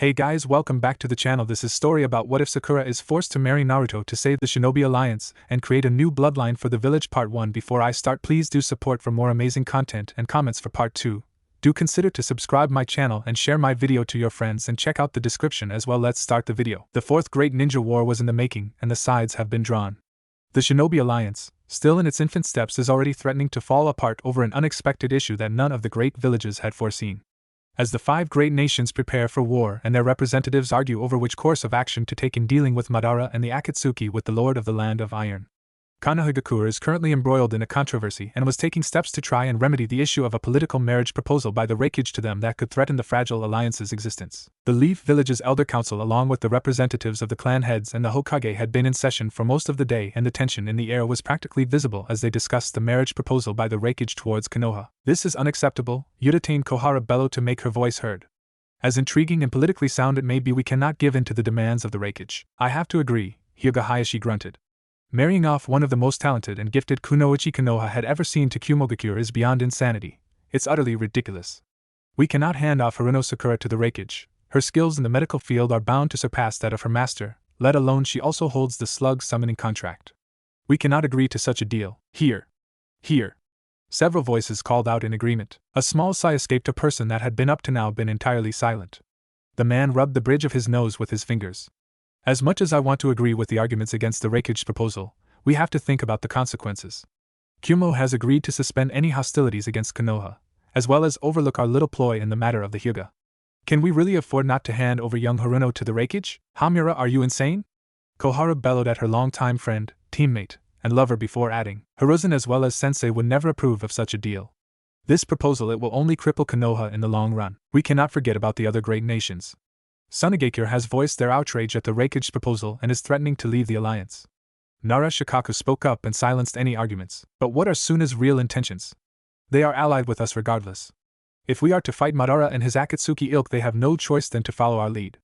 Hey guys, welcome back to the channel. This is story about what if Sakura is forced to marry Naruto to save the Shinobi Alliance and create a new bloodline for the village. Part 1. Before I start, please do support for more amazing content and comments for part 2. Do consider to subscribe my channel and share my video to your friends and check out the description as well. Let's start the video. The fourth great ninja war was in the making and the sides have been drawn. The Shinobi Alliance, still in its infant steps, is already threatening to fall apart over an unexpected issue that none of the great villages had foreseen. As the five great nations prepare for war and their representatives argue over which course of action to take in dealing with Madara and the Akatsuki with the Lord of the Land of Iron, Konohagakure is currently embroiled in a controversy and was taking steps to try and remedy the issue of a political marriage proposal by the Raikage to them that could threaten the fragile alliance's existence. The Leaf Village's Elder Council, along with the representatives of the clan heads and the Hokage, had been in session for most of the day, and the tension in the air was practically visible as they discussed the marriage proposal by the Raikage towards Konoha. "This is unacceptable," Udatane Kohara bellowed to make her voice heard. "As intriguing and politically sound it may be, we cannot give in to the demands of the Raikage." "I have to agree," Hyuga Hayashi grunted. "Marrying off one of the most talented and gifted kunoichi Konoha had ever seen to Kumogakure is beyond insanity. It's utterly ridiculous. We cannot hand off Haruno Sakura to the Raikage. Her skills in the medical field are bound to surpass that of her master, let alone she also holds the slug summoning contract. We cannot agree to such a deal." "Here! Here!" Several voices called out in agreement. A small sigh escaped a person that had been up to now been entirely silent. The man rubbed the bridge of his nose with his fingers. "As much as I want to agree with the arguments against the Raikage's proposal, we have to think about the consequences. Kumo has agreed to suspend any hostilities against Konoha, as well as overlook our little ploy in the matter of the Hyuga. Can we really afford not to hand over young Haruno to the Raikage? Hamura, are you insane?" Kohara bellowed at her longtime friend, teammate, and lover before adding, "Hiruzen as well as Sensei would never approve of such a deal. This proposal, it will only cripple Konoha in the long run. We cannot forget about the other great nations. Sunagakure has voiced their outrage at the Raikage's proposal and is threatening to leave the alliance." Nara Shikaku spoke up and silenced any arguments. "But what are Suna's real intentions? They are allied with us regardless. If we are to fight Madara and his Akatsuki ilk, they have no choice than to follow our lead."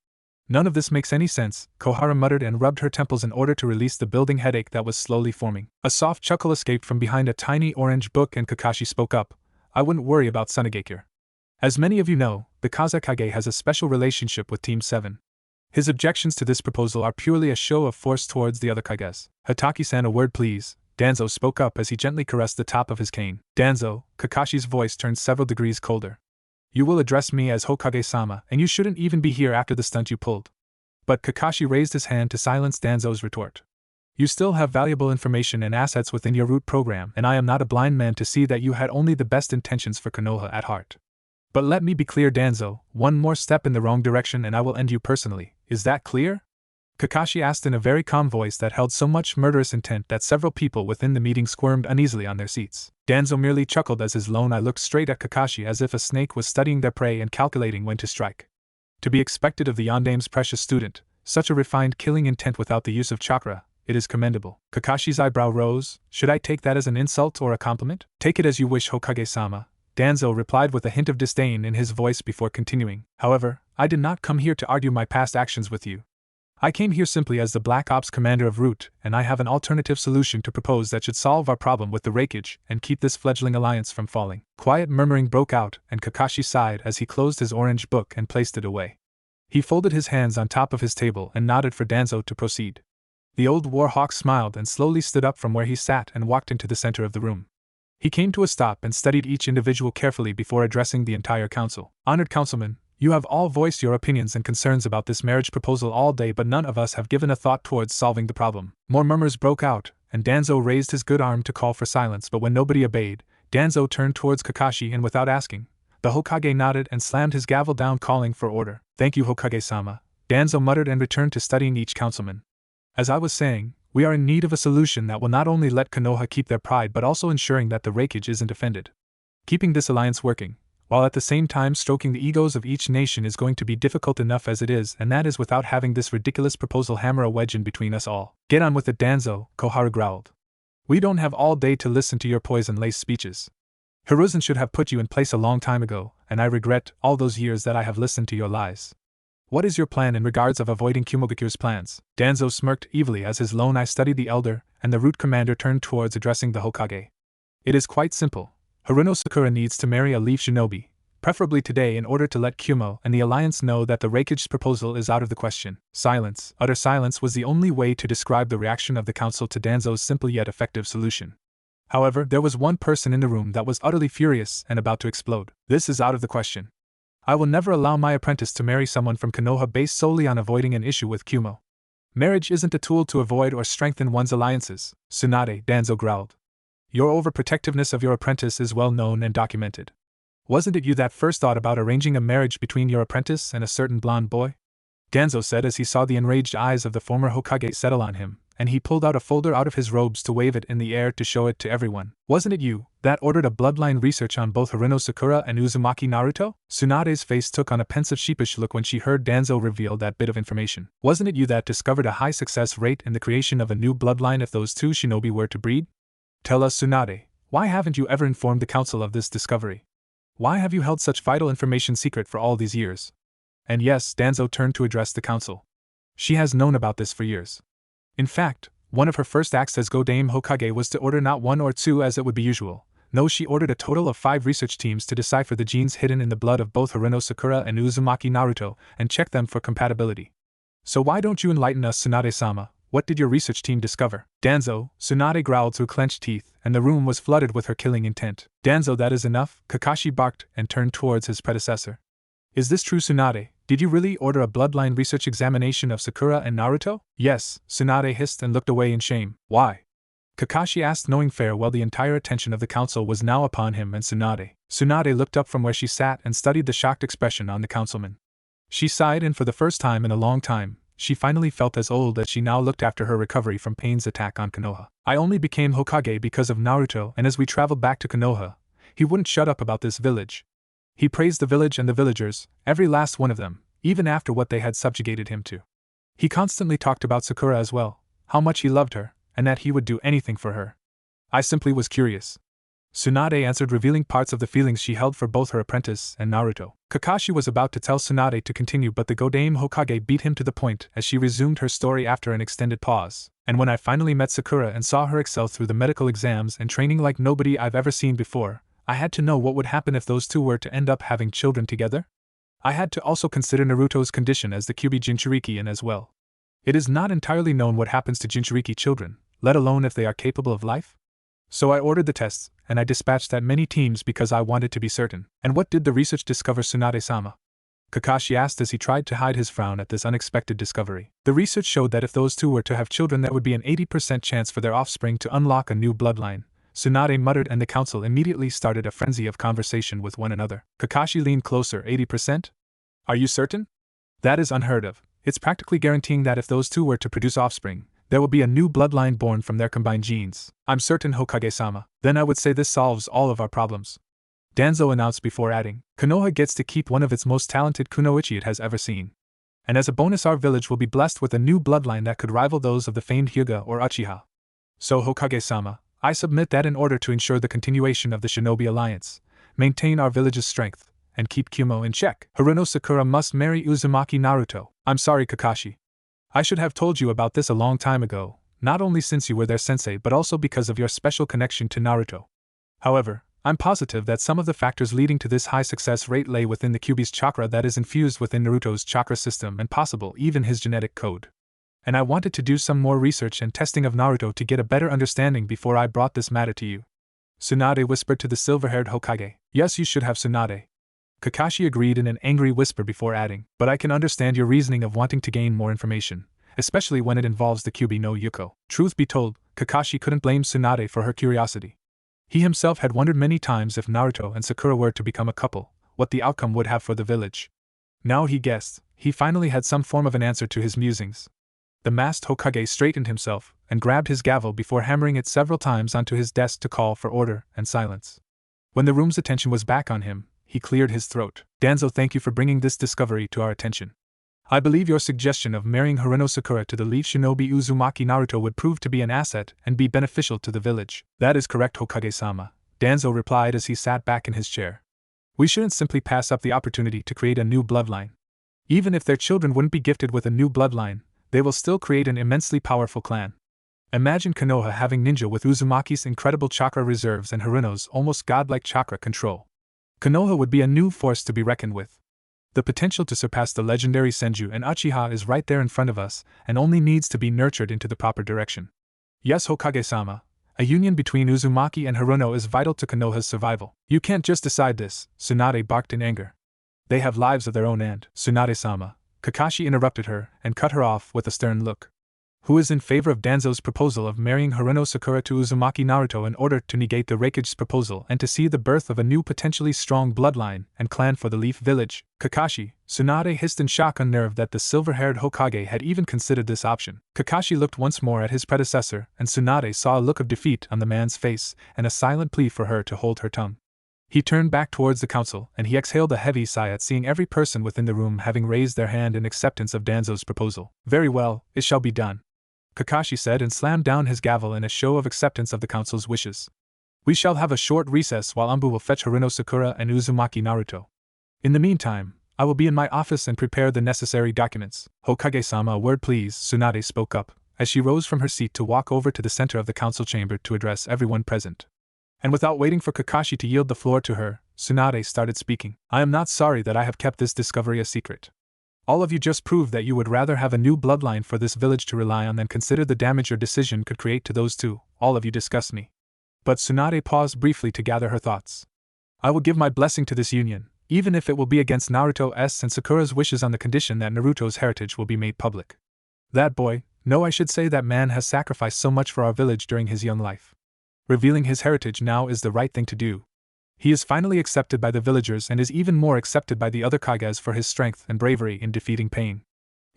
"None of this makes any sense," Kohara muttered and rubbed her temples in order to release the building headache that was slowly forming. A soft chuckle escaped from behind a tiny orange book and Kakashi spoke up. "I wouldn't worry about Sunagakure. As many of you know, the Kazekage has a special relationship with Team 7. His objections to this proposal are purely a show of force towards the other Kages." "Hataki-san, a word please," Danzo spoke up as he gently caressed the top of his cane. "Danzo," Kakashi's voice turned several degrees colder. "You will address me as Hokage-sama, and you shouldn't even be here after the stunt you pulled." But Kakashi raised his hand to silence Danzo's retort. "You still have valuable information and assets within your root program, and I am not a blind man to see that you had only the best intentions for Konoha at heart. But let me be clear, Danzo, one more step in the wrong direction and I will end you personally. Is that clear?" Kakashi asked in a very calm voice that held so much murderous intent that several people within the meeting squirmed uneasily on their seats. Danzo merely chuckled as his lone eye looked straight at Kakashi as if a snake was studying their prey and calculating when to strike. To be expected of the Yondame's precious student, such a refined killing intent without the use of chakra, it is commendable. Kakashi's eyebrow rose. "Should I take that as an insult or a compliment?" "Take it as you wish, Hokage-sama," Danzo replied with a hint of disdain in his voice before continuing. "However, I did not come here to argue my past actions with you. I came here simply as the Black Ops commander of Root, and I have an alternative solution to propose that should solve our problem with the Raikage and keep this fledgling alliance from falling." Quiet murmuring broke out, and Kakashi sighed as he closed his orange book and placed it away. He folded his hands on top of his table and nodded for Danzo to proceed. The old warhawk smiled and slowly stood up from where he sat and walked into the center of the room. He came to a stop and studied each individual carefully before addressing the entire council. "Honored councilmen, you have all voiced your opinions and concerns about this marriage proposal all day, but none of us have given a thought towards solving the problem." More murmurs broke out, and Danzo raised his good arm to call for silence, but when nobody obeyed, Danzo turned towards Kakashi and without asking, the Hokage nodded and slammed his gavel down, calling for order. "Thank you, Hokage-sama," Danzo muttered and returned to studying each councilman. "As I was saying, we are in need of a solution that will not only let Konoha keep their pride but also ensuring that the Raikage isn't offended. Keeping this alliance working, while at the same time stroking the egos of each nation, is going to be difficult enough as it is, and that is without having this ridiculous proposal hammer a wedge in between us all." "Get on with it, Danzo," Kohara growled. "We don't have all day to listen to your poison-laced speeches. Hiruzen should have put you in place a long time ago, and I regret all those years that I have listened to your lies. What is your plan in regards of avoiding Kumogakure's plans?" Danzo smirked evilly as his lone eye studied the elder, and the root commander turned towards addressing the Hokage. "It is quite simple. Haruno Sakura needs to marry a Leaf Shinobi, preferably today, in order to let Kumo and the Alliance know that the Raikage's proposal is out of the question. Silence, utter silence, was the only way to describe the reaction of the council to Danzo's simple yet effective solution. However, there was one person in the room that was utterly furious and about to explode. This is out of the question. I will never allow my apprentice to marry someone from Konoha based solely on avoiding an issue with Kumo. Marriage isn't a tool to avoid or strengthen one's alliances, Tsunade, Danzo growled. Your overprotectiveness of your apprentice is well known and documented. Wasn't it you that first thought about arranging a marriage between your apprentice and a certain blonde boy? Danzo said as he saw the enraged eyes of the former Hokage settle on him, and he pulled out a folder out of his robes to wave it in the air to show it to everyone. Wasn't it you that ordered a bloodline research on both Haruno Sakura and Uzumaki Naruto? Tsunade's face took on a pensive, sheepish look when she heard Danzo reveal that bit of information. Wasn't it you that discovered a high success rate in the creation of a new bloodline if those two shinobi were to breed? Tell us, Tsunade, why haven't you ever informed the council of this discovery? Why have you held such vital information secret for all these years? And yes, Danzo turned to address the council. She has known about this for years. In fact, one of her first acts as Godame Hokage was to order not one or two as it would be usual. No, she ordered a total of 5 research teams to decipher the genes hidden in the blood of both Haruno Sakura and Uzumaki Naruto and check them for compatibility. So why don't you enlighten us, Tsunade-sama? What did your research team discover? Danzo, Tsunade growled through clenched teeth, and the room was flooded with her killing intent. Danzo, that is enough, Kakashi barked and turned towards his predecessor. Is this true, Tsunade? Did you really order a bloodline research examination of Sakura and Naruto? Yes, Tsunade hissed and looked away in shame. Why? Kakashi asked, knowing fair well the entire attention of the council was now upon him and Tsunade. Tsunade looked up from where she sat and studied the shocked expression on the councilman. She sighed, and for the first time in a long time, she finally felt as old as she now looked after her recovery from Pain's attack on Konoha. I only became Hokage because of Naruto, and as we traveled back to Konoha, he wouldn't shut up about this village. He praised the village and the villagers, every last one of them, even after what they had subjugated him to. He constantly talked about Sakura as well, how much he loved her, and that he would do anything for her. I simply was curious. Tsunade answered, revealing parts of the feelings she held for both her apprentice and Naruto. Kakashi was about to tell Tsunade to continue, but the Godame Hokage beat him to the point as she resumed her story after an extended pause. And when I finally met Sakura and saw her excel through the medical exams and training like nobody I've ever seen before, I had to know what would happen if those two were to end up having children together. I had to also consider Naruto's condition as the Kyuubi Jinchurikian as well. It is not entirely known what happens to Jinchuriki children, let alone if they are capable of life. So I ordered the tests, and I dispatched that many teams because I wanted to be certain. And what did the research discover, Tsunade-sama? Kakashi asked as he tried to hide his frown at this unexpected discovery. The research showed that if those two were to have children, there would be an 80% chance for their offspring to unlock a new bloodline. Tsunade muttered, and the council immediately started a frenzy of conversation with one another. Kakashi leaned closer. 80%? Are you certain? That is unheard of. It's practically guaranteeing that if those two were to produce offspring, there will be a new bloodline born from their combined genes. I'm certain, Hokage-sama. Then I would say this solves all of our problems. Danzo announced before adding, Konoha gets to keep one of its most talented kunoichi it has ever seen. And as a bonus, our village will be blessed with a new bloodline that could rival those of the famed Hyuga or Uchiha. So, Hokage-sama, I submit that in order to ensure the continuation of the Shinobi Alliance, maintain our village's strength, and keep Kumo in check, Haruno Sakura must marry Uzumaki Naruto. I'm sorry, Kakashi. I should have told you about this a long time ago, not only since you were their sensei but also because of your special connection to Naruto. However, I'm positive that some of the factors leading to this high success rate lay within the Kyuubi's chakra that is infused within Naruto's chakra system and possible even his genetic code. And I wanted to do some more research and testing of Naruto to get a better understanding before I brought this matter to you. Tsunade whispered to the silver-haired Hokage. Yes, you should have, Tsunade. Kakashi agreed in an angry whisper before adding, but I can understand your reasoning of wanting to gain more information, especially when it involves the Kyuubi no Yuko. Truth be told, Kakashi couldn't blame Tsunade for her curiosity. He himself had wondered many times if Naruto and Sakura were to become a couple, what the outcome would have for the village. Now he guessed, he finally had some form of an answer to his musings. The masked Hokage straightened himself and grabbed his gavel before hammering it several times onto his desk to call for order and silence. When the room's attention was back on him, he cleared his throat. Danzo, thank you for bringing this discovery to our attention. I believe your suggestion of marrying Haruno Sakura to the leaf shinobi Uzumaki Naruto would prove to be an asset and be beneficial to the village. That is correct, Hokage-sama, Danzo replied as he sat back in his chair. We shouldn't simply pass up the opportunity to create a new bloodline. Even if their children wouldn't be gifted with a new bloodline, they will still create an immensely powerful clan. Imagine Konoha having ninja with Uzumaki's incredible chakra reserves and Haruno's almost godlike chakra control. Konoha would be a new force to be reckoned with. The potential to surpass the legendary Senju and Uchiha is right there in front of us, and only needs to be nurtured into the proper direction. Yes, Hokage-sama, a union between Uzumaki and Haruno is vital to Konoha's survival. You can't just decide this, Tsunade barked in anger. They have lives of their own and, Tsunade-sama, Kakashi interrupted her and cut her off with a stern look. Who is in favor of Danzo's proposal of marrying Haruno Sakura to Uzumaki Naruto in order to negate the Raikage's proposal and to see the birth of a new potentially strong bloodline and clan for the Leaf Village? Kakashi, Tsunade hissed in shock, unnerved that the silver-haired Hokage had even considered this option. Kakashi looked once more at his predecessor, and Tsunade saw a look of defeat on the man's face and a silent plea for her to hold her tongue. He turned back towards the council, and he exhaled a heavy sigh at seeing every person within the room having raised their hand in acceptance of Danzo's proposal. Very well, it shall be done, Kakashi said, and slammed down his gavel in a show of acceptance of the council's wishes. We shall have a short recess while Anbu will fetch Haruno Sakura and Uzumaki Naruto. In the meantime, I will be in my office and prepare the necessary documents. Hokage-sama, a word please, Tsunade spoke up, as she rose from her seat to walk over to the center of the council chamber to address everyone present. And without waiting for Kakashi to yield the floor to her, Tsunade started speaking. I am not sorry that I have kept this discovery a secret. All of you just proved that you would rather have a new bloodline for this village to rely on than consider the damage your decision could create to those two. All of you disgust me. But Tsunade paused briefly to gather her thoughts. I will give my blessing to this union, even if it will be against Naruto's and Sakura's wishes on the condition that Naruto's heritage will be made public. That boy, no, I should say that man, has sacrificed so much for our village during his young life. Revealing his heritage now is the right thing to do. He is finally accepted by the villagers and is even more accepted by the other Kages for his strength and bravery in defeating pain.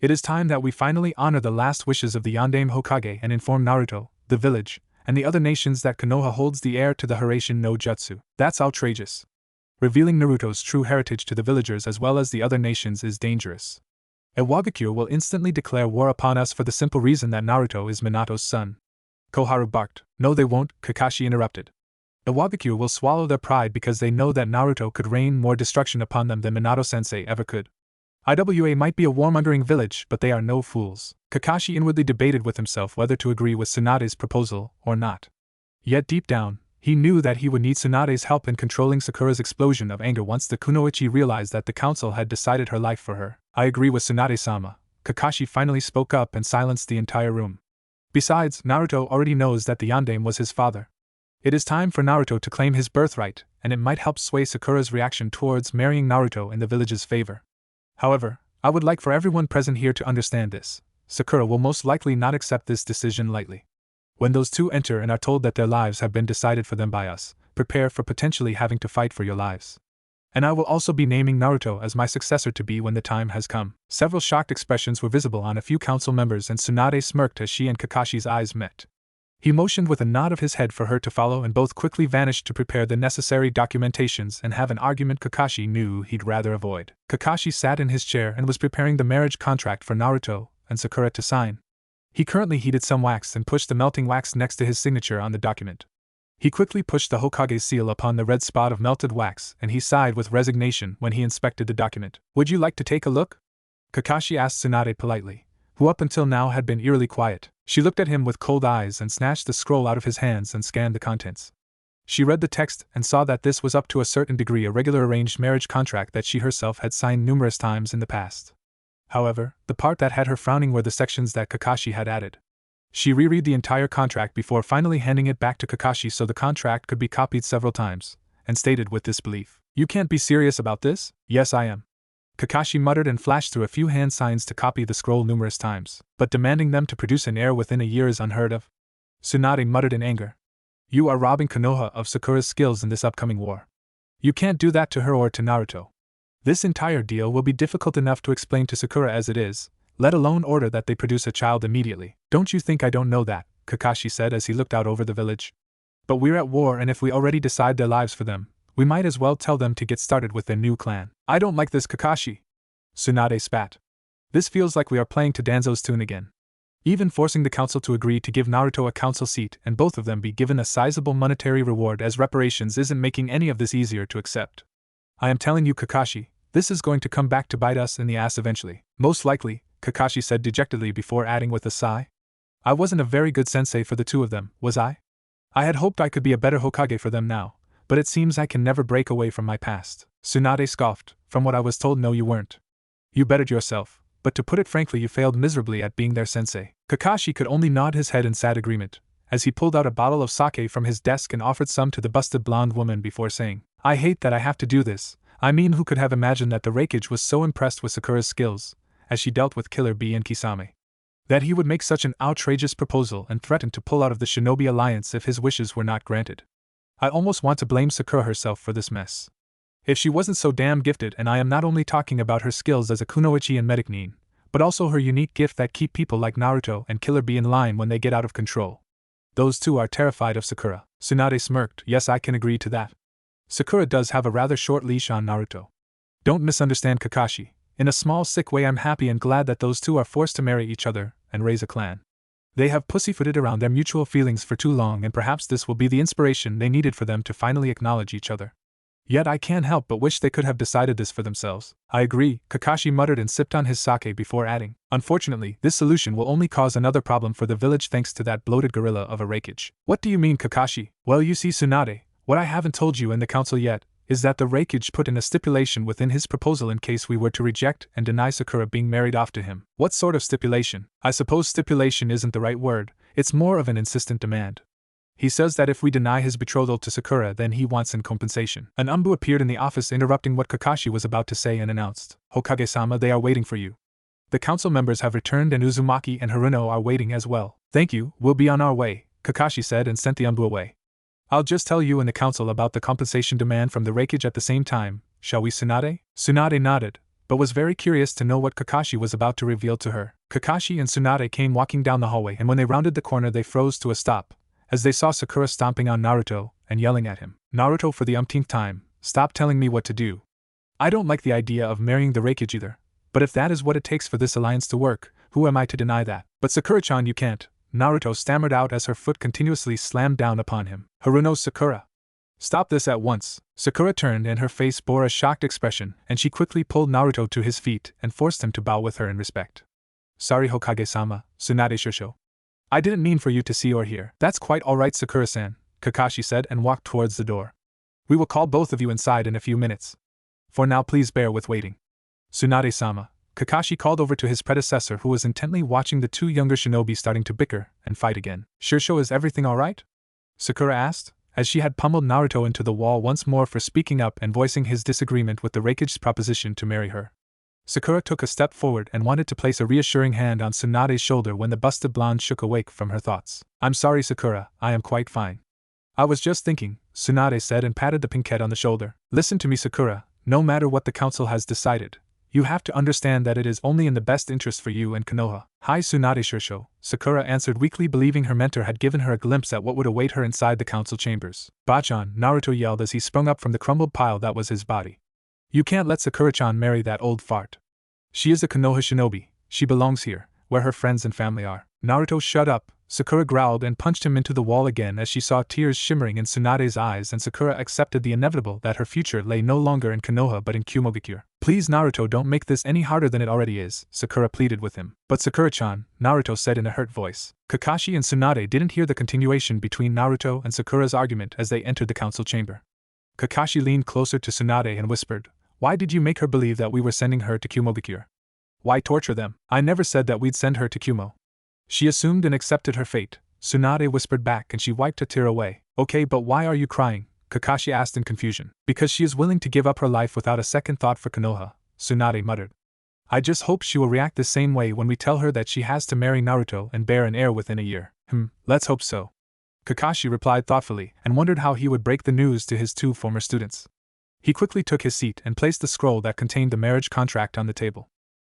It is time that we finally honor the last wishes of the Yondaime Hokage and inform Naruto, the village, and the other nations that Konoha holds the heir to the Hiraishin no Jutsu. That's outrageous. Revealing Naruto's true heritage to the villagers as well as the other nations is dangerous. Iwagakure will instantly declare war upon us for the simple reason that Naruto is Minato's son. Koharu barked. No, they won't, Kakashi interrupted. Iwagakure will swallow their pride because they know that Naruto could rain more destruction upon them than Minato-sensei ever could. Iwa might be a warmongering village, but they are no fools. Kakashi inwardly debated with himself whether to agree with Tsunade's proposal or not. Yet deep down, he knew that he would need Tsunade's help in controlling Sakura's explosion of anger once the Kunoichi realized that the council had decided her life for her. I agree with Tsunade-sama, Kakashi finally spoke up and silenced the entire room. Besides, Naruto already knows that the Yondaime was his father. It is time for Naruto to claim his birthright, and it might help sway Sakura's reaction towards marrying Naruto in the village's favor. However, I would like for everyone present here to understand this. Sakura will most likely not accept this decision lightly. When those two enter and are told that their lives have been decided for them by us, prepare for potentially having to fight for your lives. And I will also be naming Naruto as my successor to be when the time has come. Several shocked expressions were visible on a few council members, and Tsunade smirked as she and Kakashi's eyes met. He motioned with a nod of his head for her to follow, and both quickly vanished to prepare the necessary documentations and have an argument Kakashi knew he'd rather avoid. Kakashi sat in his chair and was preparing the marriage contract for Naruto and Sakura to sign. He currently heated some wax and pushed the melting wax next to his signature on the document. He quickly pushed the Hokage's seal upon the red spot of melted wax, and he sighed with resignation when he inspected the document. Would you like to take a look? Kakashi asked Tsunade politely, who up until now had been eerily quiet. She looked at him with cold eyes and snatched the scroll out of his hands and scanned the contents. She read the text and saw that this was up to a certain degree a regular arranged marriage contract that she herself had signed numerous times in the past. However, the part that had her frowning were the sections that Kakashi had added. She reread the entire contract before finally handing it back to Kakashi so the contract could be copied several times, and stated with disbelief, "You can't be serious about this?" "Yes, I am." Kakashi muttered and flashed through a few hand signs to copy the scroll numerous times, but demanding them to produce an heir within a year is unheard of. Tsunade muttered in anger. You are robbing Konoha of Sakura's skills in this upcoming war. You can't do that to her or to Naruto. This entire deal will be difficult enough to explain to Sakura as it is, let alone order that they produce a child immediately. Don't you think I don't know that? Kakashi said as he looked out over the village. But we're at war, and if we already decide their lives for them, we might as well tell them to get started with their new clan. I don't like this, Kakashi. Tsunade spat. This feels like we are playing to Danzo's tune again. Even forcing the council to agree to give Naruto a council seat and both of them be given a sizable monetary reward as reparations isn't making any of this easier to accept. I am telling you, Kakashi, this is going to come back to bite us in the ass eventually. Most likely, Kakashi said dejectedly before adding with a sigh. I wasn't a very good sensei for the two of them, was I? I had hoped I could be a better Hokage for them now, But it seems I can never break away from my past. Tsunade scoffed. From what I was told, no, you weren't. You bettered yourself, but to put it frankly, you failed miserably at being their sensei. Kakashi could only nod his head in sad agreement, as he pulled out a bottle of sake from his desk and offered some to the busted blonde woman before saying, I hate that I have to do this. I mean, who could have imagined that the Raikage was so impressed with Sakura's skills, as she dealt with Killer Bee and Kisame, that he would make such an outrageous proposal and threaten to pull out of the Shinobi Alliance if his wishes were not granted. I almost want to blame Sakura herself for this mess. If she wasn't so damn gifted, and I am not only talking about her skills as a kunoichi and medic nin, but also her unique gift that keep people like Naruto and Killer Bee in line when they get out of control. Those two are terrified of Sakura. Tsunade smirked. Yes, I can agree to that. Sakura does have a rather short leash on Naruto. Don't misunderstand Kakashi. In a small sick way, I'm happy and glad that those two are forced to marry each other and raise a clan. They have pussyfooted around their mutual feelings for too long, and perhaps this will be the inspiration they needed for them to finally acknowledge each other. Yet I can't help but wish they could have decided this for themselves. I agree, Kakashi muttered and sipped on his sake before adding, unfortunately, this solution will only cause another problem for the village thanks to that bloated gorilla of a Raikage. What do you mean, Kakashi? Well, you see, Tsunade, what I haven't told you in the council yet is that the Raikage put in a stipulation within his proposal in case we were to reject and deny Sakura being married off to him. What sort of stipulation? I suppose stipulation isn't the right word, it's more of an insistent demand. He says that if we deny his betrothal to Sakura, then he wants in compensation. An Umbu appeared in the office, interrupting what Kakashi was about to say, and announced, Hokage-sama, they are waiting for you. The council members have returned and Uzumaki and Haruno are waiting as well. Thank you, we'll be on our way, Kakashi said and sent the Umbu away. I'll just tell you and the council about the compensation demand from the Raikage at the same time, shall we, Tsunade? Tsunade nodded, but was very curious to know what Kakashi was about to reveal to her. Kakashi and Tsunade came walking down the hallway, and when they rounded the corner they froze to a stop, as they saw Sakura stomping on Naruto and yelling at him. Naruto, for the umpteenth time, stop telling me what to do. I don't like the idea of marrying the Raikage either, but if that is what it takes for this alliance to work, who am I to deny that? But Sakura-chan, you can't, Naruto stammered out as her foot continuously slammed down upon him. Haruno, Sakura. Stop this at once. Sakura turned and her face bore a shocked expression, and she quickly pulled Naruto to his feet and forced him to bow with her in respect. Sorry, Hokage-sama, Tsunade Shusho. I didn't mean for you to see or hear. That's quite alright, Sakura-san, Kakashi said and walked towards the door. We will call both of you inside in a few minutes. For now, please bear with waiting. Tsunade-sama, Kakashi called over to his predecessor, who was intently watching the two younger shinobi starting to bicker and fight again. Shusho, is everything alright? Sakura asked, as she had pummeled Naruto into the wall once more for speaking up and voicing his disagreement with the Raikage's proposition to marry her. Sakura took a step forward and wanted to place a reassuring hand on Tsunade's shoulder when the busted blonde shook awake from her thoughts. I'm sorry, Sakura, I am quite fine. I was just thinking, Tsunade said and patted the pinkette on the shoulder. Listen to me, Sakura, no matter what the council has decided, you have to understand that it is only in the best interest for you and Konoha. Hi, Tsunade Shusho, Sakura answered weakly, believing her mentor had given her a glimpse at what would await her inside the council chambers. Bachan, Naruto yelled as he sprung up from the crumbled pile that was his body. You can't let Sakura-chan marry that old fart. She is a Konoha shinobi, she belongs here, where her friends and family are. Naruto, shut up, Sakura growled and punched him into the wall again as she saw tears shimmering in Tsunade's eyes, and Sakura accepted the inevitable that her future lay no longer in Konoha but in Kumogakure. Please, Naruto, don't make this any harder than it already is, Sakura pleaded with him. But Sakura-chan, Naruto said in a hurt voice. Kakashi and Tsunade didn't hear the continuation between Naruto and Sakura's argument as they entered the council chamber. Kakashi leaned closer to Tsunade and whispered, why did you make her believe that we were sending her to Kumogakure? Why torture them? I never said that we'd send her to Kumo. She assumed and accepted her fate, Tsunade whispered back, and she wiped a tear away. Okay, but why are you crying? Kakashi asked in confusion. Because she is willing to give up her life without a second thought for Konoha, Tsunade muttered. I just hope she will react the same way when we tell her that she has to marry Naruto and bear an heir within a year. Let's hope so. Kakashi replied thoughtfully and wondered how he would break the news to his two former students. He quickly took his seat and placed the scroll that contained the marriage contract on the table.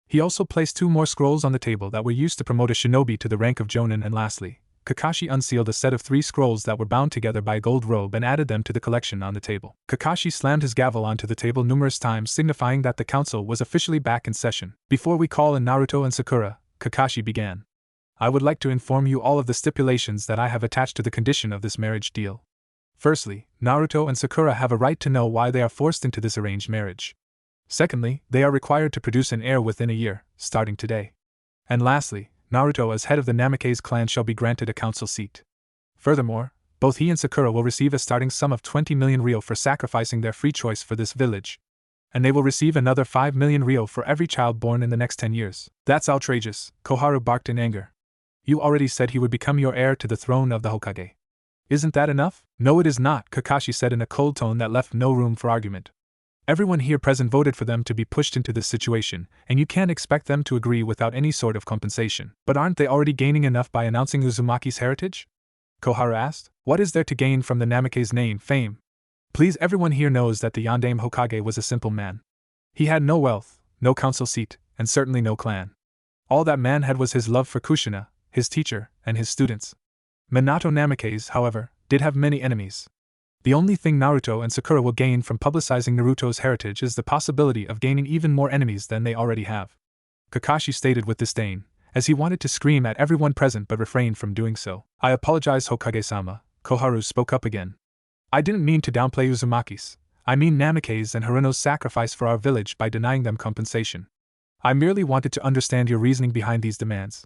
He also placed two more scrolls on the table that were used to promote a shinobi to the rank of jonin, and lastly, Kakashi unsealed a set of 3 scrolls that were bound together by a gold robe and added them to the collection on the table. Kakashi slammed his gavel onto the table numerous times, signifying that the council was officially back in session. Before we call in Naruto and Sakura, Kakashi began. I would like to inform you all of the stipulations that I have attached to the condition of this marriage deal. Firstly, Naruto and Sakura have a right to know why they are forced into this arranged marriage. Secondly, they are required to produce an heir within a year, starting today. And lastly, Naruto as head of the Namikaze clan shall be granted a council seat. Furthermore, Both he and Sakura will receive a starting sum of 20 million ryo for sacrificing their free choice for this village. And they will receive another 5 million ryo for every child born in the next 10 years. That's outrageous, Koharu barked in anger. You already said he would become your heir to the throne of the Hokage. Isn't that enough? No, it is not, Kakashi said in a cold tone that left no room for argument. Everyone here present voted for them to be pushed into this situation, and you can't expect them to agree without any sort of compensation. But aren't they already gaining enough by announcing Uzumaki's heritage? Koharu asked. What is there to gain from the Namake's name, fame? Please, everyone here knows that the Yondaime Hokage was a simple man. He had no wealth, no council seat, and certainly no clan. All that man had was his love for Kushina, his teacher, and his students. Minato Namakes, however, did have many enemies. The only thing Naruto and Sakura will gain from publicizing Naruto's heritage is the possibility of gaining even more enemies than they already have. Kakashi stated with disdain, as he wanted to scream at everyone present but refrained from doing so. I apologize, Hokage-sama, Koharu spoke up again. I didn't mean to downplay Uzumaki's. I mean Namake's and Haruno's sacrifice for our village by denying them compensation. I merely wanted to understand your reasoning behind these demands.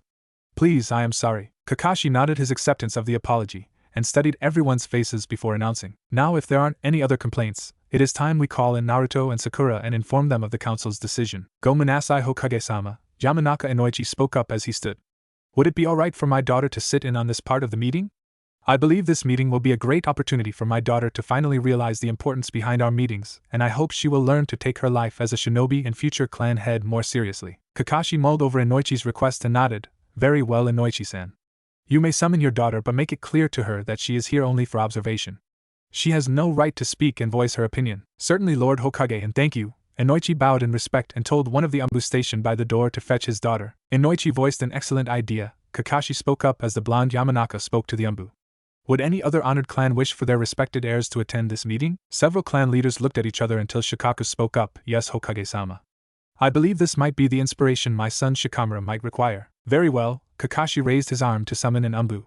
Please, I am sorry. Kakashi nodded his acceptance of the apology, and studied everyone's faces before announcing. Now, if there aren't any other complaints, it is time we call in Naruto and Sakura and inform them of the council's decision. Go Manasai Hokage-sama, Yamanaka Inoichi spoke up as he stood. Would it be alright for my daughter to sit in on this part of the meeting? I believe this meeting will be a great opportunity for my daughter to finally realize the importance behind our meetings, and I hope she will learn to take her life as a shinobi and future clan head more seriously. Kakashi mulled over Inoichi's request and nodded. Very well, Inoichi-san. You may summon your daughter, but make it clear to her that she is here only for observation. She has no right to speak and voice her opinion. Certainly, Lord Hokage, and thank you. Inoichi bowed in respect and told one of the Anbu stationed by the door to fetch his daughter. Inoichi voiced an excellent idea. Kakashi spoke up as the blonde Yamanaka spoke to the Anbu. Would any other honored clan wish for their respected heirs to attend this meeting? Several clan leaders looked at each other until Shikaku spoke up. Yes, Hokage-sama. I believe this might be the inspiration my son Shikamura might require. Very well. Kakashi raised his arm to summon an Anbu.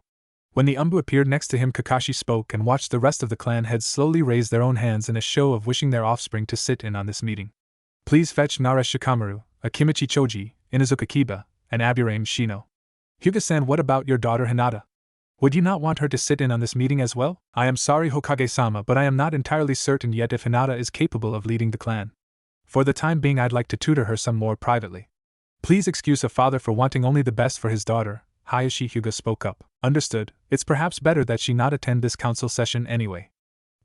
When the Anbu appeared next to him, Kakashi spoke and watched the rest of the clan heads slowly raise their own hands in a show of wishing their offspring to sit in on this meeting. Please fetch Nara Shikamaru, Akimichi Choji, Inuzuka Kiba, and Aburame Shino. Hyuga-san, what about your daughter Hinata? Would you not want her to sit in on this meeting as well? I am sorry, Hokage-sama, but I am not entirely certain yet if Hinata is capable of leading the clan. For the time being, I'd like to tutor her some more privately. Please excuse a father for wanting only the best for his daughter, Hayashi Hyuga spoke up. Understood, it's perhaps better that she not attend this council session anyway,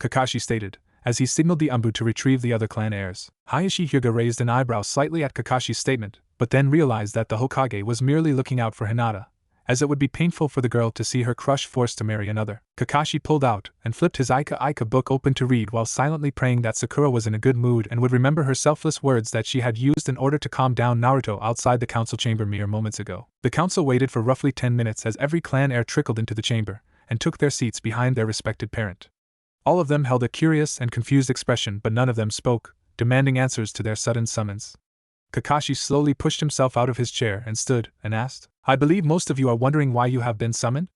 Kakashi stated, as he signaled the Anbu to retrieve the other clan heirs. Hayashi Hyuga raised an eyebrow slightly at Kakashi's statement, but then realized that the Hokage was merely looking out for Hinata, as it would be painful for the girl to see her crush forced to marry another. Kakashi pulled out and flipped his Ika book open to read while silently praying that Sakura was in a good mood and would remember her selfless words that she had used in order to calm down Naruto outside the council chamber mere moments ago. The council waited for roughly 10 minutes as every clan heir trickled into the chamber and took their seats behind their respected parent. All of them held a curious and confused expression, but none of them spoke, demanding answers to their sudden summons. Kakashi slowly pushed himself out of his chair and stood and asked, I believe most of you are wondering why you have been summoned?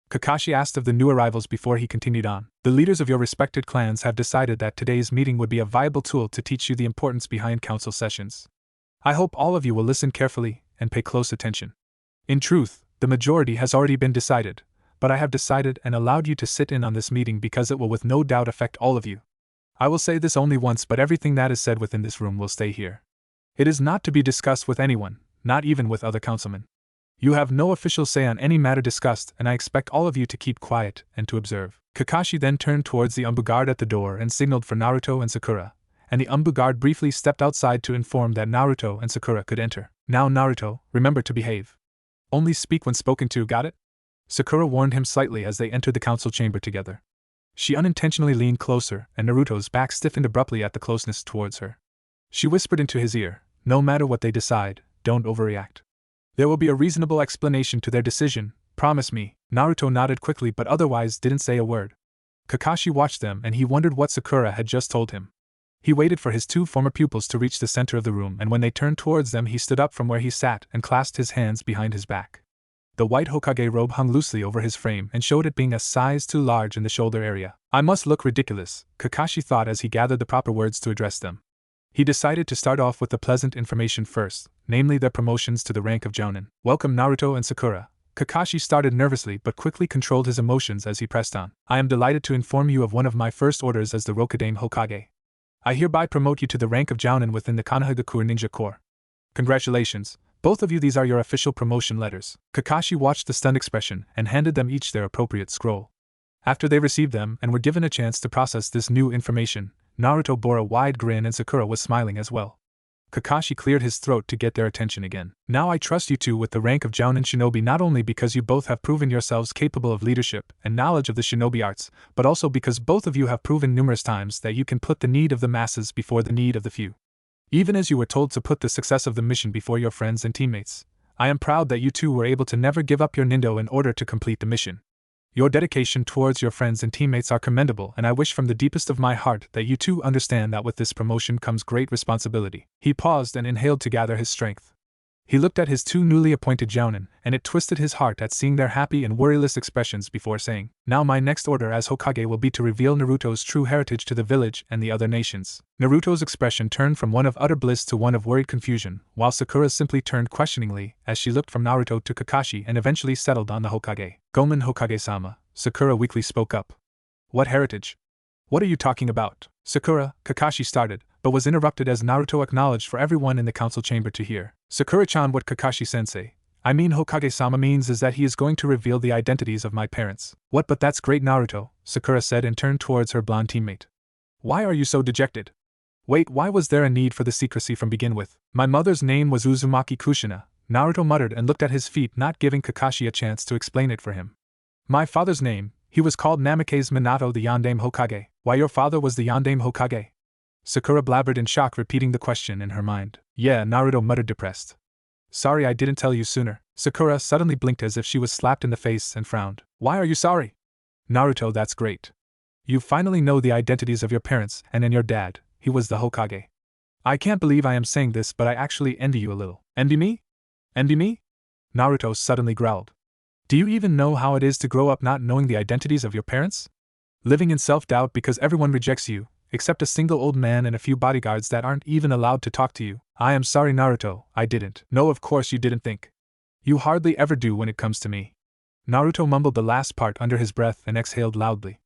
Kakashi asked of the new arrivals before he continued on. The leaders of your respected clans have decided that today's meeting would be a viable tool to teach you the importance behind council sessions. I hope all of you will listen carefully and pay close attention. In truth, the majority has already been decided, but I have decided and allowed you to sit in on this meeting because it will with no doubt affect all of you. I will say this only once, but everything that is said within this room will stay here. It is not to be discussed with anyone, not even with other councilmen. You have no official say on any matter discussed, and I expect all of you to keep quiet and to observe. Kakashi then turned towards the Anbu guard at the door and signaled for Naruto and Sakura, and the Anbu guard briefly stepped outside to inform that Naruto and Sakura could enter. Now Naruto, remember to behave. Only speak when spoken to, got it? Sakura warned him slightly as they entered the council chamber together. She unintentionally leaned closer, and Naruto's back stiffened abruptly at the closeness towards her. She whispered into his ear, no matter what they decide, don't overreact. There will be a reasonable explanation to their decision, promise me. Naruto nodded quickly but otherwise didn't say a word. Kakashi watched them and he wondered what Sakura had just told him. He waited for his two former pupils to reach the center of the room, and when they turned towards them he stood up from where he sat and clasped his hands behind his back. The white Hokage robe hung loosely over his frame and showed it being a size too large in the shoulder area. I must look ridiculous, Kakashi thought as he gathered the proper words to address them. He decided to start off with the pleasant information first, namely their promotions to the rank of Jounin. Welcome Naruto and Sakura, Kakashi started nervously but quickly controlled his emotions as he pressed on. I am delighted to inform you of one of my first orders as the Rokudaime Hokage. I hereby promote you to the rank of Jounin within the Konohagakure Ninja Corps. Congratulations, both of you, these are your official promotion letters. Kakashi watched the stunned expression and handed them each their appropriate scroll. After they received them and were given a chance to process this new information, Naruto bore a wide grin and Sakura was smiling as well. Kakashi cleared his throat to get their attention again. Now I trust you two with the rank of Jounin Shinobi not only because you both have proven yourselves capable of leadership and knowledge of the shinobi arts, but also because both of you have proven numerous times that you can put the need of the masses before the need of the few. Even as you were told to put the success of the mission before your friends and teammates, I am proud that you two were able to never give up your nindo in order to complete the mission. Your dedication towards your friends and teammates are commendable, and I wish from the deepest of my heart that you too understand that with this promotion comes great responsibility. He paused and inhaled to gather his strength. He looked at his two newly appointed jounin, and it twisted his heart at seeing their happy and worryless expressions before saying, "Now my next order as Hokage will be to reveal Naruto's true heritage to the village and the other nations." Naruto's expression turned from one of utter bliss to one of worried confusion, while Sakura simply turned questioningly as she looked from Naruto to Kakashi and eventually settled on the Hokage. "Gomen Hokage-sama," Sakura weakly spoke up. "What heritage? What are you talking about?" Sakura, Kakashi started, but was interrupted as Naruto acknowledged for everyone in the council chamber to hear. "Sakura-chan, what Kakashi-sensei, I mean Hokage-sama means is that he is going to reveal the identities of my parents." "What, but that's great, Naruto," Sakura said and turned towards her blonde teammate. "Why are you so dejected? Wait, why was there a need for the secrecy from begin with?" "My mother's name was Uzumaki Kushina," Naruto muttered and looked at his feet, not giving Kakashi a chance to explain it for him. "My father's name, he was called Namikaze Minato the Yondaime Hokage." "Why, your father was the Yondaime Hokage?" Sakura blabbered in shock, repeating the question in her mind. "Yeah," Naruto muttered depressed. "Sorry I didn't tell you sooner." Sakura suddenly blinked as if she was slapped in the face and frowned. "Why are you sorry?" "Naruto, that's great. You finally know the identities of your parents, and your dad, he was the Hokage. I can't believe I am saying this, but I actually envy you a little." "Envy me? Envy me?" Naruto suddenly growled. "Do you even know how it is to grow up not knowing the identities of your parents? Living in self-doubt because everyone rejects you, except a single old man and a few bodyguards that aren't even allowed to talk to you." "I am sorry, Naruto, I didn't." "No, of course you didn't think. You hardly ever do when it comes to me." Naruto mumbled the last part under his breath and exhaled loudly.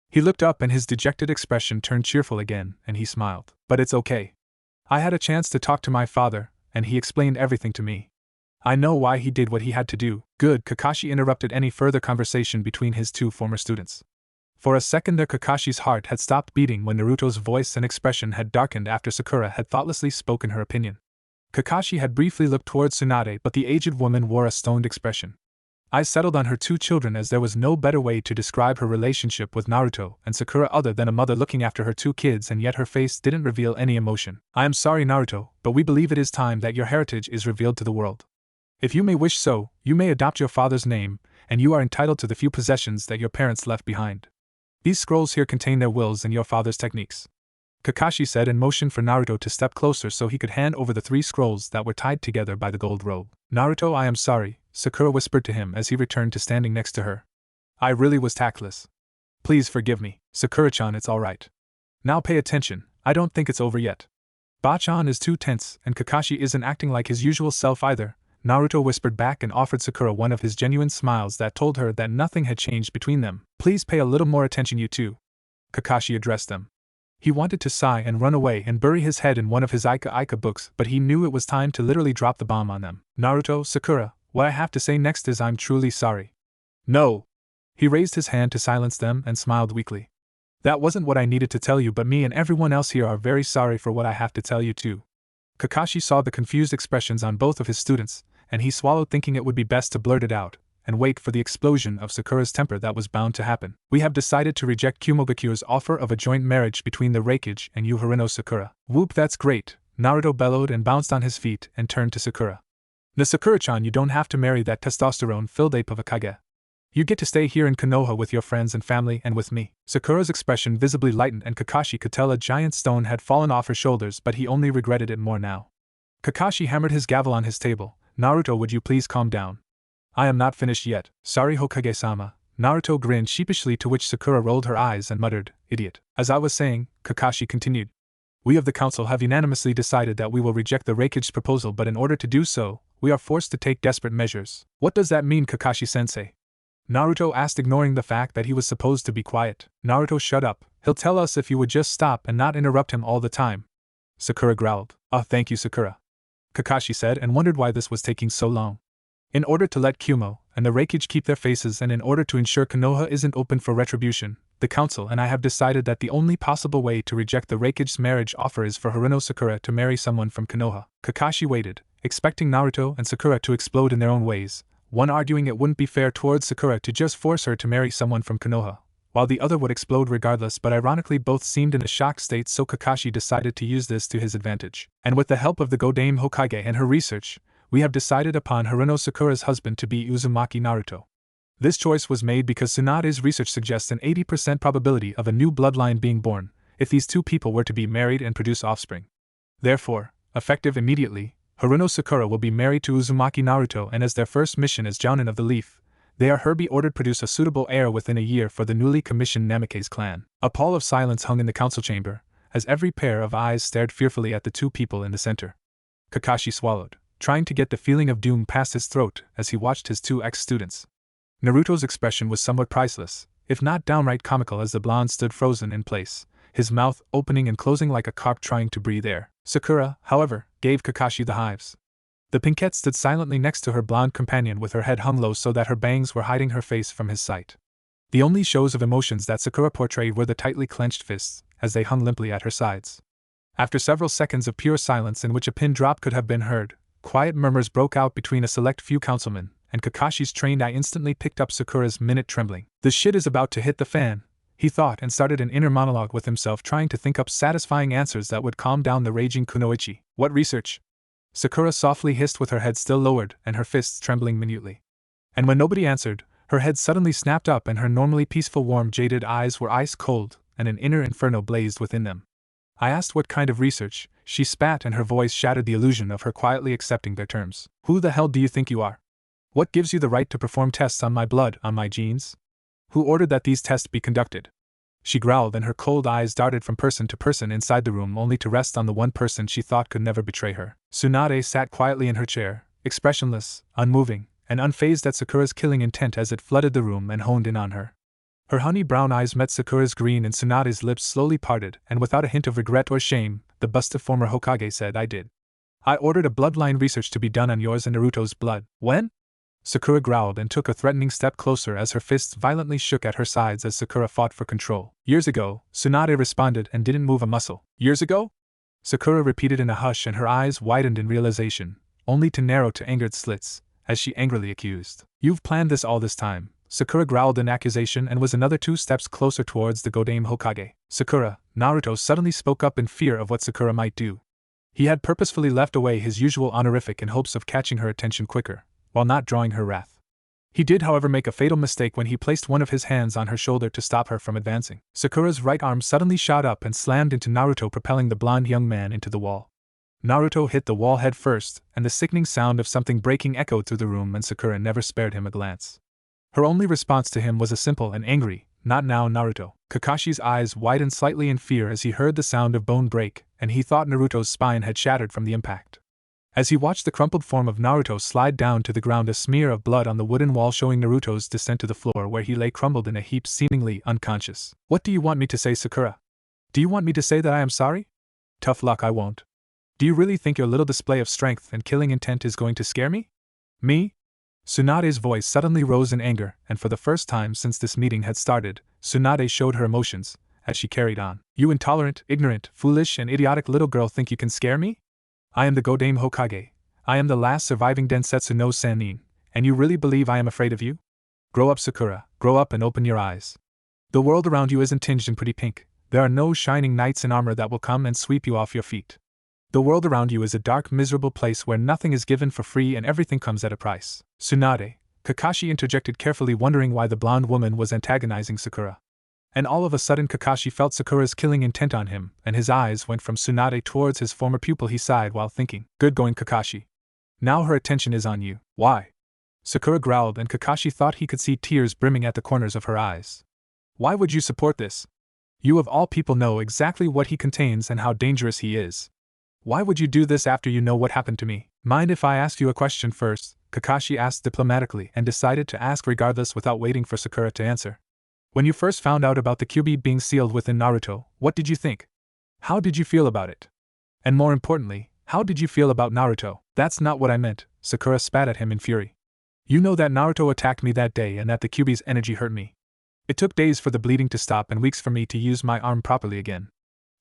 He looked up and his dejected expression turned cheerful again, and he smiled. "But it's okay. I had a chance to talk to my father, and he explained everything to me. I know why he did what he had to do." "Good," Kakashi interrupted any further conversation between his two former students. For a second there Kakashi's heart had stopped beating when Naruto's voice and expression had darkened after Sakura had thoughtlessly spoken her opinion. Kakashi had briefly looked towards Tsunade, but the aged woman wore a stoned expression. Eyes settled on her two children as there was no better way to describe her relationship with Naruto and Sakura other than a mother looking after her two kids, and yet her face didn't reveal any emotion. "I am sorry, Naruto, but we believe it is time that your heritage is revealed to the world. If you may wish so, you may adopt your father's name, and you are entitled to the few possessions that your parents left behind. These scrolls here contain their wills and your father's techniques," Kakashi said and motioned for Naruto to step closer so he could hand over the 3 scrolls that were tied together by the gold rope. "Naruto, I am sorry," Sakura whispered to him as he returned to standing next to her. "I really was tactless. Please forgive me." "Sakura-chan, it's alright. Now pay attention, I don't think it's over yet." "Ba-chan is too tense, and Kakashi isn't acting like his usual self either," Naruto whispered back and offered Sakura one of his genuine smiles that told her that nothing had changed between them. "Please pay a little more attention, you two," Kakashi addressed them. He wanted to sigh and run away and bury his head in one of his Ika books, but he knew it was time to literally drop the bomb on them. "Naruto, Sakura, what I have to say next is I'm truly sorry." "No!" He raised his hand to silence them and smiled weakly. "That wasn't what I needed to tell you, but me and everyone else here are very sorry for what I have to tell you too." Kakashi saw the confused expressions on both of his students, and he swallowed, thinking it would be best to blurt it out and wait for the explosion of Sakura's temper that was bound to happen. "We have decided to reject Kumogakure's offer of a joint marriage between the Reikage and Yuharino Sakura." "Whoop, that's great," Naruto bellowed and bounced on his feet and turned to Sakura. "Na Sakura-chan, you don't have to marry that testosterone-filled ape of a Kage. You get to stay here in Konoha with your friends and family and with me." Sakura's expression visibly lightened and Kakashi could tell a giant stone had fallen off her shoulders, but he only regretted it more now. Kakashi hammered his gavel on his table. "Naruto, would you please calm down? I am not finished yet." "Sorry, Hokage-sama." Naruto grinned sheepishly, to which Sakura rolled her eyes and muttered, "Idiot." "As I was saying," Kakashi continued, "we of the council have unanimously decided that we will reject the Reikage's proposal, but in order to do so, we are forced to take desperate measures. What does that mean, Kakashi-sensei? Naruto asked, ignoring the fact that he was supposed to be quiet. Naruto, shut up. He'll tell us if you would just stop and not interrupt him all the time. Sakura growled. Thank you, Sakura. Kakashi said, and wondered why this was taking so long. In order to let Kumo and the Raikage keep their faces, and in order to ensure Konoha isn't open for retribution, the council and I have decided that the only possible way to reject the Raikage's marriage offer is for Haruno Sakura to marry someone from Konoha. Kakashi waited, expecting Naruto and Sakura to explode in their own ways, one arguing it wouldn't be fair towards Sakura to just force her to marry someone from Konoha, while the other would explode regardless, but ironically both seemed in a shocked state, so Kakashi decided to use this to his advantage. And with the help of the Godame Hokage and her research, we have decided upon Haruno Sakura's husband to be Uzumaki Naruto. This choice was made because Tsunade's research suggests an 80% probability of a new bloodline being born, if these two people were to be married and produce offspring. Therefore, effective immediately, Haruno Sakura will be married to Uzumaki Naruto, and as their first mission as Jounin of the Leaf, they are hereby ordered produce a suitable heir within a year for the newly commissioned Namikaze clan. A pall of silence hung in the council chamber, as every pair of eyes stared fearfully at the two people in the center. Kakashi swallowed, trying to get the feeling of doom past his throat as he watched his two ex-students. Naruto's expression was somewhat priceless, if not downright comical, as the blonde stood frozen in place, his mouth opening and closing like a carp trying to breathe air. Sakura, however, gave Kakashi the hives. The pinkette stood silently next to her blonde companion with her head hung low so that her bangs were hiding her face from his sight. The only shows of emotions that Sakura portrayed were the tightly clenched fists, as they hung limply at her sides. After several seconds of pure silence in which a pin drop could have been heard, quiet murmurs broke out between a select few councilmen, and Kakashi's trained eye instantly picked up Sakura's minute trembling. The shit is about to hit the fan, he thought, and started an inner monologue with himself, trying to think up satisfying answers that would calm down the raging kunoichi. What research? Sakura softly hissed with her head still lowered and her fists trembling minutely. And when nobody answered, her head suddenly snapped up and her normally peaceful, warm, jaded eyes were ice cold, and an inner inferno blazed within them. I asked what kind of research, she spat, and her voice shattered the illusion of her quietly accepting their terms. Who the hell do you think you are? What gives you the right to perform tests on my blood, on my genes? Who ordered that these tests be conducted? She growled, and her cold eyes darted from person to person inside the room, only to rest on the one person she thought could never betray her. Tsunade sat quietly in her chair, expressionless, unmoving, and unfazed at Sakura's killing intent as it flooded the room and honed in on her. Her honey brown eyes met Sakura's green, and Tsunade's lips slowly parted, and without a hint of regret or shame, the busted former Hokage said, I did. I ordered a bloodline research to be done on yours and Naruto's blood. When? Sakura growled and took a threatening step closer as her fists violently shook at her sides as Sakura fought for control. Years ago, Tsunade responded and didn't move a muscle. Years ago? Sakura repeated in a hush, and her eyes widened in realization, only to narrow to angered slits, as she angrily accused. You've planned this all this time. Sakura growled in accusation and was another 2 steps closer towards the Godame Hokage. Sakura, Naruto suddenly spoke up in fear of what Sakura might do. He had purposefully left away his usual honorific in hopes of catching her attention quicker, while not drawing her wrath. He did, however, make a fatal mistake when he placed one of his hands on her shoulder to stop her from advancing. Sakura's right arm suddenly shot up and slammed into Naruto, propelling the blonde young man into the wall. Naruto hit the wall head first, and the sickening sound of something breaking echoed through the room, and Sakura never spared him a glance. Her only response to him was a simple and angry, "Not now, Naruto." Kakashi's eyes widened slightly in fear as he heard the sound of bone break, and he thought Naruto's spine had shattered from the impact. As he watched the crumpled form of Naruto slide down to the ground, a smear of blood on the wooden wall showing Naruto's descent to the floor, where he lay crumbled in a heap, seemingly unconscious. What do you want me to say, Sakura? Do you want me to say that I am sorry? Tough luck, I won't. Do you really think your little display of strength and killing intent is going to scare me? Me? Tsunade's voice suddenly rose in anger, and for the first time since this meeting had started, Tsunade showed her emotions, as she carried on. You intolerant, ignorant, foolish, and idiotic little girl think you can scare me? I am the Godame Hokage. I am the last surviving Densetsu no Sannin, and you really believe I am afraid of you? Grow up, Sakura, grow up and open your eyes. The world around you isn't tinged in pretty pink. There are no shining knights in armor that will come and sweep you off your feet. The world around you is a dark, miserable place where nothing is given for free and everything comes at a price. Tsunade, Kakashi interjected carefully, wondering why the blonde woman was antagonizing Sakura. And all of a sudden Kakashi felt Sakura's killing intent on him, and his eyes went from Tsunade towards his former pupil. He sighed while thinking, good going, Kakashi. Now her attention is on you. Why? Sakura growled, and Kakashi thought he could see tears brimming at the corners of her eyes. Why would you support this? You of all people know exactly what he contains and how dangerous he is. Why would you do this after you know what happened to me? Mind if I ask you a question first? Kakashi asked diplomatically and decided to ask regardless without waiting for Sakura to answer. When you first found out about the Kyuubi being sealed within Naruto, what did you think? How did you feel about it? And more importantly, how did you feel about Naruto? That's not what I meant, Sakura spat at him in fury. You know that Naruto attacked me that day and that the Kyuubi's energy hurt me. It took days for the bleeding to stop and weeks for me to use my arm properly again.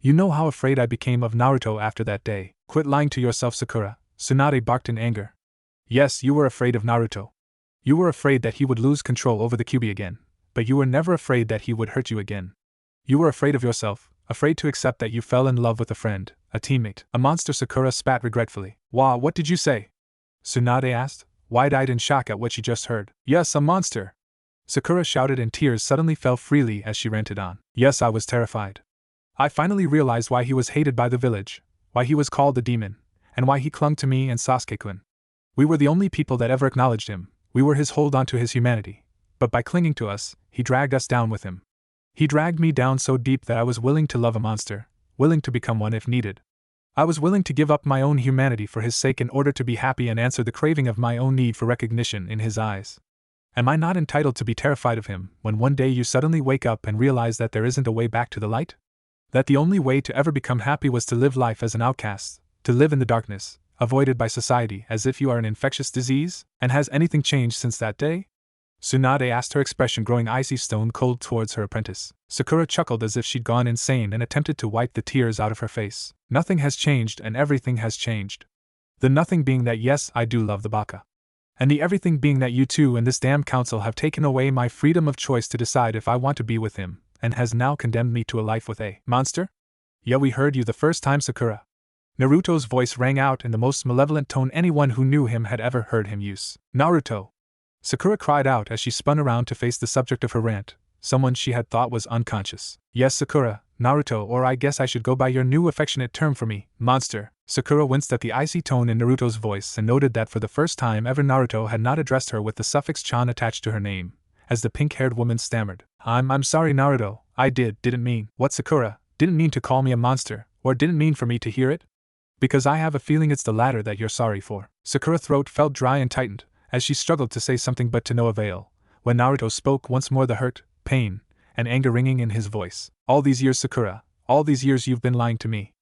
You know how afraid I became of Naruto after that day. Quit lying to yourself, Sakura, Tsunade barked in anger. Yes, you were afraid of Naruto. You were afraid that he would lose control over the Kyuubi again, but you were never afraid that he would hurt you again. You were afraid of yourself, afraid to accept that you fell in love with a friend, a teammate, a monster. Sakura spat regretfully. Wah, what did you say? Tsunade asked, wide-eyed in shock at what she just heard. Yes, a monster, Sakura shouted, and tears suddenly fell freely as she ranted on. Yes, I was terrified. I finally realized why he was hated by the village, why he was called the demon, and why he clung to me and Sasuke-kun. We were the only people that ever acknowledged him, we were his hold on to his humanity, but by clinging to us, he dragged us down with him. He dragged me down so deep that I was willing to love a monster, willing to become one if needed. I was willing to give up my own humanity for his sake in order to be happy and answer the craving of my own need for recognition in his eyes. Am I not entitled to be terrified of him when one day you suddenly wake up and realize that there isn't a way back to the light? That the only way to ever become happy was to live life as an outcast, to live in the darkness, avoided by society as if you are an infectious disease? And has anything changed since that day? Tsunade asked, her expression growing icy stone cold towards her apprentice. Sakura chuckled as if she'd gone insane and attempted to wipe the tears out of her face. Nothing has changed and everything has changed. The nothing being that yes, I do love the baka. And the everything being that you two and this damn council have taken away my freedom of choice to decide if I want to be with him, and has now condemned me to a life with a monster? Yeah, we heard you the first time, Sakura. Naruto's voice rang out in the most malevolent tone anyone who knew him had ever heard him use. Naruto! Sakura cried out as she spun around to face the subject of her rant, someone she had thought was unconscious. Yes, Sakura, Naruto, or I guess I should go by your new affectionate term for me, monster. Sakura winced at the icy tone in Naruto's voice and noted that for the first time ever Naruto had not addressed her with the suffix chan attached to her name, as the pink-haired woman stammered. I'm sorry, Naruto, I didn't mean. What, Sakura, didn't mean to call me a monster, or didn't mean for me to hear it? Because I have a feeling it's the latter that you're sorry for. Sakura's throat felt dry and tightened, as she struggled to say something but to no avail, when Naruto spoke once more, the hurt, pain, and anger ringing in his voice. All these years, Sakura, all these years you've been lying to me.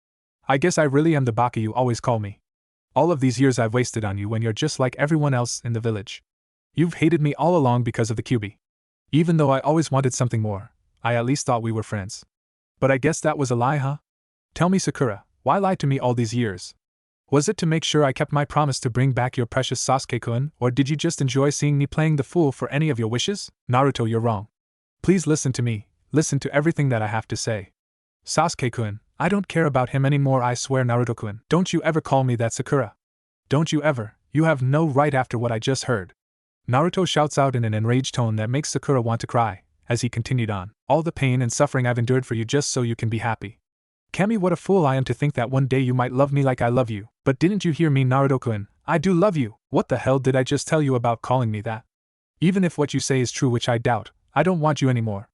I guess I really am the baka you always call me. All of these years I've wasted on you when you're just like everyone else in the village. You've hated me all along because of the Kyuubi. Even though I always wanted something more, I at least thought we were friends. But I guess that was a lie, huh? Tell me, Sakura, why lie to me all these years? Was it to make sure I kept my promise to bring back your precious Sasuke-kun, or did you just enjoy seeing me playing the fool for any of your wishes? Naruto, you're wrong. Please listen to me, listen to everything that I have to say. Sasuke-kun, I don't care about him anymore, I swear. Naruto-kun, don't you ever call me that, Sakura. Don't you ever, you have no right after what I just heard. Naruto shouts out in an enraged tone that makes Sakura want to cry, as he continued on. All the pain and suffering I've endured for you just so you can be happy. Kami, what a fool I am to think that one day you might love me like I love you. But didn't you hear me, Naruto-kun? I do love you. What the hell did I just tell you about calling me that? Even if what you say is true, which I doubt, I don't want you anymore.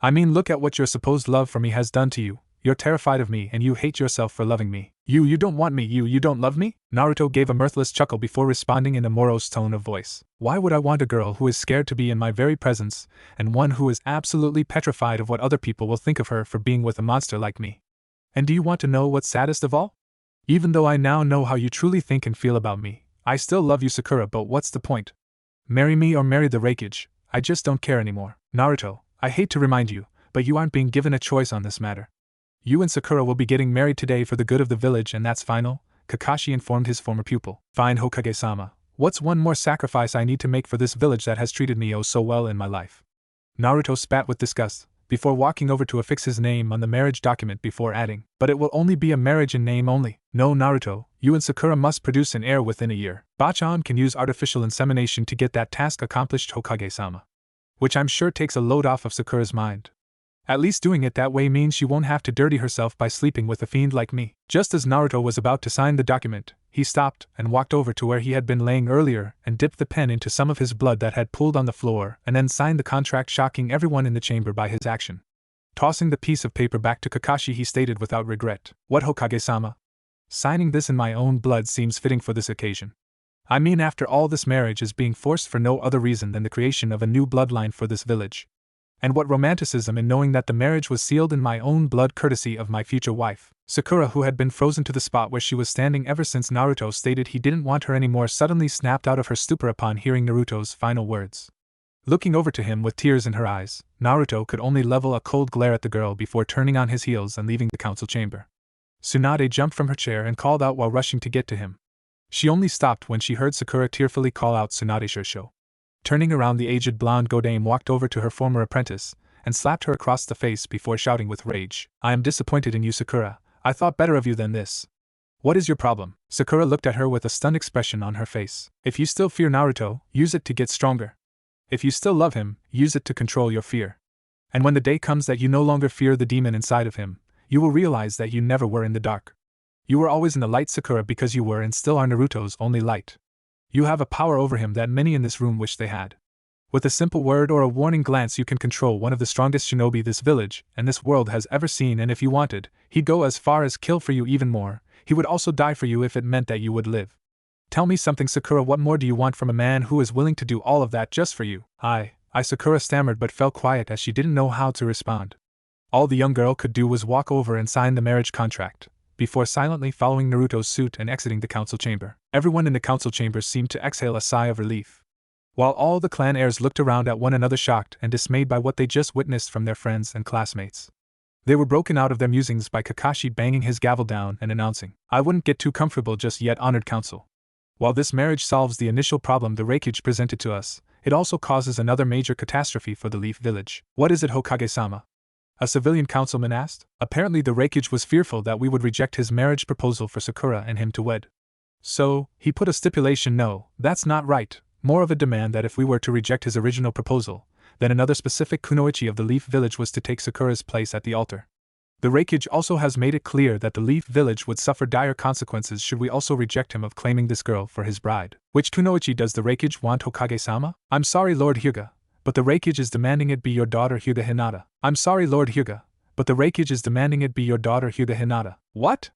I mean, look at what your supposed love for me has done to you. You're terrified of me and you hate yourself for loving me. You don't want me, you don't love me? Naruto gave a mirthless chuckle before responding in a morose tone of voice. Why would I want a girl who is scared to be in my very presence, and one who is absolutely petrified of what other people will think of her for being with a monster like me? And do you want to know what's saddest of all? Even though I now know how you truly think and feel about me, I still love you, Sakura, but what's the point? Marry me or marry the wreckage, I just don't care anymore. Naruto, I hate to remind you, but you aren't being given a choice on this matter. You and Sakura will be getting married today for the good of the village, and that's final, Kakashi informed his former pupil. Fine, Hokage-sama. What's one more sacrifice I need to make for this village that has treated me oh so well in my life? Naruto spat with disgust, before walking over to affix his name on the marriage document before adding, but it will only be a marriage in name only. No, Naruto, you and Sakura must produce an heir within a year. Bachan can use artificial insemination to get that task accomplished, Hokage-sama. Which I'm sure takes a load off of Sakura's mind. At least doing it that way means she won't have to dirty herself by sleeping with a fiend like me. Just as Naruto was about to sign the document, he stopped and walked over to where he had been laying earlier and dipped the pen into some of his blood that had pooled on the floor and then signed the contract, shocking everyone in the chamber by his action. Tossing the piece of paper back to Kakashi, he stated without regret, "What, Hokage-sama? signing this in my own blood seems fitting for this occasion. I mean, after all, this marriage is being forced for no other reason than the creation of a new bloodline for this village. And what romanticism in knowing that the marriage was sealed in my own blood courtesy of my future wife. Sakura, who had been frozen to the spot where she was standing ever since Naruto stated he didn't want her anymore, suddenly snapped out of her stupor upon hearing Naruto's final words. Looking over to him with tears in her eyes, Naruto could only level a cold glare at the girl before turning on his heels and leaving the council chamber. Tsunade jumped from her chair and called out while rushing to get to him. She only stopped when she heard Sakura tearfully call out Tsunade Shursho. Turning around, the aged blonde Godame walked over to her former apprentice and slapped her across the face before shouting with rage, "I am disappointed in you, Sakura. I thought better of you than this. What is your problem?" Sakura looked at her with a stunned expression on her face. "If you still fear Naruto, use it to get stronger. If you still love him, use it to control your fear. And when the day comes that you no longer fear the demon inside of him, you will realize that you never were in the dark. You were always in the light, Sakura, because you were and still are Naruto's only light. You have a power over him that many in this room wish they had. With a simple word or a warning glance, you can control one of the strongest shinobi this village and this world has ever seen, and if you wanted, he'd go as far as kill for you. Even more, he would also die for you if it meant that you would live. Tell me something, Sakura, what more do you want from a man who is willing to do all of that just for you?" I, Sakura stammered but fell quiet as she didn't know how to respond. All the young girl could do was walk over and sign the marriage contract, before silently following Naruto's suit and exiting the council chamber. Everyone in the council chamber seemed to exhale a sigh of relief, while all the clan heirs looked around at one another, shocked and dismayed by what they just witnessed from their friends and classmates. They were broken out of their musings by Kakashi banging his gavel down and announcing, "I wouldn't get too comfortable just yet, honored council. While this marriage solves the initial problem the Reikage presented to us, it also causes another major catastrophe for the Leaf Village." "What is it, Hokage-sama?" a civilian councilman asked. Apparently the Reikage was fearful that we would reject his marriage proposal for Sakura and him to wed. So, he put a stipulation. No, that's not right. More of a demand that if we were to reject his original proposal, then another specific kunoichi of the Leaf Village was to take Sakura's place at the altar. The Reikage also has made it clear that the Leaf Village would suffer dire consequences should we also reject him of claiming this girl for his bride. Which kunoichi does the Reikage want, Hokage-sama? I'm sorry, Lord Hyuga, but the Reikage is demanding it be your daughter Hyuga Hinata. I'm sorry, Lord Hyuga, but the Reikage is demanding it be your daughter Hyuga Hinata. What?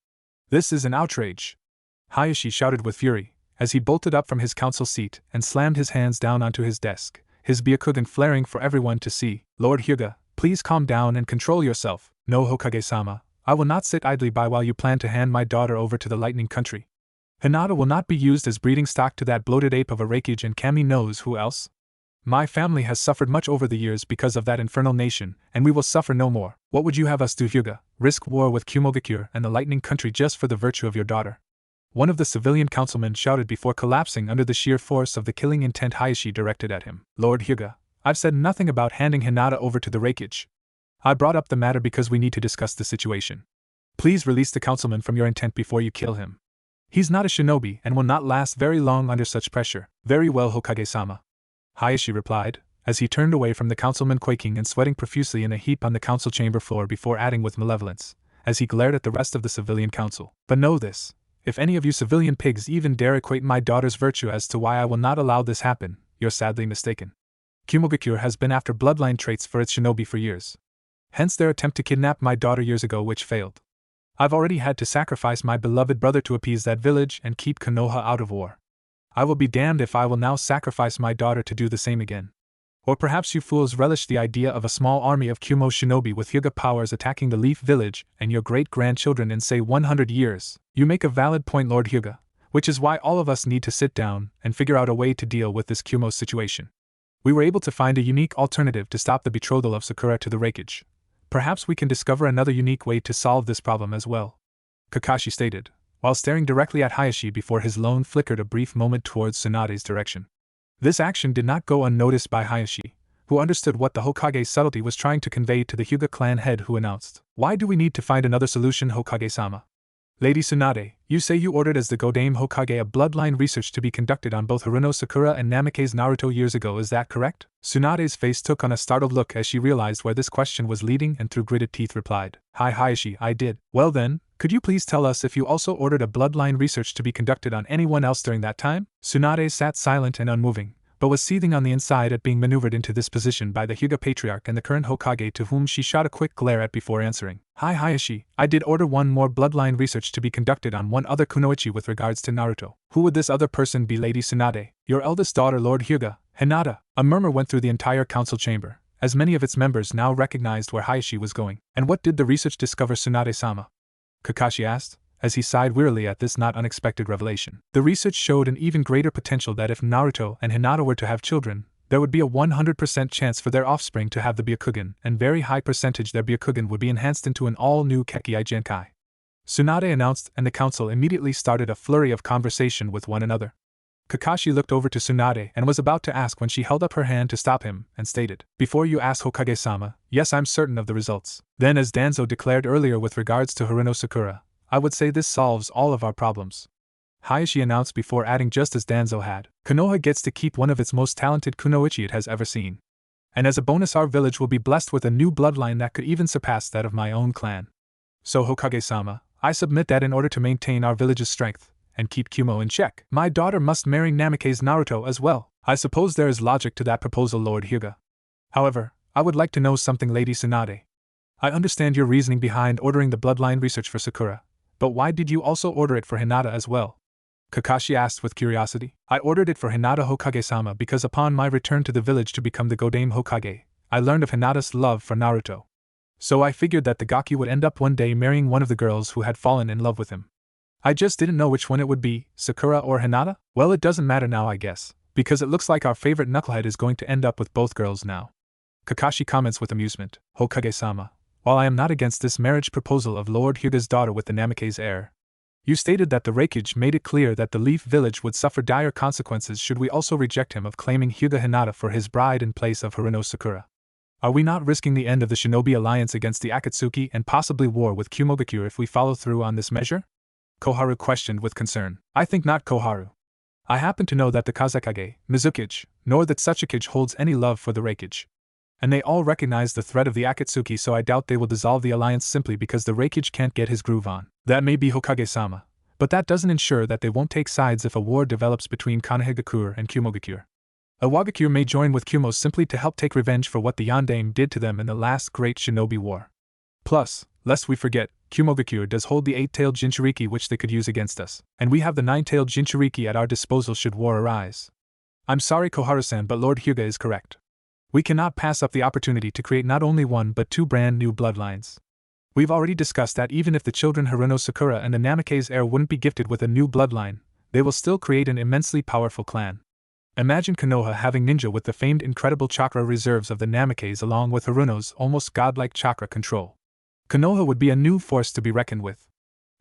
This is an outrage! Hayashi shouted with fury, as he bolted up from his council seat and slammed his hands down onto his desk, his Byakugan flaring for everyone to see. Lord Hyuga, please calm down and control yourself. No, Hokage-sama, I will not sit idly by while you plan to hand my daughter over to the Lightning Country. Hinata will not be used as breeding stock to that bloated ape of a Reikage, and Kami knows who else. My family has suffered much over the years because of that infernal nation, and we will suffer no more. What would you have us do, Hyuga? Risk war with Kumogakure and the Lightning Country just for the virtue of your daughter? One of the civilian councilmen shouted before collapsing under the sheer force of the killing intent Hayashi directed at him. Lord Hyuga, I've said nothing about handing Hinata over to the Reikage. I brought up the matter because we need to discuss the situation. Please release the councilman from your intent before you kill him. He's not a shinobi and will not last very long under such pressure. Very well, Hokage-sama, Hayashi replied, as he turned away from the councilman, quaking and sweating profusely in a heap on the council chamber floor, before adding with malevolence, as he glared at the rest of the civilian council. But know this, if any of you civilian pigs even dare equate my daughter's virtue as to why I will not allow this happen, you're sadly mistaken. Kumogakure has been after bloodline traits for its shinobi for years. Hence their attempt to kidnap my daughter years ago, which failed. I've already had to sacrifice my beloved brother to appease that village and keep Konoha out of war. I will be damned if I will now sacrifice my daughter to do the same again. Or perhaps you fools relish the idea of a small army of Kumo shinobi with Hyuga powers attacking the Leaf Village and your great-grandchildren in, say, 100 years. You make a valid point, Lord Hyuga, which is why all of us need to sit down and figure out a way to deal with this Kumo situation. We were able to find a unique alternative to stop the betrothal of Sakura to the Reikage. Perhaps we can discover another unique way to solve this problem as well, Kakashi stated, while staring directly at Hayashi before his lone flickered a brief moment towards Tsunade's direction. This action did not go unnoticed by Hayashi, who understood what the Hokage's subtlety was trying to convey to the Hyuga clan head, who announced, "Why do we need to find another solution, Hokage-sama? Lady Tsunade, you say you ordered as the Godame Hokage a bloodline research to be conducted on both Haruno Sakura and Namikaze Naruto years ago, is that correct?" Tsunade's face took on a startled look as she realized where this question was leading, and through gritted teeth replied, "Hi Hayashi, I did." "Well then, could you please tell us if you also ordered a bloodline research to be conducted on anyone else during that time?" Tsunade sat silent and unmoving, but was seething on the inside at being maneuvered into this position by the Hyuga Patriarch and the current Hokage, to whom she shot a quick glare at before answering. Hi Hayashi, I did order one more bloodline research to be conducted on one other kunoichi with regards to Naruto. Who would this other person be, Lady Tsunade? Your eldest daughter, Lord Hyuga, Hinata. A murmur went through the entire council chamber, as many of its members now recognized where Hayashi was going. And what did the research discover, Tsunade-sama? Kakashi asked, as he sighed wearily at this not unexpected revelation. The research showed an even greater potential that if Naruto and Hinata were to have children, there would be a 100% chance for their offspring to have the Byakugan, and very high percentage their Byakugan would be enhanced into an all-new Kekkei Genkai. Tsunade announced, and the council immediately started a flurry of conversation with one another. Kakashi looked over to Tsunade and was about to ask when she held up her hand to stop him, and stated, "Before you ask, Hokage-sama, yes, I'm certain of the results." Then, as Danzo declared earlier with regards to Haruno Sakura, I would say this solves all of our problems. Hayashi announced before adding, just as Danzo had, Konoha gets to keep one of its most talented kunoichi it has ever seen. And as a bonus, our village will be blessed with a new bloodline that could even surpass that of my own clan. So Hokage-sama, I submit that in order to maintain our village's strength, and keep Kumo in check, my daughter must marry Namikaze Naruto as well. I suppose there is logic to that proposal, Lord Hyuga. However, I would like to know something, Lady Tsunade. I understand your reasoning behind ordering the bloodline research for Sakura, but why did you also order it for Hinata as well? Kakashi asked with curiosity. I ordered it for Hinata, Hokage-sama, because upon my return to the village to become the Godame Hokage, I learned of Hinata's love for Naruto. So I figured that the Gaki would end up one day marrying one of the girls who had fallen in love with him. I just didn't know which one it would be, Sakura or Hinata? Well, it doesn't matter now, I guess, because it looks like our favorite knucklehead is going to end up with both girls now. Kakashi comments with amusement. Hokage-sama, while I am not against this marriage proposal of Lord Hyuga's daughter with the Namikaze heir, you stated that the Reikage made it clear that the Leaf Village would suffer dire consequences should we also reject him of claiming Hyuga Hinata for his bride in place of Haruno Sakura. Are we not risking the end of the Shinobi alliance against the Akatsuki and possibly war with Kumogakure if we follow through on this measure? Koharu questioned with concern. I think not, Koharu. I happen to know that the Kazekage, Mizukage, nor that Tsuchikage holds any love for the Reikage. And they all recognize the threat of the Akatsuki, so I doubt they will dissolve the alliance simply because the Reikage can't get his groove on. That may be, Hokage-sama, but that doesn't ensure that they won't take sides if a war develops between Konohagakure and Kumogakure. Iwagakure may join with Kumo simply to help take revenge for what the Yondaime did to them in the last great shinobi war. Plus, lest we forget, Kumogakure does hold the 8-tailed Jinchuriki which they could use against us, and we have the 9-tailed Jinchuriki at our disposal should war arise. I'm sorry, Koharu-san, but Lord Hyuga is correct. We cannot pass up the opportunity to create not only one but two brand new bloodlines. We've already discussed that even if the children Haruno Sakura and the Namikaze heir wouldn't be gifted with a new bloodline, they will still create an immensely powerful clan. Imagine Konoha having ninja with the famed incredible chakra reserves of the Namikaze along with Haruno's almost godlike chakra control. Konoha would be a new force to be reckoned with.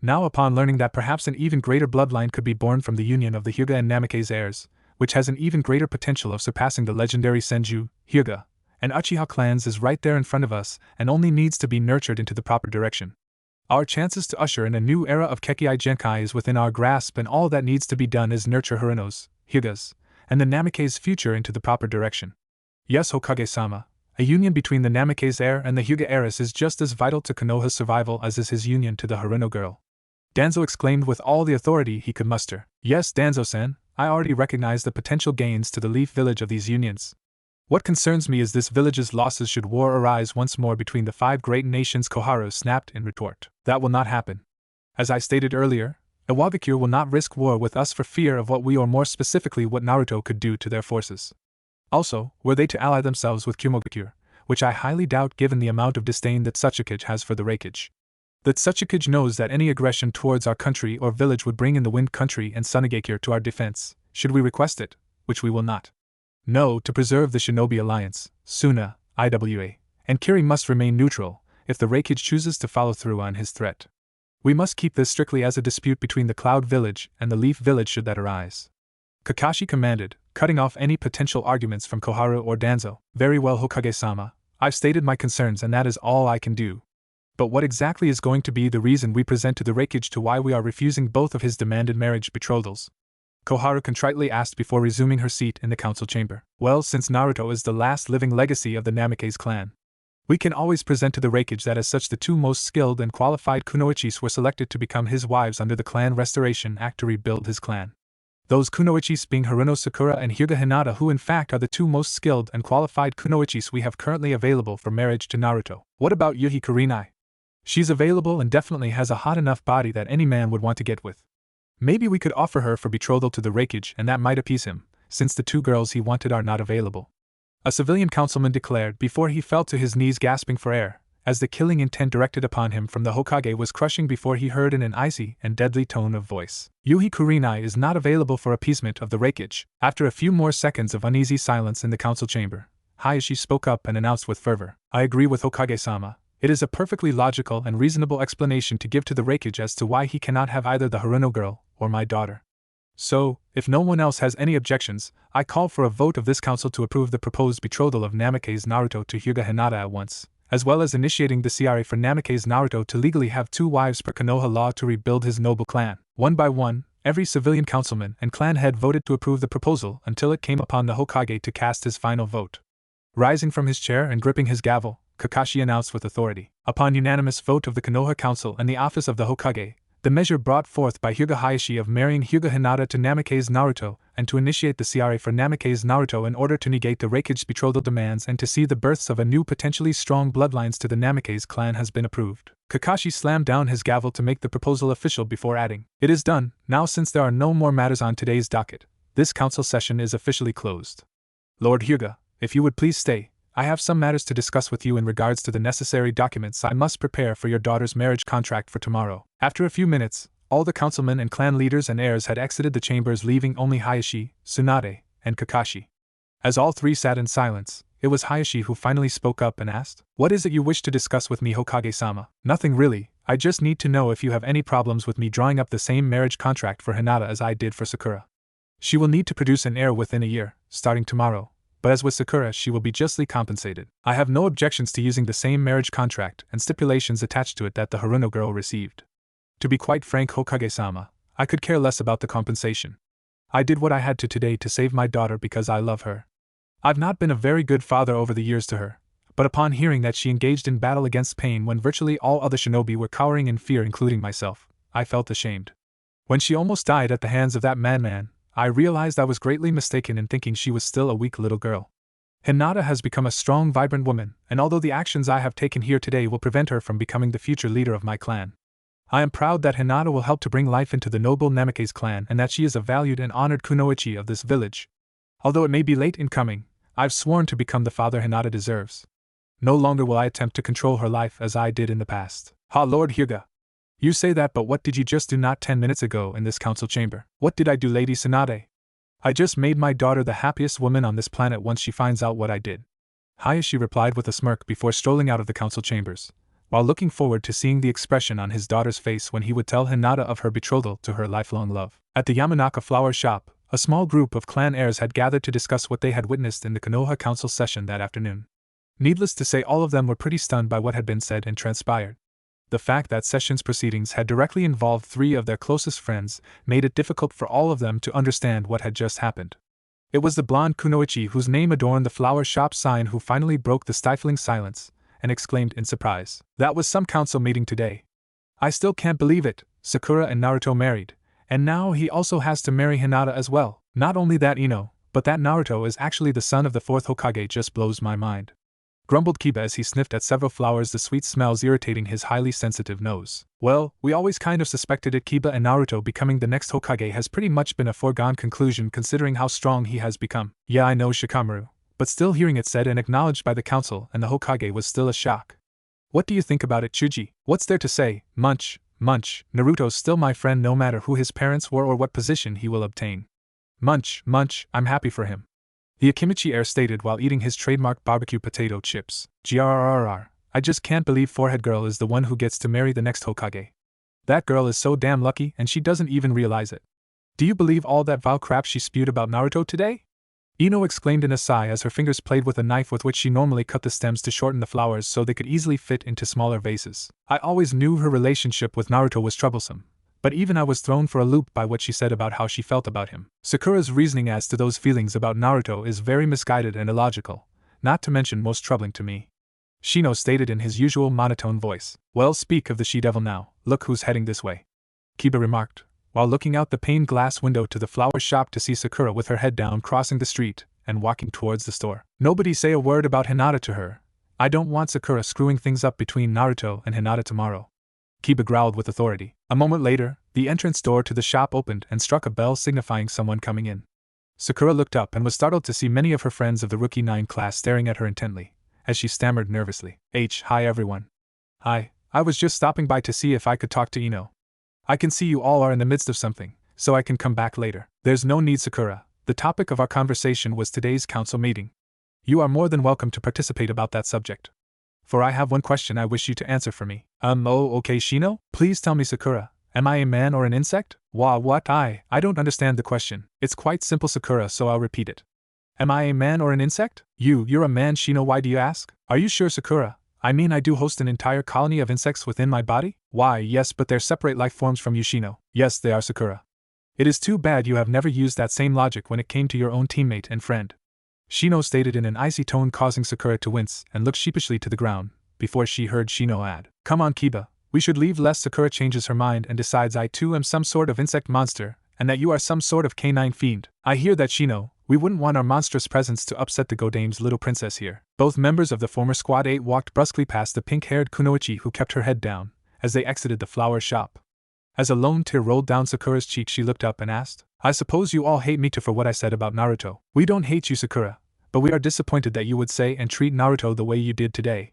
Now, upon learning that perhaps an even greater bloodline could be born from the union of the Hyuga and Namikaze heirs, which has an even greater potential of surpassing the legendary Senju, Hyuga, and Uchiha clans, is right there in front of us and only needs to be nurtured into the proper direction. Our chances to usher in a new era of Kekkei Genkai is within our grasp, and all that needs to be done is nurture Haruno's, Hyuga's, and the Namikaze's future into the proper direction. Yes, Hokage-sama, a union between the Namikaze heir and the Hyuga heiress is just as vital to Konoha's survival as is his union to the Haruno girl. Danzo exclaimed with all the authority he could muster. Yes, Danzo-san, I already recognize the potential gains to the Leaf Village of these unions. What concerns me is this village's losses should war arise once more between the 5 great nations. Koharu snapped in retort. That will not happen. As I stated earlier, Iwagakure will not risk war with us for fear of what we, or more specifically what Naruto, could do to their forces. Also, were they to ally themselves with Kumogakure, which I highly doubt given the amount of disdain that Tsuchikage has for the Reikage. That Tsuchikage knows that any aggression towards our country or village would bring in the Wind Country and Sunagakure to our defense, should we request it, which we will not. No, to preserve the Shinobi Alliance, Suna, IWA, and Kiri must remain neutral if the Reikage chooses to follow through on his threat. We must keep this strictly as a dispute between the Cloud Village and the Leaf Village should that arise. Kakashi commanded, cutting off any potential arguments from Koharu or Danzo. Very well, Hokage-sama, I've stated my concerns and that is all I can do. But what exactly is going to be the reason we present to the Reikage to why we are refusing both of his demanded marriage betrothals? Koharu contritely asked before resuming her seat in the council chamber. Well, since Naruto is the last living legacy of the Namikaze clan, we can always present to the Reikage that as such the 2 most skilled and qualified kunoichis were selected to become his wives under the Clan Restoration Act to rebuild his clan. Those kunoichis being Haruno Sakura and Hyuga Hinata, who in fact are the two most skilled and qualified kunoichis we have currently available for marriage to Naruto. What about Yuhi Kurenai? She's available and definitely has a hot enough body that any man would want to get with. Maybe we could offer her for betrothal to the Raikage and that might appease him, since the two girls he wanted are not available. A civilian councilman declared before he fell to his knees gasping for air, as the killing intent directed upon him from the Hokage was crushing before he heard in an icy and deadly tone of voice. Yuhi Kurenai is not available for appeasement of the Raikage. After a few more seconds of uneasy silence in the council chamber, Hayashi spoke up and announced with fervor, I agree with Hokage-sama. It is a perfectly logical and reasonable explanation to give to the Raikage as to why he cannot have either the Haruno girl or my daughter. So, if no one else has any objections, I call for a vote of this council to approve the proposed betrothal of Namake's Naruto to Hyuga Hinata at once, as well as initiating the CRA for Namake's Naruto to legally have 2 wives per Konoha law to rebuild his noble clan. One by one, every civilian councilman and clan head voted to approve the proposal until it came upon the Hokage to cast his final vote. Rising from his chair and gripping his gavel, Kakashi announced with authority, upon unanimous vote of the Konoha Council and the office of the Hokage, the measure brought forth by Hyuga Hayashi of marrying Hyuga Hinata to Namake's Naruto, and to initiate the CRA for Namake's Naruto in order to negate the Raikage's betrothal demands and to see the births of a new potentially strong bloodlines to the Namake's clan has been approved. Kakashi slammed down his gavel to make the proposal official before adding, It is done, now since there are no more matters on today's docket, this council session is officially closed. Lord Hyuga, if you would please stay, I have some matters to discuss with you in regards to the necessary documents I must prepare for your daughter's marriage contract for tomorrow. After a few minutes, all the councilmen and clan leaders and heirs had exited the chambers, leaving only Hayashi, Tsunade, and Kakashi. As all three sat in silence, it was Hayashi who finally spoke up and asked, What is it you wish to discuss with me, Hokage-sama? Nothing really, I just need to know if you have any problems with me drawing up the same marriage contract for Hinata as I did for Sakura. She will need to produce an heir within a year, starting tomorrow. But as with Sakura, she will be justly compensated. I have no objections to using the same marriage contract and stipulations attached to it that the Haruno girl received. To be quite frank, Hokage-sama, I could care less about the compensation. I did what I had to today to save my daughter because I love her. I've not been a very good father over the years to her, but upon hearing that she engaged in battle against pain when virtually all other shinobi were cowering in fear including myself, I felt ashamed. When she almost died at the hands of that madman, I realized I was greatly mistaken in thinking she was still a weak little girl. Hinata has become a strong, vibrant woman, and although the actions I have taken here today will prevent her from becoming the future leader of my clan, I am proud that Hinata will help to bring life into the noble Namake's clan and that she is a valued and honored kunoichi of this village. Although it may be late in coming, I've sworn to become the father Hinata deserves. No longer will I attempt to control her life as I did in the past. Ha, Lord Hyuga! You say that, but what did you just do not 10 minutes ago in this council chamber? What did I do, Lady Tsunade? I just made my daughter the happiest woman on this planet once she finds out what I did. Hayashi replied with a smirk before strolling out of the council chambers, while looking forward to seeing the expression on his daughter's face when he would tell Hinata of her betrothal to her lifelong love. At the Yamanaka flower shop, a small group of clan heirs had gathered to discuss what they had witnessed in the Konoha council session that afternoon. Needless to say, all of them were pretty stunned by what had been said and transpired. The fact that session's proceedings had directly involved 3 of their closest friends made it difficult for all of them to understand what had just happened. It was the blonde kunoichi whose name adorned the flower shop sign who finally broke the stifling silence and exclaimed in surprise, That was some council meeting today. I still can't believe it. Sakura and Naruto married, and now he also has to marry Hinata as well. Not only that, but that Naruto is actually the son of the 4th Hokage just blows my mind. Grumbled Kiba as he sniffed at several flowers, the sweet smells irritating his highly sensitive nose. Well, we always kind of suspected it. Kiba and Naruto becoming the next Hokage has pretty much been a foregone conclusion considering how strong he has become. Yeah, I know, Shikamaru, but still hearing it said and acknowledged by the council and the Hokage was still a shock. What do you think about it, Chuji? What's there to say? Munch, munch, Naruto's still my friend no matter who his parents were or what position he will obtain. Munch, munch, I'm happy for him. The Akimichi heir stated while eating his trademark barbecue potato chips. Grrrr, I just can't believe Forehead Girl is the one who gets to marry the next Hokage. That girl is so damn lucky and she doesn't even realize it. Do you believe all that vile crap she spewed about Naruto today? Ino exclaimed in a sigh as her fingers played with a knife with which she normally cut the stems to shorten the flowers so they could easily fit into smaller vases. I always knew her relationship with Naruto was troublesome, but even I was thrown for a loop by what she said about how she felt about him. Sakura's reasoning as to those feelings about Naruto is very misguided and illogical, not to mention most troubling to me. Shino stated in his usual monotone voice. Well, speak of the she-devil now, look who's heading this way. Kiba remarked, while looking out the pane glass window to the flower shop to see Sakura with her head down crossing the street and walking towards the store. Nobody say a word about Hinata to her. I don't want Sakura screwing things up between Naruto and Hinata tomorrow. Kiba growled with authority. A moment later, the entrance door to the shop opened and struck a bell signifying someone coming in. Sakura looked up and was startled to see many of her friends of the Rookie 9 class staring at her intently, as she stammered nervously. Hi everyone. Hi, I was just stopping by to see if I could talk to Ino. I can see you all are in the midst of something, so I can come back later. There's no need, Sakura. The topic of our conversation was today's council meeting. You are more than welcome to participate about that subject. For I have one question I wish you to answer for me. Okay Shino? Please tell me, Sakura. Am I a man or an insect? What? I don't understand the question. It's quite simple, Sakura, so I'll repeat it. Am I a man or an insect? You're a man, Shino, why do you ask? Are you sure, Sakura? I mean, I do host an entire colony of insects within my body? Why, yes, but they're separate life forms from you, Shino. Yes, they are, Sakura. It is too bad you have never used that same logic when it came to your own teammate and friend. Shino stated in an icy tone, causing Sakura to wince and look sheepishly to the ground, before she heard Shino add, Come on, Kiba, we should leave lest Sakura changes her mind and decides I too am some sort of insect monster, and that you are some sort of canine fiend. I hear that, Shino. We wouldn't want our monstrous presence to upset the Godame's little princess here. Both members of the former Squad 8 walked brusquely past the pink-haired Kunoichi, who kept her head down, as they exited the flower shop. As a lone tear rolled down Sakura's cheek, she looked up and asked, I suppose you all hate me too for what I said about Naruto. We don't hate you, Sakura, but we are disappointed that you would say and treat Naruto the way you did today.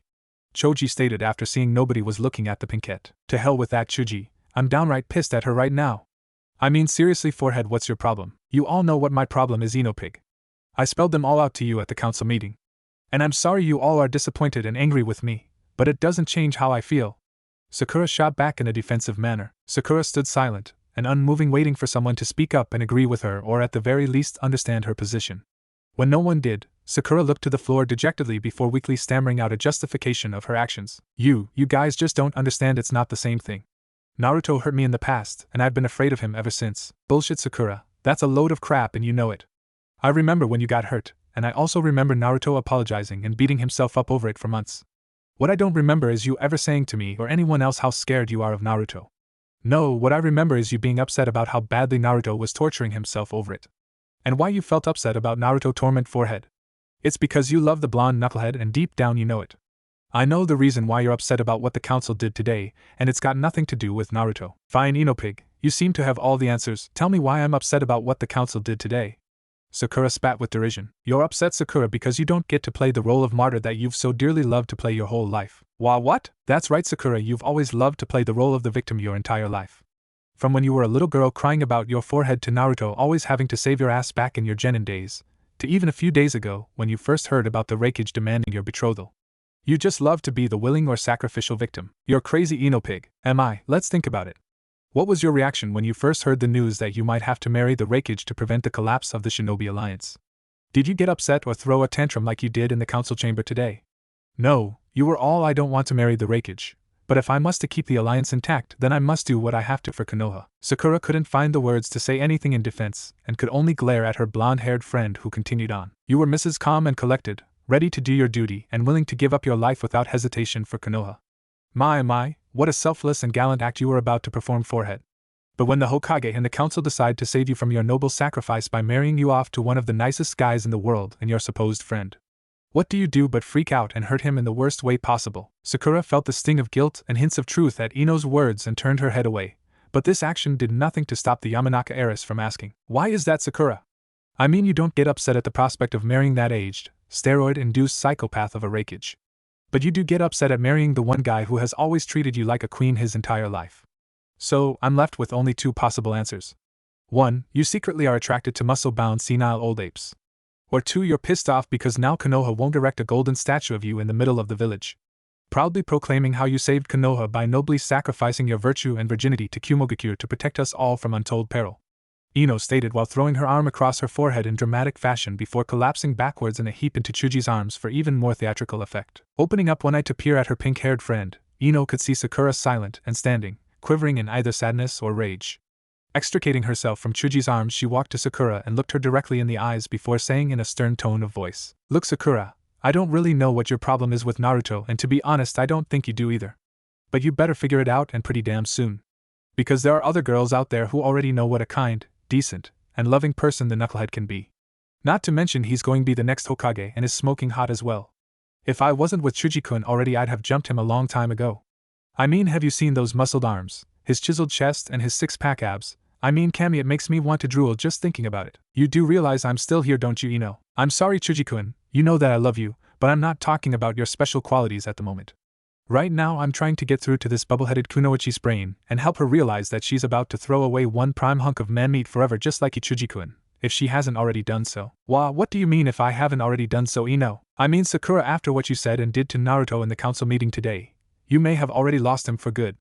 Choji stated after seeing nobody was looking at the pinkette. To hell with that Chuji, I'm downright pissed at her right now. I mean seriously, forehead, what's your problem? You all know what my problem is, Enopig. I spelled them all out to you at the council meeting. And I'm sorry you all are disappointed and angry with me, but it doesn't change how I feel. Sakura shot back in a defensive manner. Sakura stood silent and unmoving, waiting for someone to speak up and agree with her, or at the very least understand her position. When no one did, Sakura looked to the floor dejectedly before weakly stammering out a justification of her actions. You guys just don't understand, it's not the same thing. Naruto hurt me in the past, and I've been afraid of him ever since. Bullshit, Sakura, that's a load of crap and you know it. I remember when you got hurt, and I also remember Naruto apologizing and beating himself up over it for months. What I don't remember is you ever saying to me or anyone else how scared you are of Naruto. No, what I remember is you being upset about how badly Naruto was torturing himself over it. And why you felt upset about Naruto torment forehead. It's because you love the blonde knucklehead and deep down you know it. I know the reason why you're upset about what the council did today, and it's got nothing to do with Naruto. Fine, Enopig, you seem to have all the answers. Tell me why I'm upset about what the council did today. Sakura spat with derision. You're upset, Sakura, because you don't get to play the role of martyr that you've so dearly loved to play your whole life. What? That's right, Sakura, you've always loved to play the role of the victim your entire life. From when you were a little girl crying about your forehead to Naruto always having to save your ass back in your genin days, to even a few days ago when you first heard about the Raikage demanding your betrothal. You just love to be the willing or sacrificial victim. You're crazy, Enopig. Am I? Let's think about it. What was your reaction when you first heard the news that you might have to marry the Raikage to prevent the collapse of the Shinobi Alliance? Did you get upset or throw a tantrum like you did in the council chamber today? No, you were all I don't want to marry the Raikage, but if I must to keep the alliance intact, then I must do what I have to for Konoha. Sakura couldn't find the words to say anything in defense, and could only glare at her blonde-haired friend, who continued on. You were Mrs. Calm and collected, ready to do your duty and willing to give up your life without hesitation for Konoha. My, what a selfless and gallant act you were about to perform, forehead. But when the Hokage and the council decide to save you from your noble sacrifice by marrying you off to one of the nicest guys in the world and your supposed friend, what do you do but freak out and hurt him in the worst way possible? Sakura felt the sting of guilt and hints of truth at Ino's words and turned her head away, but this action did nothing to stop the Yamanaka heiress from asking, Why is that, Sakura? I mean, you don't get upset at the prospect of marrying that aged, steroid-induced psychopath of a Raikage. But you do get upset at marrying the one guy who has always treated you like a queen his entire life. So, I'm left with only two possible answers. 1. You secretly are attracted to muscle-bound senile old apes. Or 2. You're pissed off because now Konoha won't erect a golden statue of you in the middle of the village, proudly proclaiming how you saved Konoha by nobly sacrificing your virtue and virginity to Kumogakure to protect us all from untold peril. Ino stated while throwing her arm across her forehead in dramatic fashion before collapsing backwards in a heap into Chuji's arms for even more theatrical effect. Opening up one eye to peer at her pink-haired friend, Ino could see Sakura silent and standing, quivering in either sadness or rage. Extricating herself from Chuji's arms, she walked to Sakura and looked her directly in the eyes before saying in a stern tone of voice, Look, Sakura, I don't really know what your problem is with Naruto, and to be honest I don't think you do either. But you better figure it out, and pretty damn soon. Because there are other girls out there who already know what a kind, decent, and loving person the knucklehead can be. Not to mention he's going to be the next Hokage and is smoking hot as well. If I wasn't with Chuji-kun already, I'd have jumped him a long time ago. I mean, have you seen those muscled arms, his chiseled chest and his six-pack abs? I mean, Cammy, it makes me want to drool just thinking about it. You do realize I'm still here, don't you, Ino? I'm sorry, Chuji-kun, you know that I love you, but I'm not talking about your special qualities at the moment. Right now I'm trying to get through to this bubble-headed Kunoichi's brain and help her realize that she's about to throw away one prime hunk of man-meat forever, just like Chuji-kun, if she hasn't already done so. What do you mean if I haven't already done so, Ino? I mean, Sakura, after what you said and did to Naruto in the council meeting today, you may have already lost him for good.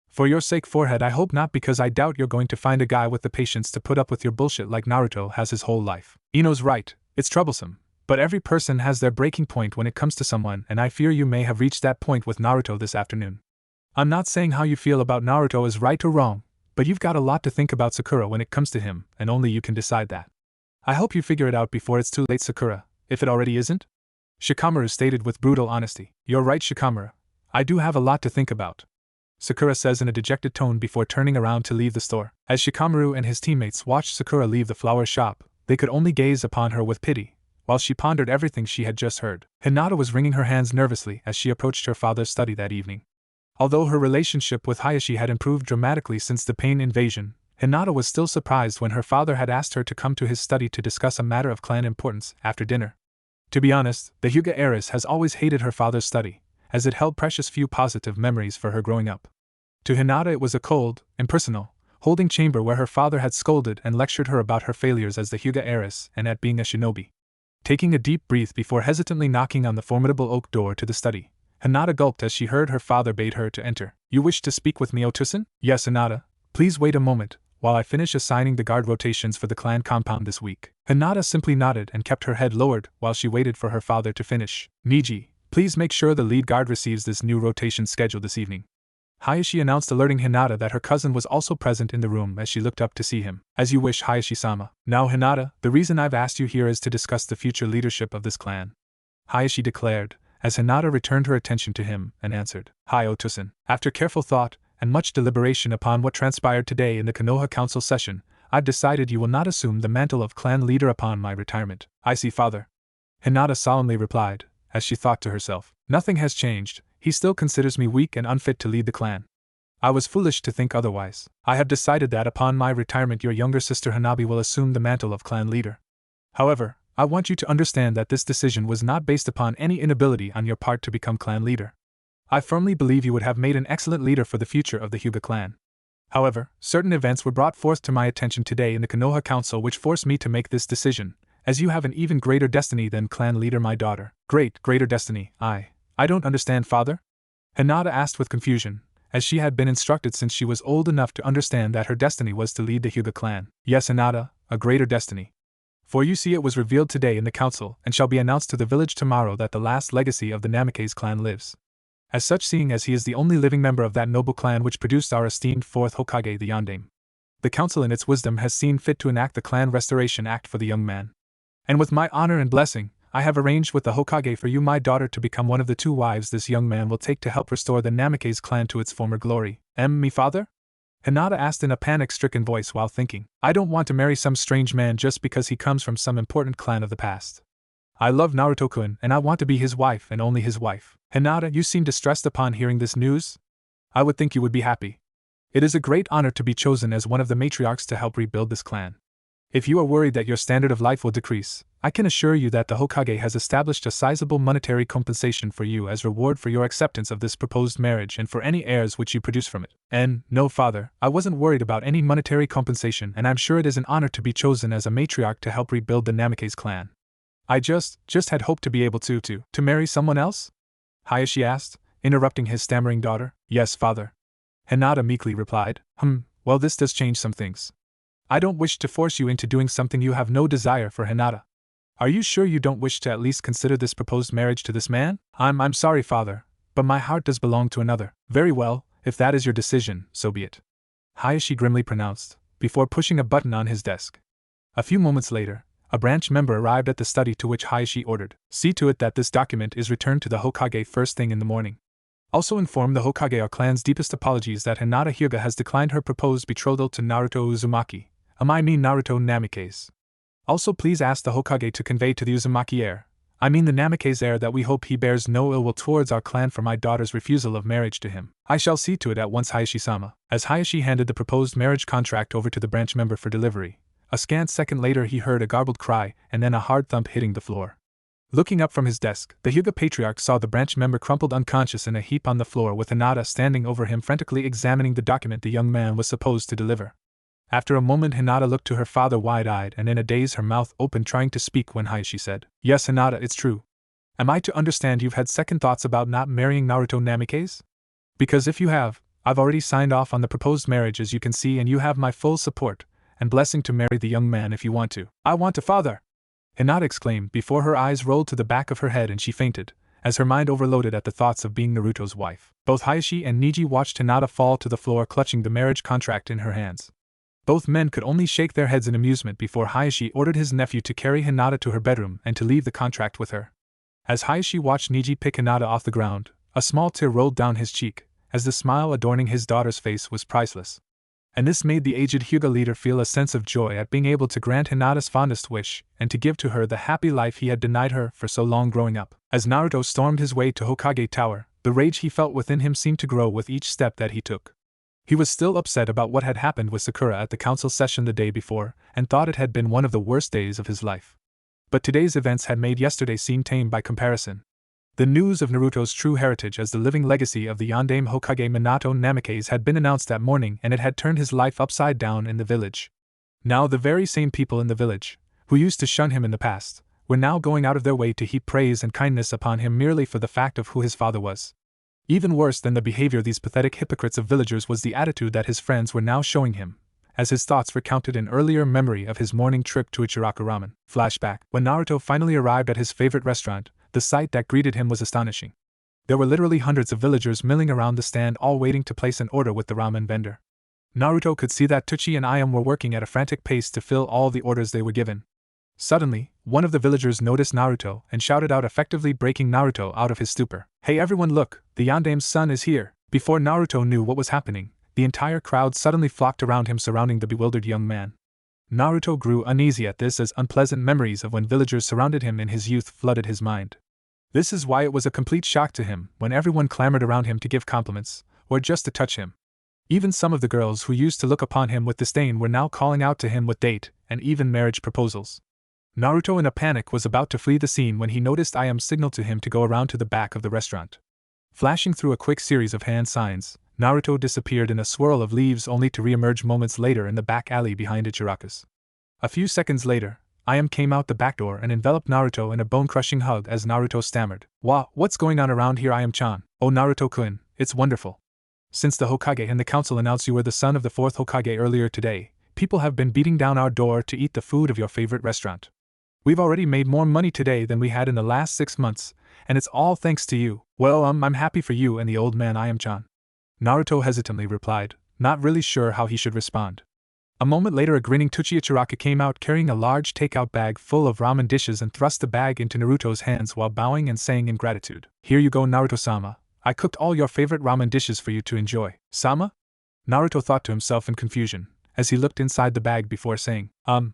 For your sake, forehead, I hope not, because I doubt you're going to find a guy with the patience to put up with your bullshit like Naruto has his whole life. Ino's right, it's troublesome, but every person has their breaking point when it comes to someone, and I fear you may have reached that point with Naruto this afternoon. I'm not saying how you feel about Naruto is right or wrong, but you've got a lot to think about Sakura when it comes to him, and only you can decide that. I hope you figure it out before it's too late, Sakura, if it already isn't? Shikamaru stated with brutal honesty. You're right, Shikamaru. I do have a lot to think about, Sakura says in a dejected tone before turning around to leave the store. As Shikamaru and his teammates watched Sakura leave the flower shop, they could only gaze upon her with pity, while she pondered everything she had just heard. Hinata was wringing her hands nervously as she approached her father's study that evening. Although her relationship with Hayashi had improved dramatically since the pain invasion, Hinata was still surprised when her father had asked her to come to his study to discuss a matter of clan importance after dinner. To be honest, the Hyuga heiress has always hated her father's study, as it held precious few positive memories for her growing up. To Hinata it was a cold, impersonal, holding chamber where her father had scolded and lectured her about her failures as the Hyuga heiress and at being a shinobi. Taking a deep breath before hesitantly knocking on the formidable oak door to the study, Hinata gulped as she heard her father bade her to enter. You wish to speak with me, Otosan? Yes, Hinata. Please wait a moment, while I finish assigning the guard rotations for the clan compound this week. Hinata simply nodded and kept her head lowered while she waited for her father to finish. Niji, please make sure the lead guard receives this new rotation schedule this evening, Hayashi announced, alerting Hinata that her cousin was also present in the room as she looked up to see him. As you wish, Hayashi-sama. Now, Hinata, the reason I've asked you here is to discuss the future leadership of this clan, Hayashi declared, as Hinata returned her attention to him and answered. Hi, Otosan. After careful thought and much deliberation upon what transpired today in the Konoha Council session, I've decided you will not assume the mantle of clan leader upon my retirement. I see, father, Hinata solemnly replied, as she thought to herself. Nothing has changed. He still considers me weak and unfit to lead the clan. I was foolish to think otherwise. I have decided that upon my retirement your younger sister Hanabi will assume the mantle of clan leader. However, I want you to understand that this decision was not based upon any inability on your part to become clan leader. I firmly believe you would have made an excellent leader for the future of the Hyuga clan. However, certain events were brought forth to my attention today in the Konoha Council which forced me to make this decision, as you have an even greater destiny than clan leader, my daughter. Greater destiny, I don't understand, father? Hinata asked with confusion, as she had been instructed since she was old enough to understand that her destiny was to lead the Hyuga clan. Yes, Hinata, a greater destiny. For you see, it was revealed today in the council and shall be announced to the village tomorrow that the last legacy of the Namikaze clan lives. As such, seeing as he is the only living member of that noble clan which produced our esteemed fourth Hokage, the Yondaime, the council in its wisdom has seen fit to enact the Clan Restoration Act for the young man. And with my honor and blessing, I have arranged with the Hokage for you, my daughter, to become one of the 2 wives this young man will take to help restore the Namikaze clan to its former glory. Me, father? Hinata asked in a panic-stricken voice while thinking. I don't want to marry some strange man just because he comes from some important clan of the past. I love Naruto-kun and I want to be his wife and only his wife. Hinata, you seem distressed upon hearing this news? I would think you would be happy. It is a great honor to be chosen as one of the matriarchs to help rebuild this clan. If you are worried that your standard of life will decrease, I can assure you that the Hokage has established a sizable monetary compensation for you as reward for your acceptance of this proposed marriage and for any heirs which you produce from it. And, no, father, I wasn't worried about any monetary compensation, and I'm sure it is an honor to be chosen as a matriarch to help rebuild the Namikaze clan. I just had hoped to be able to marry someone else? Hayashi asked, interrupting his stammering daughter. Yes, father, Hinata meekly replied. Well, this does change some things. I don't wish to force you into doing something you have no desire for, Hinata. Are you sure you don't wish to at least consider this proposed marriage to this man? I'm sorry, father, but my heart does belong to another. Very well, if that is your decision, so be it, Hayashi grimly pronounced, before pushing a button on his desk. A few moments later, a branch member arrived at the study, to which Hayashi ordered, see to it that this document is returned to the Hokage first thing in the morning. Also inform the Hokage our clan's deepest apologies that Hinata Hyuga has declined her proposed betrothal to Naruto Uzumaki, Naruto Namikaze. Also please ask the Hokage to convey to the Uzumaki heir, the Namikaze heir, that we hope he bears no ill will towards our clan for my daughter's refusal of marriage to him. I shall see to it at once, Hayashi-sama. As Hayashi handed the proposed marriage contract over to the branch member for delivery, a scant second later he heard a garbled cry and then a hard thump hitting the floor. Looking up from his desk, the Hyuga patriarch saw the branch member crumpled unconscious in a heap on the floor with Hinata standing over him frantically examining the document the young man was supposed to deliver. After a moment Hinata looked to her father wide-eyed and in a daze, her mouth open trying to speak, when Hayashi said, "Yes, Hinata, it's true. Am I to understand you've had second thoughts about not marrying Naruto Namikaze? Because if you have, I've already signed off on the proposed marriage, as you can see, and you have my full support and blessing to marry the young man if you want to." "I want to, father!" Hinata exclaimed before her eyes rolled to the back of her head and she fainted, as her mind overloaded at the thoughts of being Naruto's wife. Both Hayashi and Niji watched Hinata fall to the floor clutching the marriage contract in her hands. Both men could only shake their heads in amusement before Hayashi ordered his nephew to carry Hinata to her bedroom and to leave the contract with her. As Hayashi watched Niji pick Hinata off the ground, a small tear rolled down his cheek, as the smile adorning his daughter's face was priceless. And this made the aged Hyuga leader feel a sense of joy at being able to grant Hinata's fondest wish and to give to her the happy life he had denied her for so long growing up. As Naruto stormed his way to Hokage Tower, the rage he felt within him seemed to grow with each step that he took. He was still upset about what had happened with Sakura at the council session the day before, and thought it had been one of the worst days of his life. But today's events had made yesterday seem tame by comparison. The news of Naruto's true heritage as the living legacy of the Yondaime Hokage Minato Namikaze had been announced that morning, and it had turned his life upside down in the village. Now the very same people in the village, who used to shun him in the past, were now going out of their way to heap praise and kindness upon him merely for the fact of who his father was. Even worse than the behavior of these pathetic hypocrites of villagers was the attitude that his friends were now showing him, as his thoughts recounted an earlier memory of his morning trip to Ichiraku Ramen. Flashback. When Naruto finally arrived at his favorite restaurant, the sight that greeted him was astonishing. There were literally hundreds of villagers milling around the stand, all waiting to place an order with the ramen vendor. Naruto could see that Teuchi and Ayam were working at a frantic pace to fill all the orders they were given. Suddenly, one of the villagers noticed Naruto and shouted out, effectively breaking Naruto out of his stupor. "Hey everyone, look, the Yondaime's son is here!" Before Naruto knew what was happening, the entire crowd suddenly flocked around him, surrounding the bewildered young man. Naruto grew uneasy at this, as unpleasant memories of when villagers surrounded him in his youth flooded his mind. This is why it was a complete shock to him when everyone clamored around him to give compliments, or just to touch him. Even some of the girls who used to look upon him with disdain were now calling out to him with date and even marriage proposals. Naruto, in a panic, was about to flee the scene when he noticed Ayam signal to him to go around to the back of the restaurant. Flashing through a quick series of hand signs, Naruto disappeared in a swirl of leaves, only to re-emerge moments later in the back alley behind Ichiraku's. A few seconds later, Ayam came out the back door and enveloped Naruto in a bone-crushing hug as Naruto stammered, What's going on around here, Ayam-chan?" "Oh, Naruto-kun, it's wonderful. Since the Hokage and the council announced you were the son of the 4th Hokage earlier today, people have been beating down our door to eat the food of your favorite restaurant. We've already made more money today than we had in the last 6 months, and it's all thanks to you." "Well, I'm happy for you and the old man, Ayam-chan," Naruto hesitantly replied, not really sure how he should respond. A moment later, a grinning Teuchi Ichiraku came out carrying a large takeout bag full of ramen dishes and thrust the bag into Naruto's hands while bowing and saying in gratitude, "Here you go, Naruto-sama. I cooked all your favorite ramen dishes for you to enjoy." "Sama?" Naruto thought to himself in confusion, as he looked inside the bag before saying,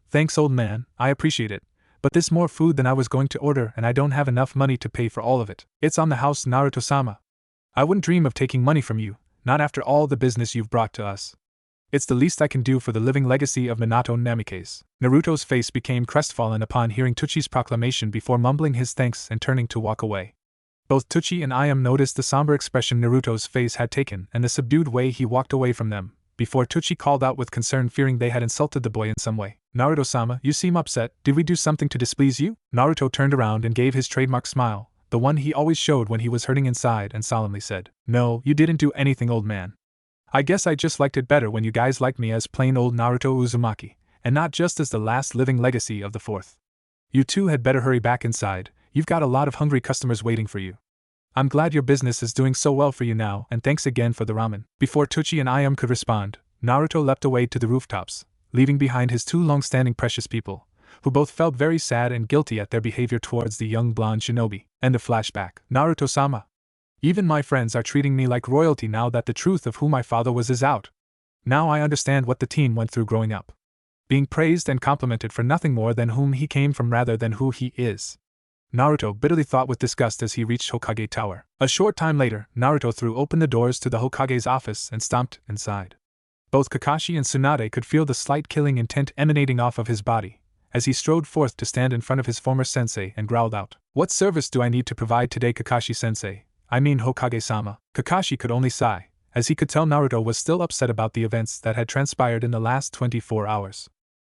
Thanks old man, I appreciate it. But this more food than I was going to order and I don't have enough money to pay for all of it." "It's on the house, Naruto-sama. I wouldn't dream of taking money from you, not after all the business you've brought to us. It's the least I can do for the living legacy of Minato Namikaze." Naruto's face became crestfallen upon hearing Teuchi's proclamation before mumbling his thanks and turning to walk away. Both Teuchi and Ayam noticed the somber expression Naruto's face had taken and the subdued way he walked away from them, before Teuchi called out with concern, fearing they had insulted the boy in some way, "Naruto-sama, you seem upset. Did we do something to displease you?" Naruto turned around and gave his trademark smile, the one he always showed when he was hurting inside, and solemnly said, "No, you didn't do anything, old man. I guess I just liked it better when you guys liked me as plain old Naruto Uzumaki, and not just as the last living legacy of the 4th. You two had better hurry back inside, you've got a lot of hungry customers waiting for you. I'm glad your business is doing so well for you now, and thanks again for the ramen." Before Teuchi and Ayam could respond, Naruto leapt away to the rooftops, leaving behind his 2 long-standing precious people, who both felt very sad and guilty at their behavior towards the young blonde shinobi. End of flashback. Naruto-sama. Even my friends are treating me like royalty now that the truth of who my father was is out. Now I understand what the teen went through growing up. Being praised and complimented for nothing more than whom he came from rather than who he is. Naruto bitterly thought with disgust as he reached Hokage Tower. A short time later, Naruto threw open the doors to the Hokage's office and stomped inside. Both Kakashi and Tsunade could feel the slight killing intent emanating off of his body, as he strode forth to stand in front of his former sensei and growled out, "What service do I need to provide today, Kakashi-sensei? I mean Hokage-sama." Kakashi could only sigh, as he could tell Naruto was still upset about the events that had transpired in the last 24 hours.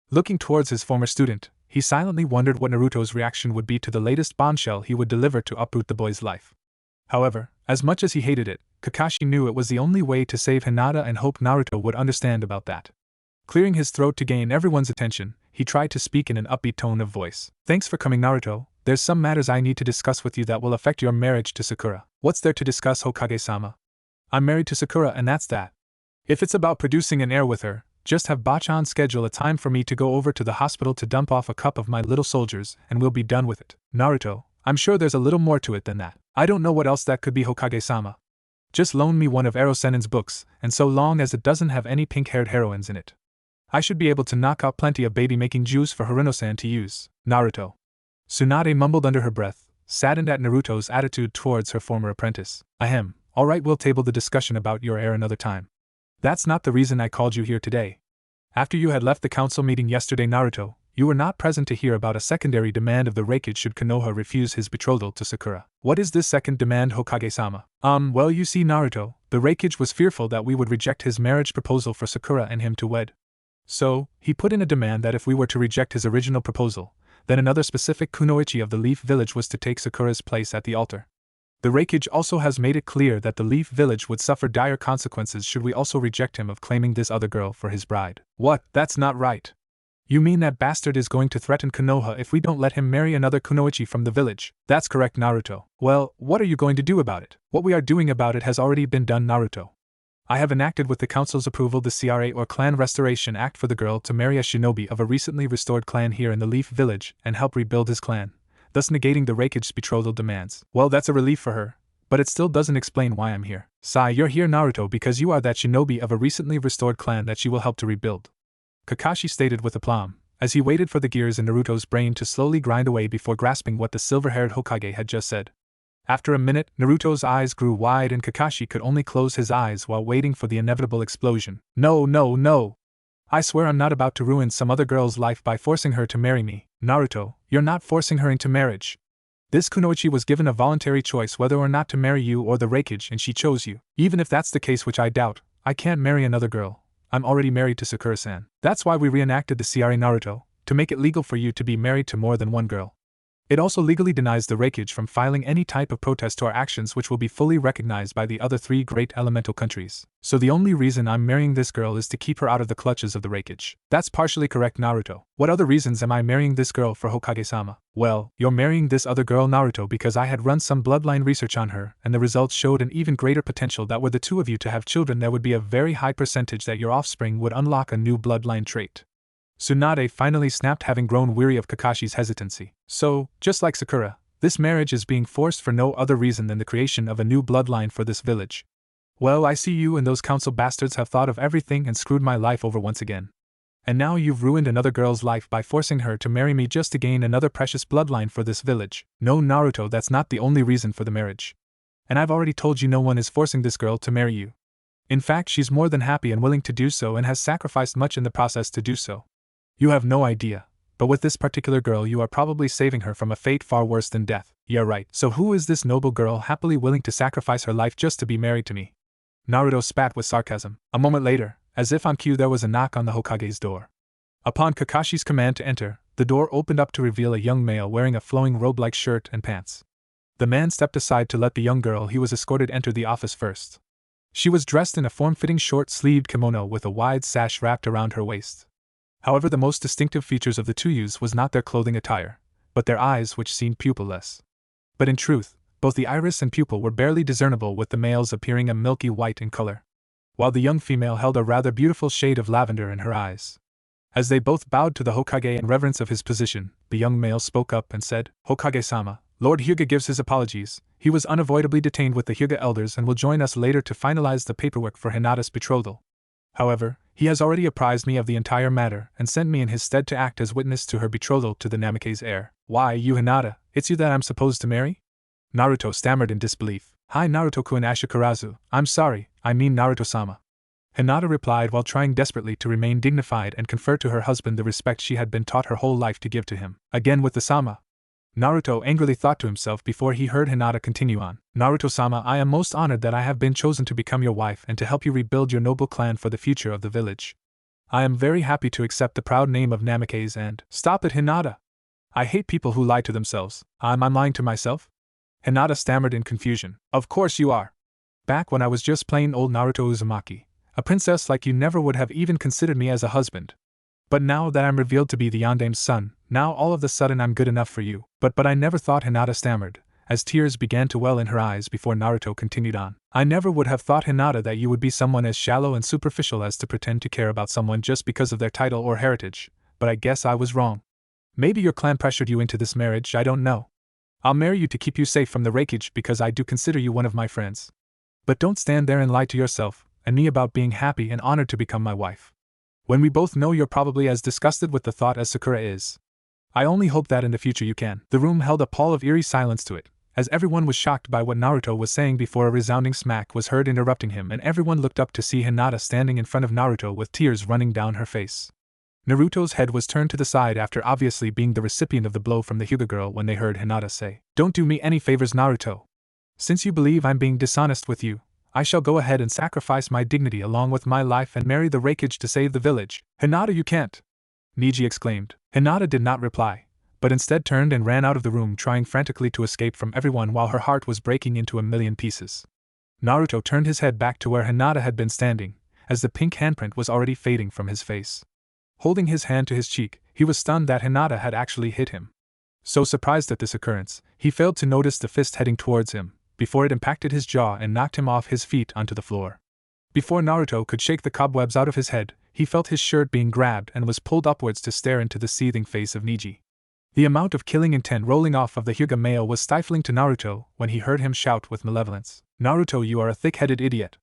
Looking towards his former student, he silently wondered what Naruto's reaction would be to the latest bombshell he would deliver to uproot the boy's life. However, as much as he hated it, Kakashi knew it was the only way to save Hinata and hoped Naruto would understand about that. Clearing his throat to gain everyone's attention, he tried to speak in an upbeat tone of voice. "Thanks for coming, Naruto. There's some matters I need to discuss with you that will affect your marriage to Sakura." "What's there to discuss, Hokage-sama? I'm married to Sakura and that's that. If it's about producing an heir with her, just have Bachan schedule a time for me to go over to the hospital to dump off a couple of my little soldiers and we'll be done with it." "Naruto, I'm sure there's a little more to it than that. I don't know what else that could be, Hokage-sama. Just loan me one of Ero Sennin's books, and so long as it doesn't have any pink-haired heroines in it, I should be able to knock out plenty of baby-making juice for Haruno-san to use." "Naruto." Tsunade mumbled under her breath, saddened at Naruto's attitude towards her former apprentice. "Ahem, alright, we'll table the discussion about your heir another time. That's not the reason I called you here today. After you had left the council meeting yesterday, Naruto, you were not present to hear about a secondary demand of the Raikage should Konoha refuse his betrothal to Sakura." "What is this second demand, Hokage-sama?" Well, you see, Naruto, the Raikage was fearful that we would reject his marriage proposal for Sakura and him to wed. So, he put in a demand that if we were to reject his original proposal, then another specific kunoichi of the Leaf Village was to take Sakura's place at the altar. The Raikage also has made it clear that the Leaf Village would suffer dire consequences should we also reject him of claiming this other girl for his bride." "What? That's not right. You mean that bastard is going to threaten Konoha if we don't let him marry another kunoichi from the village?" "That's correct, Naruto." "Well, what are you going to do about it?" "What we are doing about it has already been done, Naruto. I have enacted with the council's approval the CRA or Clan Restoration Act for the girl to marry a shinobi of a recently restored clan here in the Leaf Village and help rebuild his clan, thus negating the Raikage's betrothal demands." "Well, that's a relief for her, but it still doesn't explain why I'm here." "Sigh, you're here, Naruto, because you are that shinobi of a recently restored clan that she will help to rebuild," Kakashi stated with aplomb, as he waited for the gears in Naruto's brain to slowly grind away before grasping what the silver-haired Hokage had just said. After a minute, Naruto's eyes grew wide and Kakashi could only close his eyes while waiting for the inevitable explosion. "No, no, no! I swear I'm not about to ruin some other girl's life by forcing her to marry me." "Naruto, you're not forcing her into marriage. This kunoichi was given a voluntary choice whether or not to marry you or the Raikage, and she chose you. Even if that's the case, which I doubt, I can't marry another girl. I'm already married to Sakura-san. That's why we reenacted the CRA, Naruto, to make it legal for you to be married to more than one girl. It also legally denies the Raikage from filing any type of protest to our actions, which will be fully recognized by the other 3 great elemental countries. So the only reason I'm marrying this girl is to keep her out of the clutches of the Raikage." "That's partially correct, Naruto. What other reasons am I marrying this girl for, Hokage-sama?" "Well, you're marrying this other girl, Naruto, because I had run some bloodline research on her, and the results showed an even greater potential that were the two of you to have children, there would be a very high percentage that your offspring would unlock a new bloodline trait." Tsunade finally snapped, having grown weary of Kakashi's hesitancy. "So, just like Sakura, this marriage is being forced for no other reason than the creation of a new bloodline for this village. Well, I see you and those council bastards have thought of everything and screwed my life over once again. And now you've ruined another girl's life by forcing her to marry me just to gain another precious bloodline for this village." "No, Naruto, that's not the only reason for the marriage. And I've already told you no one is forcing this girl to marry you. In fact, she's more than happy and willing to do so and has sacrificed much in the process to do so. You have no idea, but with this particular girl you are probably saving her from a fate far worse than death." "Yeah, right. So who is this noble girl happily willing to sacrifice her life just to be married to me?" Naruto spat with sarcasm. A moment later, as if on cue, there was a knock on the Hokage's door. Upon Kakashi's command to enter, the door opened up to reveal a young male wearing a flowing robe-like shirt and pants. The man stepped aside to let the young girl he was escorted enter the office first. She was dressed in a form-fitting short-sleeved kimono with a wide sash wrapped around her waist. However, the most distinctive features of the two youths was not their clothing attire, but their eyes, which seemed pupilless. But in truth, both the iris and pupil were barely discernible, with the male's appearing a milky white in color, while the young female held a rather beautiful shade of lavender in her eyes. As they both bowed to the Hokage in reverence of his position, the young male spoke up and said, "Hokage-sama, Lord Hyuga gives his apologies. He was unavoidably detained with the Hyuga elders and will join us later to finalize the paperwork for Hinata's betrothal. However, he has already apprised me of the entire matter and sent me in his stead to act as witness to her betrothal to the Namikaze heir. Why, you Hinata, it's you that I'm supposed to marry? Naruto stammered in disbelief. Hi Naruto-kun Ashikarazu, I'm sorry, I mean Naruto-sama. Hinata replied while trying desperately to remain dignified and confer to her husband the respect she had been taught her whole life to give to him. Again with the sama. Naruto angrily thought to himself before he heard Hinata continue on. Naruto-sama, I am most honored that I have been chosen to become your wife and to help you rebuild your noble clan for the future of the village. I am very happy to accept the proud name of Namikaze and— Stop it, Hinata! I hate people who lie to themselves. I'm lying to myself? Hinata stammered in confusion. Of course you are. Back when I was just plain old Naruto Uzumaki, a princess like you never would have even considered me as a husband. But now that I'm revealed to be the Yandame's son, now all of a sudden I'm good enough for you. But I never thought, Hinata stammered, as tears began to well in her eyes before Naruto continued on. I never would have thought, Hinata, that you would be someone as shallow and superficial as to pretend to care about someone just because of their title or heritage, but I guess I was wrong. Maybe your clan pressured you into this marriage, I don't know. I'll marry you to keep you safe from the Reikage because I do consider you one of my friends. But don't stand there and lie to yourself and me about being happy and honored to become my wife, when we both know you're probably as disgusted with the thought as Sakura is. I only hope that in the future you can. The room held a pall of eerie silence to it, as everyone was shocked by what Naruto was saying before a resounding smack was heard interrupting him and everyone looked up to see Hinata standing in front of Naruto with tears running down her face. Naruto's head was turned to the side after obviously being the recipient of the blow from the Hyuga girl when they heard Hinata say, Don't do me any favors, Naruto. Since you believe I'm being dishonest with you, I shall go ahead and sacrifice my dignity along with my life and marry the Reikage to save the village. Hinata, you can't! Neji exclaimed. Hinata did not reply, but instead turned and ran out of the room trying frantically to escape from everyone while her heart was breaking into a million pieces. Naruto turned his head back to where Hinata had been standing, as the pink handprint was already fading from his face. Holding his hand to his cheek, he was stunned that Hinata had actually hit him. So surprised at this occurrence, he failed to notice the fist heading towards him, before it impacted his jaw and knocked him off his feet onto the floor. Before Naruto could shake the cobwebs out of his head, he felt his shirt being grabbed and was pulled upwards to stare into the seething face of Neji. The amount of killing intent rolling off of the Hyuga male was stifling to Naruto when he heard him shout with malevolence, Naruto, you are a thick-headed idiot.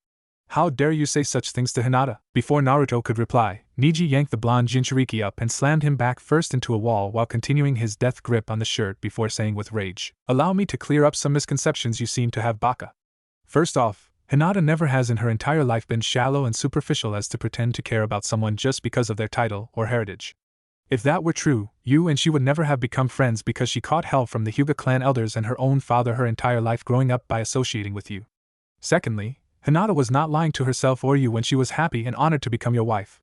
How dare you say such things to Hinata? Before Naruto could reply, Neji yanked the blonde Jinchuriki up and slammed him back first into a wall while continuing his death grip on the shirt before saying with rage, Allow me to clear up some misconceptions you seem to have, Baka. First off, Hinata never has in her entire life been shallow and superficial as to pretend to care about someone just because of their title or heritage. If that were true, you and she would never have become friends because she caught hell from the Hyuga clan elders and her own father her entire life growing up by associating with you. Secondly, Hinata was not lying to herself or you when she was happy and honored to become your wife.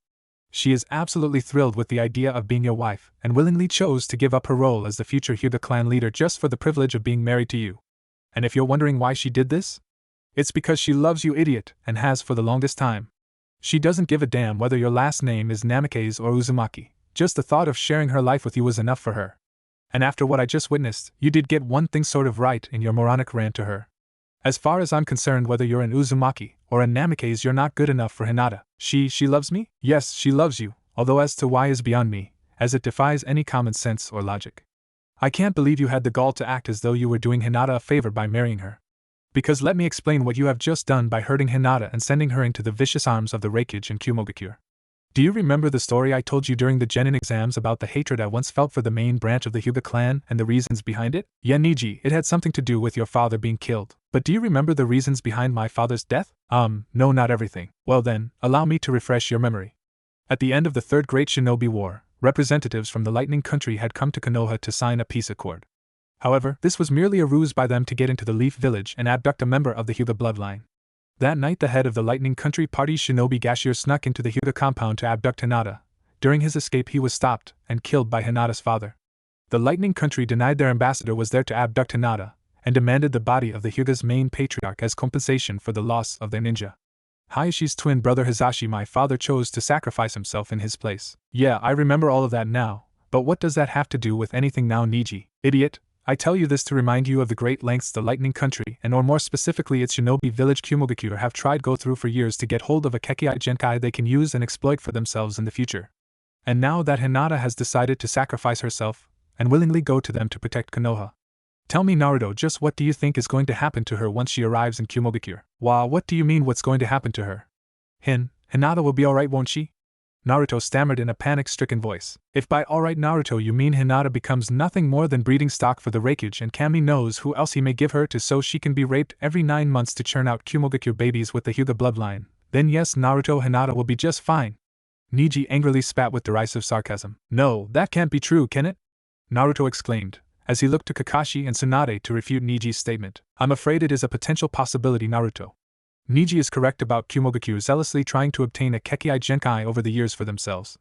She is absolutely thrilled with the idea of being your wife and willingly chose to give up her role as the future Hyuga clan leader just for the privilege of being married to you. And if you're wondering why she did this, it's because she loves you, idiot, and has for the longest time. She doesn't give a damn whether your last name is Namikaze or Uzumaki. Just the thought of sharing her life with you was enough for her. And after what I just witnessed, you did get one thing sort of right in your moronic rant to her. As far as I'm concerned, whether you're an Uzumaki or a Namikaze, you're not good enough for Hinata. She loves me? Yes, she loves you, although as to why is beyond me, as it defies any common sense or logic. I can't believe you had the gall to act as though you were doing Hinata a favor by marrying her. Because let me explain what you have just done by hurting Hinata and sending her into the vicious arms of the Reikage and Kumogakure. Do you remember the story I told you during the Genin exams about the hatred I once felt for the main branch of the Hyuga clan and the reasons behind it? Yeah, Neji, it had something to do with your father being killed. But do you remember the reasons behind my father's death? No, not everything. Well then, allow me to refresh your memory. At the end of the Third Great Shinobi War, representatives from the Lightning Country had come to Konoha to sign a peace accord. However, this was merely a ruse by them to get into the Leaf Village and abduct a member of the Hyuga bloodline. That night the head of the Lightning Country party's shinobi Gashir snuck into the Hyuga compound to abduct Hinata. During his escape he was stopped and killed by Hinata's father. The Lightning Country denied their ambassador was there to abduct Hinata, and demanded the body of the Hyuga's main patriarch as compensation for the loss of their ninja. Hayashi's twin brother Hizashi, my father, chose to sacrifice himself in his place. Yeah, I remember all of that now, but what does that have to do with anything now, Neji? Idiot! I tell you this to remind you of the great lengths the Lightning Country, and or more specifically its shinobi village Kumogakure, have tried go through for years to get hold of a Kekkei Genkai they can use and exploit for themselves in the future. And now that Hinata has decided to sacrifice herself, and willingly go to them to protect Konoha, Tell me, Naruto, just what do you think is going to happen to her once she arrives in Kumogakure? Wow, what do you mean what's going to happen to her? Hinata will be alright, won't she? Naruto stammered in a panic-stricken voice. If by alright, Naruto, you mean Hinata becomes nothing more than breeding stock for the Raikage and Kami knows who else he may give her to so she can be raped every 9 months to churn out Kumogakure babies with the Hyuga bloodline, then yes, Naruto, Hinata will be just fine. Neji angrily spat with derisive sarcasm. No, that can't be true, can it? Naruto exclaimed, as he looked to Kakashi and Tsunade to refute Niji's statement. I'm afraid it is a potential possibility, Naruto. Niji is correct about Kumogakure zealously trying to obtain a Kekkai Genkai over the years for themselves.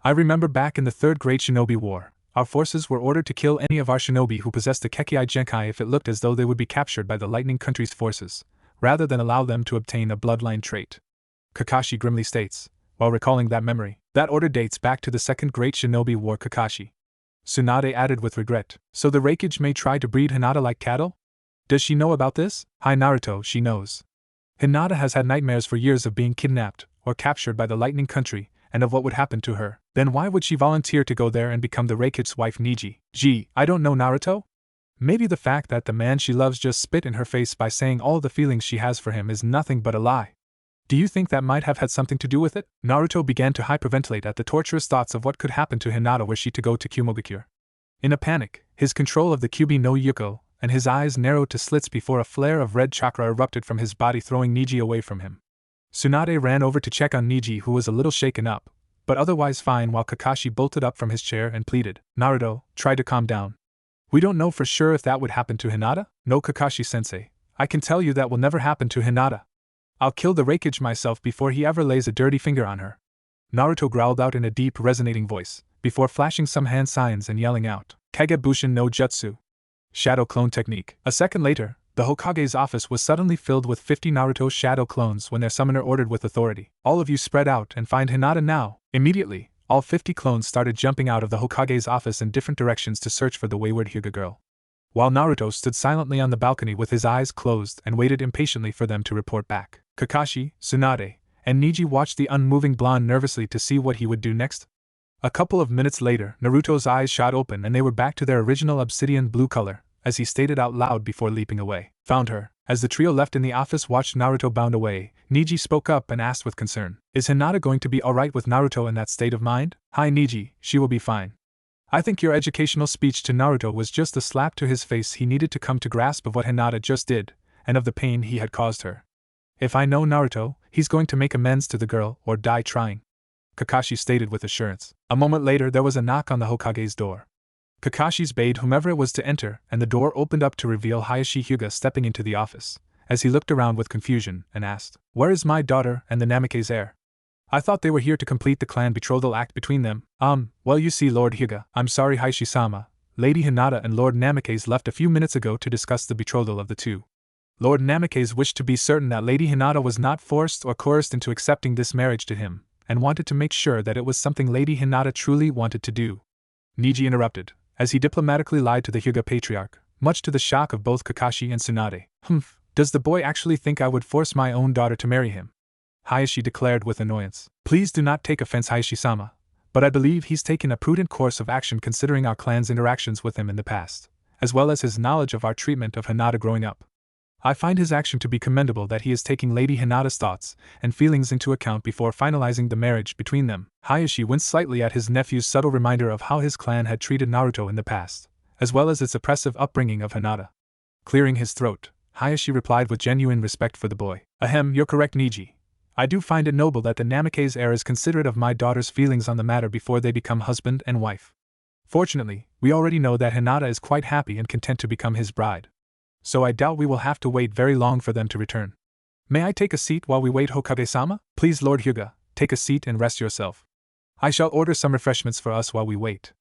I remember back in the Third Great Shinobi War, our forces were ordered to kill any of our shinobi who possessed a Kekkai Genkai if it looked as though they would be captured by the Lightning Country's forces, rather than allow them to obtain a bloodline trait. Kakashi grimly states, while recalling that memory. That order dates back to the Second Great Shinobi War, Kakashi. Tsunade added with regret. So the Raikage may try to breed Hinata like cattle? Does she know about this? Hi Naruto, she knows. Hinata has had nightmares for years of being kidnapped or captured by the Lightning Country and of what would happen to her. Then why would she volunteer to go there and become the Raikage's wife, Niji? Gee, I don't know, Naruto? Maybe the fact that the man she loves just spit in her face by saying all the feelings she has for him is nothing but a lie. Do you think that might have had something to do with it? Naruto began to hyperventilate at the torturous thoughts of what could happen to Hinata were she to go to Kumogakure. In a panic, his control of the Kyuubi no Yuko, and his eyes narrowed to slits before a flare of red chakra erupted from his body, throwing Niji away from him. Tsunade ran over to check on Niji, who was a little shaken up, but otherwise fine, while Kakashi bolted up from his chair and pleaded, Naruto, try to calm down. We don't know for sure if that would happen to Hinata? No, Kakashi-sensei. I can tell you that will never happen to Hinata. I'll kill the Raikage myself before he ever lays a dirty finger on her. Naruto growled out in a deep, resonating voice, before flashing some hand signs and yelling out, Kagebushin no Jutsu. Shadow Clone Technique. A second later, the Hokage's office was suddenly filled with 50 Naruto shadow clones when their summoner ordered with authority. All of you spread out and find Hinata now. Immediately, all 50 clones started jumping out of the Hokage's office in different directions to search for the wayward Hyuga girl. While Naruto stood silently on the balcony with his eyes closed and waited impatiently for them to report back. Kakashi, Tsunade, and Niji watched the unmoving blonde nervously to see what he would do next. A couple of minutes later, Naruto's eyes shot open and they were back to their original obsidian blue color, as he stated out loud before leaping away. Found her. As the trio left in the office watched Naruto bound away, Niji spoke up and asked with concern, Is Hinata going to be alright with Naruto in that state of mind? Hi Niji, she will be fine. I think your educational speech to Naruto was just the slap to his face he needed to come to grasp of what Hinata just did, and of the pain he had caused her. If I know Naruto, he's going to make amends to the girl or die trying, Kakashi stated with assurance. A moment later there was a knock on the Hokage's door. Kakashi's bade whomever it was to enter, and the door opened up to reveal Hayashi Hyuga stepping into the office, as he looked around with confusion and asked, Where is my daughter and the Namikaze heir? I thought they were here to complete the clan betrothal act between them. Well you see Lord Hyuga, I'm sorry Hayashi-sama, Lady Hinata and Lord Namikaze left a few minutes ago to discuss the betrothal of the two. Lord Namikaze wished to be certain that Lady Hinata was not forced or coerced into accepting this marriage to him, and wanted to make sure that it was something Lady Hinata truly wanted to do. Niji interrupted, as he diplomatically lied to the Hyuga patriarch, much to the shock of both Kakashi and Tsunade. Does the boy actually think I would force my own daughter to marry him? Hayashi declared with annoyance. Please do not take offense Hayashi-sama, but I believe he's taken a prudent course of action considering our clan's interactions with him in the past, as well as his knowledge of our treatment of Hinata growing up. I find his action to be commendable that he is taking Lady Hinata's thoughts and feelings into account before finalizing the marriage between them. Hayashi winced slightly at his nephew's subtle reminder of how his clan had treated Naruto in the past, as well as its oppressive upbringing of Hinata. Clearing his throat, Hayashi replied with genuine respect for the boy. You're correct Niji. I do find it noble that the Namikaze heir is considerate of my daughter's feelings on the matter before they become husband and wife. Fortunately, we already know that Hinata is quite happy and content to become his bride. So I doubt we will have to wait very long for them to return. May I take a seat while we wait Hokage-sama? Please Lord Hyuga, take a seat and rest yourself. I shall order some refreshments for us while we wait.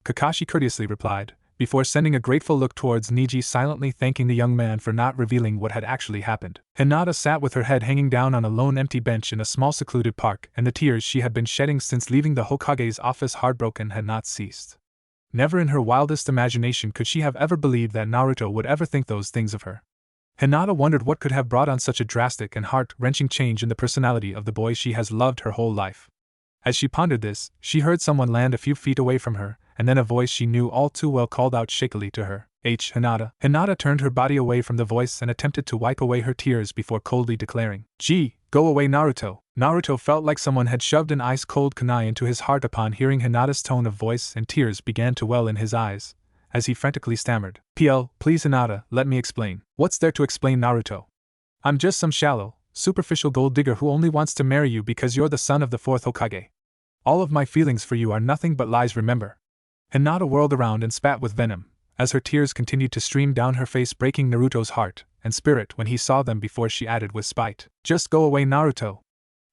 Kakashi courteously replied, before sending a grateful look towards Niji, silently thanking the young man for not revealing what had actually happened. Hinata sat with her head hanging down on a lone empty bench in a small secluded park, and the tears she had been shedding since leaving the Hokage's office heartbroken had not ceased. Never in her wildest imagination could she have ever believed that Naruto would ever think those things of her. Hinata wondered what could have brought on such a drastic and heart-wrenching change in the personality of the boy she has loved her whole life. As she pondered this, she heard someone land a few feet away from her, and then a voice she knew all too well called out shakily to her. Hinata. Hinata turned her body away from the voice and attempted to wipe away her tears before coldly declaring, "Gee, go away Naruto." Naruto felt like someone had shoved an ice-cold kunai into his heart upon hearing Hinata's tone of voice, and tears began to well in his eyes, as he frantically stammered, Please Hinata, let me explain." "What's there to explain, Naruto? I'm just some shallow, superficial gold digger who only wants to marry you because you're the son of the 4th Hokage. All of my feelings for you are nothing but lies, remember." Hinata whirled around and spat with venom, as her tears continued to stream down her face, breaking Naruto's heart and spirit when he saw them, before she added with spite, "Just go away Naruto.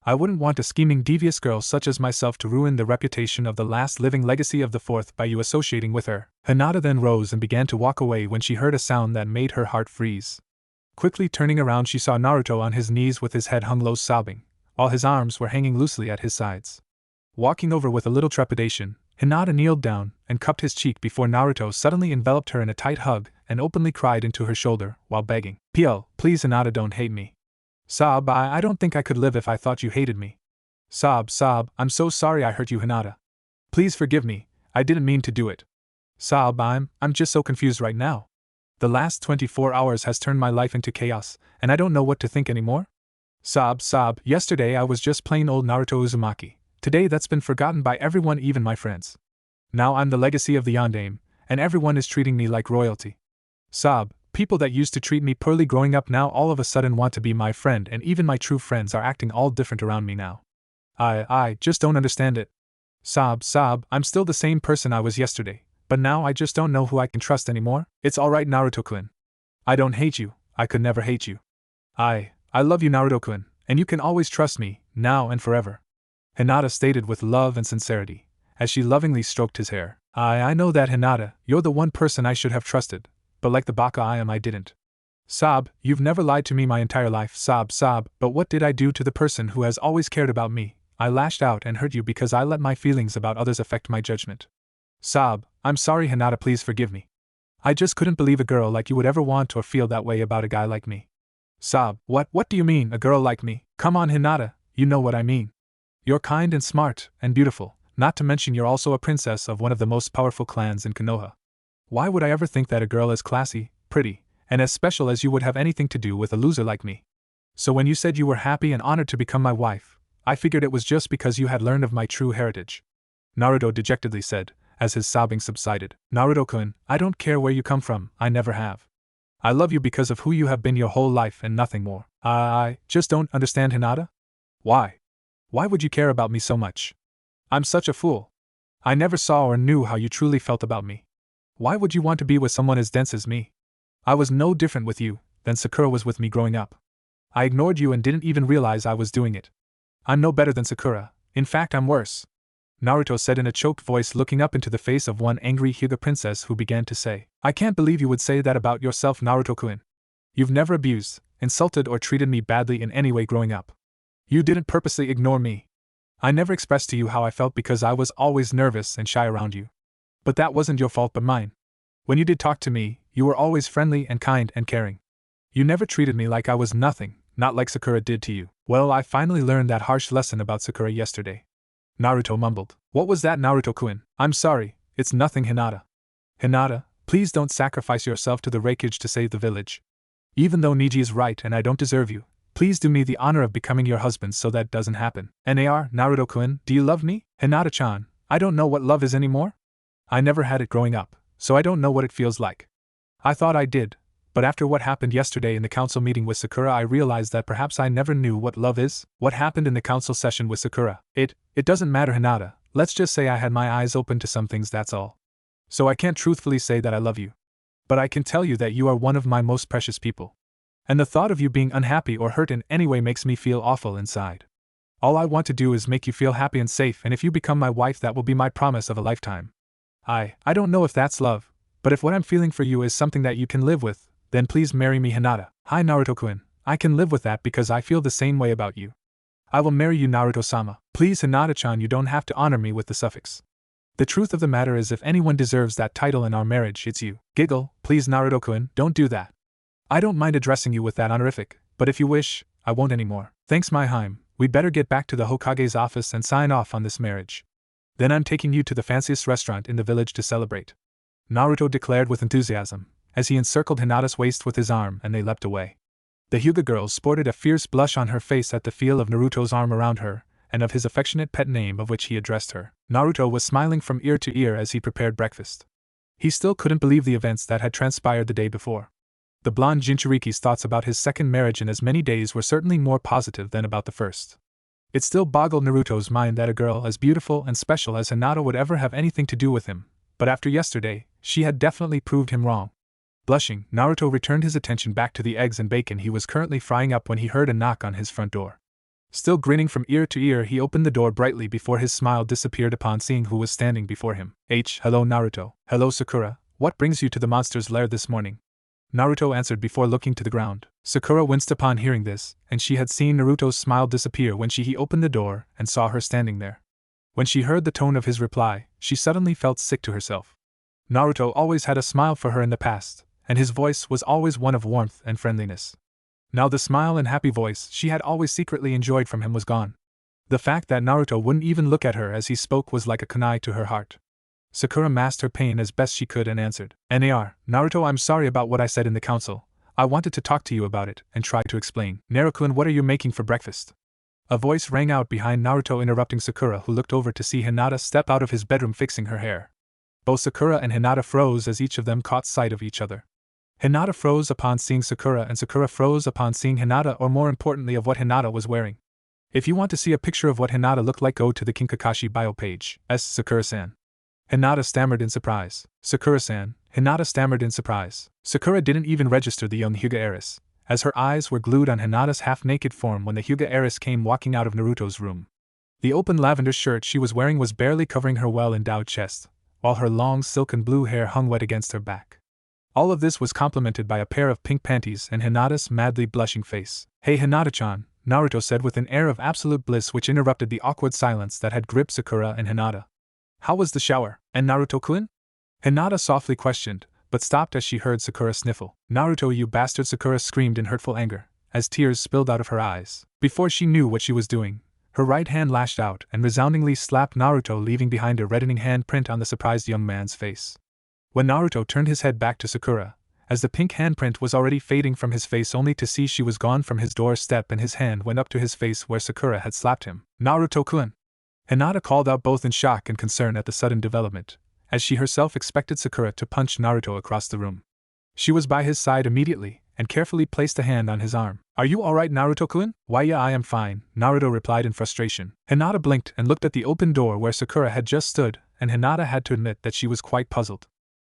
I wouldn't want a scheming, devious girl such as myself to ruin the reputation of the last living legacy of the 4th by you associating with her." Hinata then rose and began to walk away when she heard a sound that made her heart freeze. Quickly turning around, she saw Naruto on his knees with his head hung low, sobbing, while his arms were hanging loosely at his sides. Walking over with a little trepidation, Hinata kneeled down and cupped his cheek before Naruto suddenly enveloped her in a tight hug and openly cried into her shoulder while begging, Please Hinata, don't hate me." Sob, I don't think I could live if I thought you hated me." Sob, I'm so sorry I hurt you Hinata. Please forgive me, I didn't mean to do it. Sob, I'm just so confused right now. The last 24 hours has turned my life into chaos, and I don't know what to think anymore. Sob, yesterday I was just plain old Naruto Uzumaki. Today that's been forgotten by everyone, even my friends. Now I'm the legacy of the Yondaime, and everyone is treating me like royalty. Sob, people that used to treat me poorly growing up now all of a sudden want to be my friend, and even my true friends are acting all different around me now. I just don't understand it. Sob, I'm still the same person I was yesterday, but now I just don't know who I can trust anymore. It's alright Naruto-kun. I don't hate you, I could never hate you. I love you Naruto-kun, and you can always trust me, now and forever. Hinata stated with love and sincerity, as she lovingly stroked his hair. I know that Hinata, you're the one person I should have trusted, but like the baka I am, I didn't. Sob, you've never lied to me my entire life. Sob, but what did I do to the person who has always cared about me? I lashed out and hurt you because I let my feelings about others affect my judgment. Sob, I'm sorry Hinata, please forgive me. I just couldn't believe a girl like you would ever want or feel that way about a guy like me. Sob, what do you mean, a girl like me? Come on Hinata, you know what I mean. You're kind and smart and beautiful, not to mention you're also a princess of one of the most powerful clans in Konoha. Why would I ever think that a girl as classy, pretty, and as special as you would have anything to do with a loser like me? So when you said you were happy and honored to become my wife, I figured it was just because you had learned of my true heritage. Naruto dejectedly said, as his sobbing subsided. Naruto-kun, I don't care where you come from, I never have. I love you because of who you have been your whole life and nothing more. I just don't understand Hinata. Why? Why would you care about me so much? I'm such a fool. I never saw or knew how you truly felt about me. Why would you want to be with someone as dense as me? I was no different with you than Sakura was with me growing up. I ignored you and didn't even realize I was doing it. I'm no better than Sakura, in fact I'm worse. Naruto said in a choked voice, looking up into the face of one angry Hyuga princess who began to say, I can't believe you would say that about yourself Naruto-kun. You've never abused, insulted or treated me badly in any way growing up. You didn't purposely ignore me. I never expressed to you how I felt because I was always nervous and shy around you. But that wasn't your fault but mine. When you did talk to me, you were always friendly and kind and caring. You never treated me like I was nothing, not like Sakura did to you. Well, I finally learned that harsh lesson about Sakura yesterday. Naruto mumbled. What was that Naruto-kun? I'm sorry, it's nothing Hinata. Hinata, please don't sacrifice yourself to the wreckage to save the village. Even though Niji is right and I don't deserve you, please do me the honor of becoming your husband so that doesn't happen. NAR, Naruto-kun, do you love me? Hinata-chan, I don't know what love is anymore. I never had it growing up, so I don't know what it feels like. I thought I did, but after what happened yesterday in the council meeting with Sakura I realized that perhaps I never knew what love is. What happened in the council session with Sakura? It doesn't matter Hinata, let's just say I had my eyes open to some things, that's all. So I can't truthfully say that I love you. But I can tell you that you are one of my most precious people. And the thought of you being unhappy or hurt in any way makes me feel awful inside. All I want to do is make you feel happy and safe, and if you become my wife that will be my promise of a lifetime. I don't know if that's love, but if what I'm feeling for you is something that you can live with, then please marry me Hinata. Hi Naruto-kun, I can live with that because I feel the same way about you. I will marry you Naruto-sama. Please Hinata-chan, you don't have to honor me with the suffix. The truth of the matter is if anyone deserves that title in our marriage it's you. Giggle, please Naruto-kun, don't do that. I don't mind addressing you with that honorific, but if you wish, I won't anymore. Thanks my Haim, we'd better get back to the Hokage's office and sign off on this marriage. Then I'm taking you to the fanciest restaurant in the village to celebrate. Naruto declared with enthusiasm, as he encircled Hinata's waist with his arm and they leapt away. The Hyuga girl sported a fierce blush on her face at the feel of Naruto's arm around her, and of his affectionate pet name of which he addressed her. Naruto was smiling from ear to ear as he prepared breakfast. He still couldn't believe the events that had transpired the day before. The blonde Jinchuriki's thoughts about his second marriage in as many days were certainly more positive than about the first. It still boggled Naruto's mind that a girl as beautiful and special as Hinata would ever have anything to do with him, but after yesterday, she had definitely proved him wrong. Blushing, Naruto returned his attention back to the eggs and bacon he was currently frying up when he heard a knock on his front door. Still grinning from ear to ear, he opened the door brightly before his smile disappeared upon seeing who was standing before him. Hello Naruto. Hello Sakura, what brings you to the monster's lair this morning? Naruto answered before looking to the ground. Sakura winced upon hearing this, and she had seen Naruto's smile disappear when he opened the door and saw her standing there. When she heard the tone of his reply, she suddenly felt sick to herself. Naruto always had a smile for her in the past, and his voice was always one of warmth and friendliness. Now the smile and happy voice she had always secretly enjoyed from him was gone. The fact that Naruto wouldn't even look at her as he spoke was like a kunai to her heart. Sakura masked her pain as best she could and answered, Naruto, I'm sorry about what I said in the council. I wanted to talk to you about it and try to explain. Naruto-kun, what are you making for breakfast? A voice rang out behind Naruto, interrupting Sakura, who looked over to see Hinata step out of his bedroom fixing her hair. Both Sakura and Hinata froze as each of them caught sight of each other. Hinata froze upon seeing Sakura and Sakura froze upon seeing Hinata, or more importantly of what Hinata was wearing. If you want to see a picture of what Hinata looked like, go to the Kinkakashi bio page. Sakura-san. Hinata stammered in surprise. Sakura-san. Hinata stammered in surprise. Sakura didn't even register the young Hyuga heiress, as her eyes were glued on Hinata's half-naked form when the Hyuga heiress came walking out of Naruto's room. The open lavender shirt she was wearing was barely covering her well-endowed chest, while her long silken blue hair hung wet against her back. All of this was complemented by a pair of pink panties and Hinata's madly blushing face. Hey Hinata-chan, Naruto said with an air of absolute bliss which interrupted the awkward silence that had gripped Sakura and Hinata. How was the shower? And Naruto-kun? Hinata softly questioned, but stopped as she heard Sakura sniffle. Naruto, you bastard! Sakura screamed in hurtful anger, as tears spilled out of her eyes. Before she knew what she was doing, her right hand lashed out and resoundingly slapped Naruto, leaving behind a reddening handprint on the surprised young man's face. When Naruto turned his head back to Sakura, as the pink handprint was already fading from his face, only to see she was gone from his doorstep, and his hand went up to his face where Sakura had slapped him. Naruto-kun! Hinata called out, both in shock and concern at the sudden development, as she herself expected Sakura to punch Naruto across the room. She was by his side immediately, and carefully placed a hand on his arm. Are you alright, Naruto-kun? Why, yeah, I am fine, Naruto replied in frustration. Hinata blinked and looked at the open door where Sakura had just stood, and Hinata had to admit that she was quite puzzled.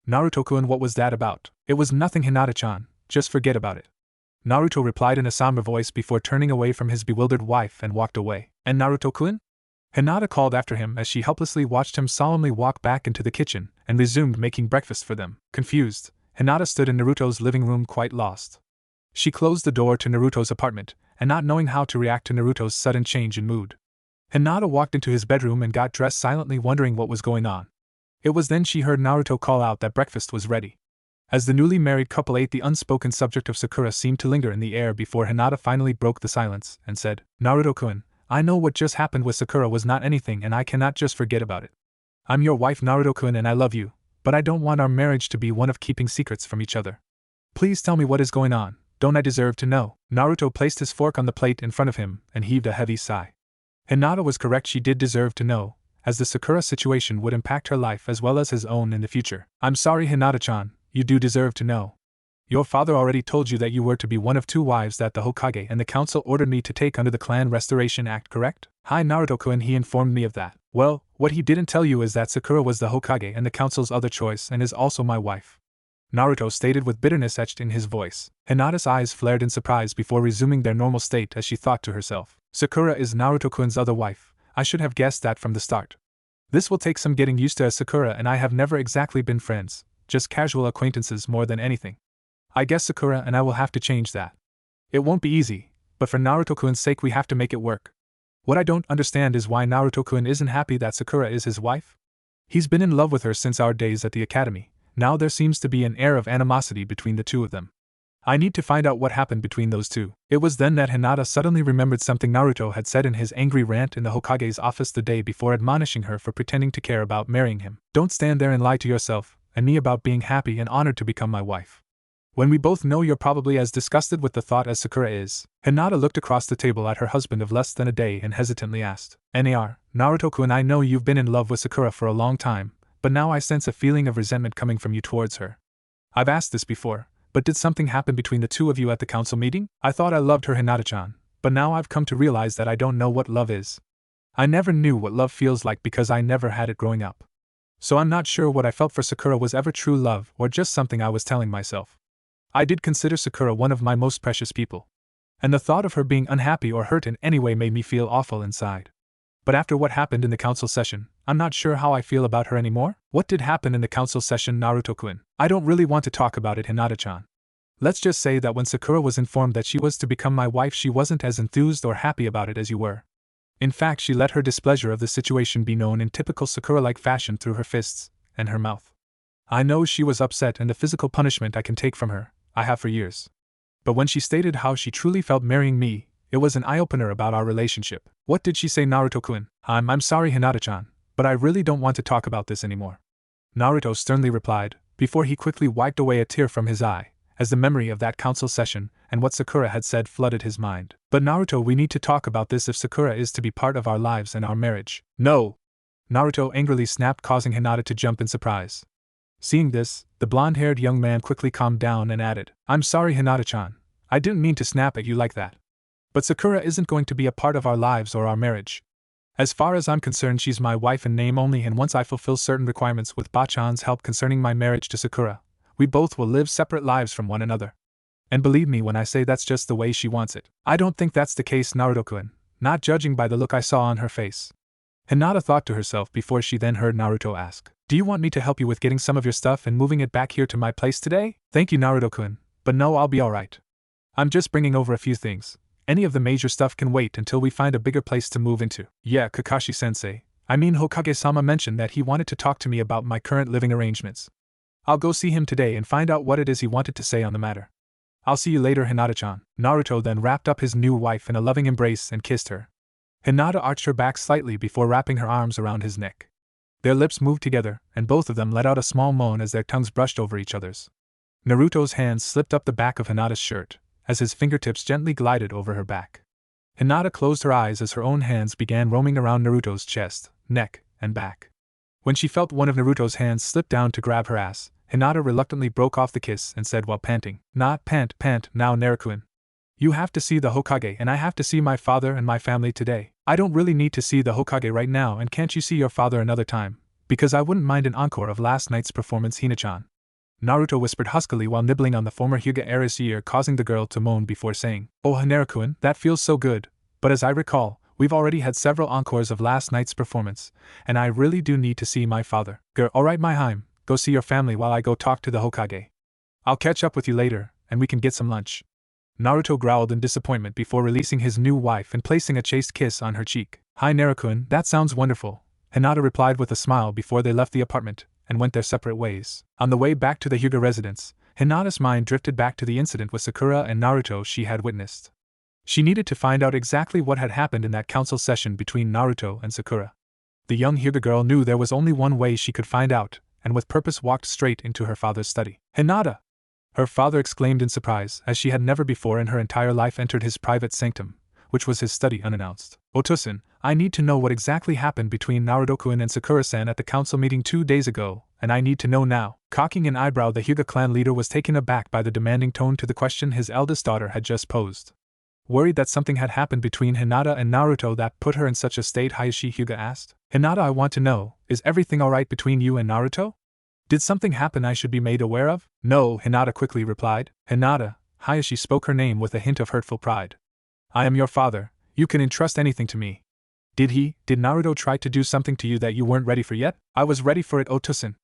Naruto-kun, what was that about? It was nothing, Hinata-chan, just forget about it. Naruto replied in a somber voice before turning away from his bewildered wife and walked away. And Naruto-kun? Hinata called after him as she helplessly watched him solemnly walk back into the kitchen and resumed making breakfast for them. Confused, Hinata stood in Naruto's living room quite lost. She closed the door to Naruto's apartment, and not knowing how to react to Naruto's sudden change in mood. Hinata walked into his bedroom and got dressed, silently wondering what was going on. It was then she heard Naruto call out that breakfast was ready. As the newly married couple ate, the unspoken subject of Sakura seemed to linger in the air before Hinata finally broke the silence and said, Naruto-kun, I know what just happened with Sakura was not anything and I cannot just forget about it. I'm your wife, Naruto-kun, and I love you, but I don't want our marriage to be one of keeping secrets from each other. Please tell me what is going on. Don't I deserve to know? Naruto placed his fork on the plate in front of him and heaved a heavy sigh. Hinata was correct, she did deserve to know, as the Sakura situation would impact her life as well as his own in the future. I'm sorry, Hinata-chan, you do deserve to know. Your father already told you that you were to be one of 2 wives that the Hokage and the council ordered me to take under the Clan Restoration Act, correct? Hi Naruto-kun, he informed me of that. Well, what he didn't tell you is that Sakura was the Hokage and the council's other choice and is also my wife. Naruto stated with bitterness etched in his voice. Hinata's eyes flared in surprise before resuming their normal state as she thought to herself. Sakura is Naruto-kun's other wife. I should have guessed that from the start. This will take some getting used to, as Sakura and I have never exactly been friends, just casual acquaintances more than anything. I guess Sakura and I will have to change that. It won't be easy, but for Naruto-kun's sake we have to make it work. What I don't understand is why Naruto-kun isn't happy that Sakura is his wife. He's been in love with her since our days at the academy. Now there seems to be an air of animosity between the two of them. I need to find out what happened between those two. It was then that Hinata suddenly remembered something Naruto had said in his angry rant in the Hokage's office the day before, admonishing her for pretending to care about marrying him. Don't stand there and lie to yourself and me about being happy and honored to become my wife. when we both know you're probably as disgusted with the thought as Sakura is. Hinata looked across the table at her husband of less than a day and hesitantly asked, Naruto-kun, I know you've been in love with Sakura for a long time, but now I sense a feeling of resentment coming from you towards her. I've asked this before, but did something happen between the two of you at the council meeting? I thought I loved her, Hinata-chan, but now I've come to realize that I don't know what love is. I never knew what love feels like because I never had it growing up. So I'm not sure what I felt for Sakura was ever true love or just something I was telling myself. I did consider Sakura one of my most precious people, and the thought of her being unhappy or hurt in any way made me feel awful inside. But after what happened in the council session, I'm not sure how I feel about her anymore. What did happen in the council session, Naruto-kun? I don't really want to talk about it, Hinata-chan. Let's just say that when Sakura was informed that she was to become my wife, she wasn't as enthused or happy about it as you were. In fact, she let her displeasure of the situation be known in typical Sakura-like fashion through her fists and her mouth. I know she was upset, and the physical punishment I can take from her, I have for years. But when she stated how she truly felt marrying me, it was an eye-opener about our relationship. What did she say, Naruto-kun? I'm sorry, Hinata-chan, but I really don't want to talk about this anymore, Naruto sternly replied, before he quickly wiped away a tear from his eye, as the memory of that council session and what Sakura had said flooded his mind. But Naruto, we need to talk about this if Sakura is to be part of our lives and our marriage. No! Naruto angrily snapped, causing Hinata to jump in surprise. Seeing this, the blonde-haired young man quickly calmed down and added, I'm sorry, Hinata-chan. I didn't mean to snap at you like that. But Sakura isn't going to be a part of our lives or our marriage. As far as I'm concerned, she's my wife in name only, and once I fulfill certain requirements with Ba-chan's help concerning my marriage to Sakura, we both will live separate lives from one another. And believe me when I say that's just the way she wants it. I don't think that's the case, Naruto-kun, not judging by the look I saw on her face. Hinata thought to herself before she then heard Naruto ask, Do you want me to help you with getting some of your stuff and moving it back here to my place today? Thank you, Naruto-kun, but no, I'll be alright. I'm just bringing over a few things. Any of the major stuff can wait until we find a bigger place to move into. Yeah, Kakashi-sensei. I mean, Hokage-sama mentioned that he wanted to talk to me about my current living arrangements. I'll go see him today and find out what it is he wanted to say on the matter. I'll see you later, Hinata-chan. Naruto then wrapped up his new wife in a loving embrace and kissed her. Hinata arched her back slightly before wrapping her arms around his neck. Their lips moved together, and both of them let out a small moan as their tongues brushed over each other's. Naruto's hands slipped up the back of Hinata's shirt, as his fingertips gently glided over her back. Hinata closed her eyes as her own hands began roaming around Naruto's chest, neck, and back. When she felt one of Naruto's hands slip down to grab her ass, Hinata reluctantly broke off the kiss and said while panting, Not pant now, Naruto-kun. You have to see the Hokage and I have to see my father and my family today. I don't really need to see the Hokage right now, and can't you see your father another time? Because I wouldn't mind an encore of last night's performance, Hina-chan. Naruto whispered huskily while nibbling on the former Hyuga heiress' ear, causing the girl to moan before saying, Oh Naruto-kun, that feels so good, but as I recall, we've already had several encores of last night's performance, and I really do need to see my father. Alright my Haim, go see your family while I go talk to the Hokage. I'll catch up with you later, and we can get some lunch. Naruto growled in disappointment before releasing his new wife and placing a chaste kiss on her cheek. Hi Naruto-kun, that sounds wonderful, Hinata replied with a smile before they left the apartment and went their separate ways. On the way back to the Hyuga residence, Hinata's mind drifted back to the incident with Sakura and Naruto she had witnessed. She needed to find out exactly what had happened in that council session between Naruto and Sakura. The young Hyuga girl knew there was only one way she could find out, and with purpose walked straight into her father's study. Hinata! Her father exclaimed in surprise, as she had never before in her entire life entered his private sanctum, which was his study, unannounced. Otosan, I need to know what exactly happened between Naruto-kun and Sakura-san at the council meeting 2 days ago, and I need to know now. Cocking an eyebrow, the Hyuga clan leader was taken aback by the demanding tone to the question his eldest daughter had just posed. Worried that something had happened between Hinata and Naruto that put her in such a state, Hayashi Hyuga asked. Hinata, I want to know, is everything alright between you and Naruto? Did something happen I should be made aware of? No, Hinata quickly replied. Hinata, Hayashi spoke her name with a hint of hurtful pride. I am your father, you can entrust anything to me. Did Naruto try to do something to you that you weren't ready for yet? I was ready for it, Otosan.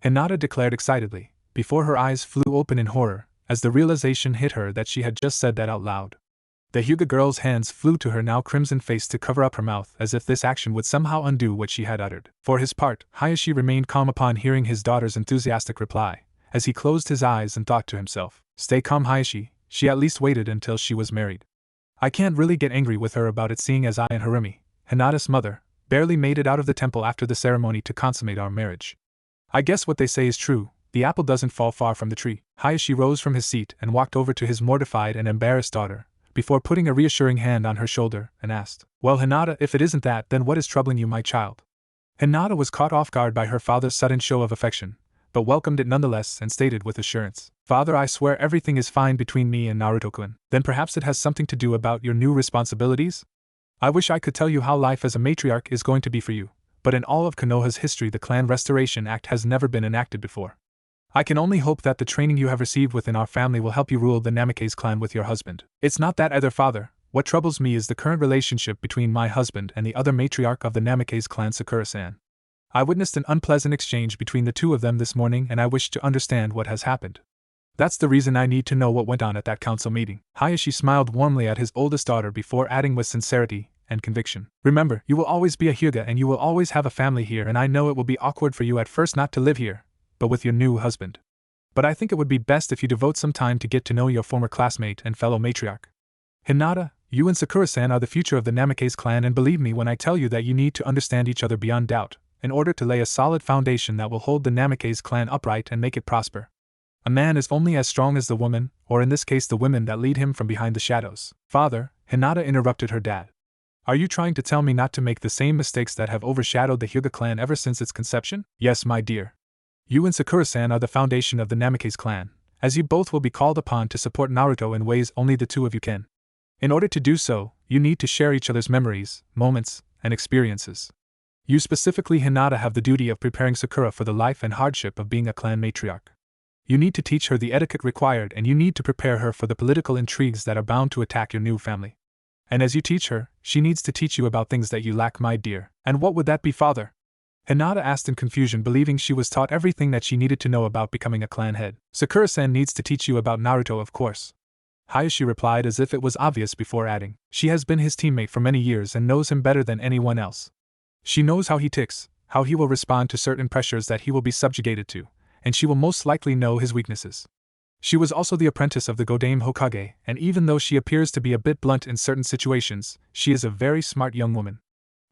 Hinata declared excitedly, before her eyes flew open in horror, as the realization hit her that she had just said that out loud. The Hyuga girl's hands flew to her now crimson face to cover up her mouth as if this action would somehow undo what she had uttered. For his part, Hayashi remained calm upon hearing his daughter's enthusiastic reply, as he closed his eyes and thought to himself, Stay calm, Hayashi, she at least waited until she was married. I can't really get angry with her about it, seeing as I and Harumi, Hinata's mother, barely made it out of the temple after the ceremony to consummate our marriage. I guess what they say is true, The apple doesn't fall far from the tree. Hayashi rose from his seat and walked over to his mortified and embarrassed daughter, before putting a reassuring hand on her shoulder, and asked, "Well, Hinata, if it isn't that, then what is troubling you, my child?" Hinata was caught off guard by her father's sudden show of affection, but welcomed it nonetheless and stated with assurance, "Father, I swear everything is fine between me and Naruto-kun." "Then perhaps it has something to do about your new responsibilities? I wish I could tell you how life as a matriarch is going to be for you, but in all of Konoha's history the Clan Restoration Act has never been enacted before. I can only hope that the training you have received within our family will help you rule the Namikaze clan with your husband." "It's not that either, father. What troubles me is the current relationship between my husband and the other matriarch of the Namikaze clan, Sakura-san. I witnessed an unpleasant exchange between the two of them this morning and I wish to understand what has happened. That's the reason I need to know what went on at that council meeting." Hayashi smiled warmly at his oldest daughter before adding with sincerity and conviction, "Remember, you will always be a Hyuga and you will always have a family here, and I know it will be awkward for you at first not to live here, but with your new husband. But I think it would be best if you devote some time to get to know your former classmate and fellow matriarch. Hinata, you and Sakura-san are the future of the Namikaze clan, and believe me when I tell you that you need to understand each other beyond doubt, in order to lay a solid foundation that will hold the Namikaze clan upright and make it prosper. A man is only as strong as the woman, or in this case the women that lead him from behind the shadows." "Father," Hinata interrupted her dad. "Are you trying to tell me not to make the same mistakes that have overshadowed the Hyuga clan ever since its conception?" "Yes, my dear. You and Sakura-san are the foundation of the Namikaze clan, as you both will be called upon to support Naruto in ways only the two of you can. In order to do so, you need to share each other's memories, moments, and experiences. You specifically, Hinata, have the duty of preparing Sakura for the life and hardship of being a clan matriarch. You need to teach her the etiquette required, and you need to prepare her for the political intrigues that are bound to attack your new family. And as you teach her, she needs to teach you about things that you lack, my dear." "And what would that be, father?" Hinata asked in confusion, believing she was taught everything that she needed to know about becoming a clan head. "Sakura-san needs to teach you about Naruto, of course," Hayashi replied, as if it was obvious, before adding, "She has been his teammate for many years and knows him better than anyone else. She knows how he ticks, how he will respond to certain pressures that he will be subjugated to, and she will most likely know his weaknesses. She was also the apprentice of the Godame Hokage, and even though she appears to be a bit blunt in certain situations, she is a very smart young woman.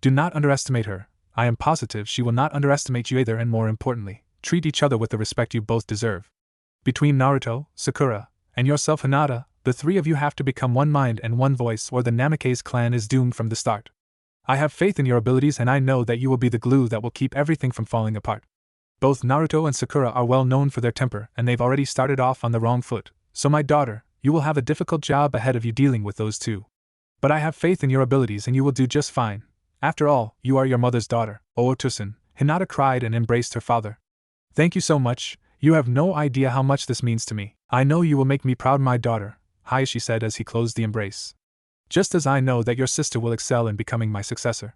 Do not underestimate her. I am positive she will not underestimate you either, and more importantly, treat each other with the respect you both deserve. Between Naruto, Sakura, and yourself, Hinata, the three of you have to become one mind and one voice, or the Namikaze clan is doomed from the start. I have faith in your abilities, and I know that you will be the glue that will keep everything from falling apart. Both Naruto and Sakura are well known for their temper, and they've already started off on the wrong foot, so my daughter, you will have a difficult job ahead of you dealing with those two. But I have faith in your abilities and you will do just fine. After all, you are your mother's daughter." "Otosan," Hinata cried and embraced her father. "Thank you so much. You have no idea how much this means to me." "I know you will make me proud, my daughter," Hayashi said as he closed the embrace. "Just as I know that your sister will excel in becoming my successor.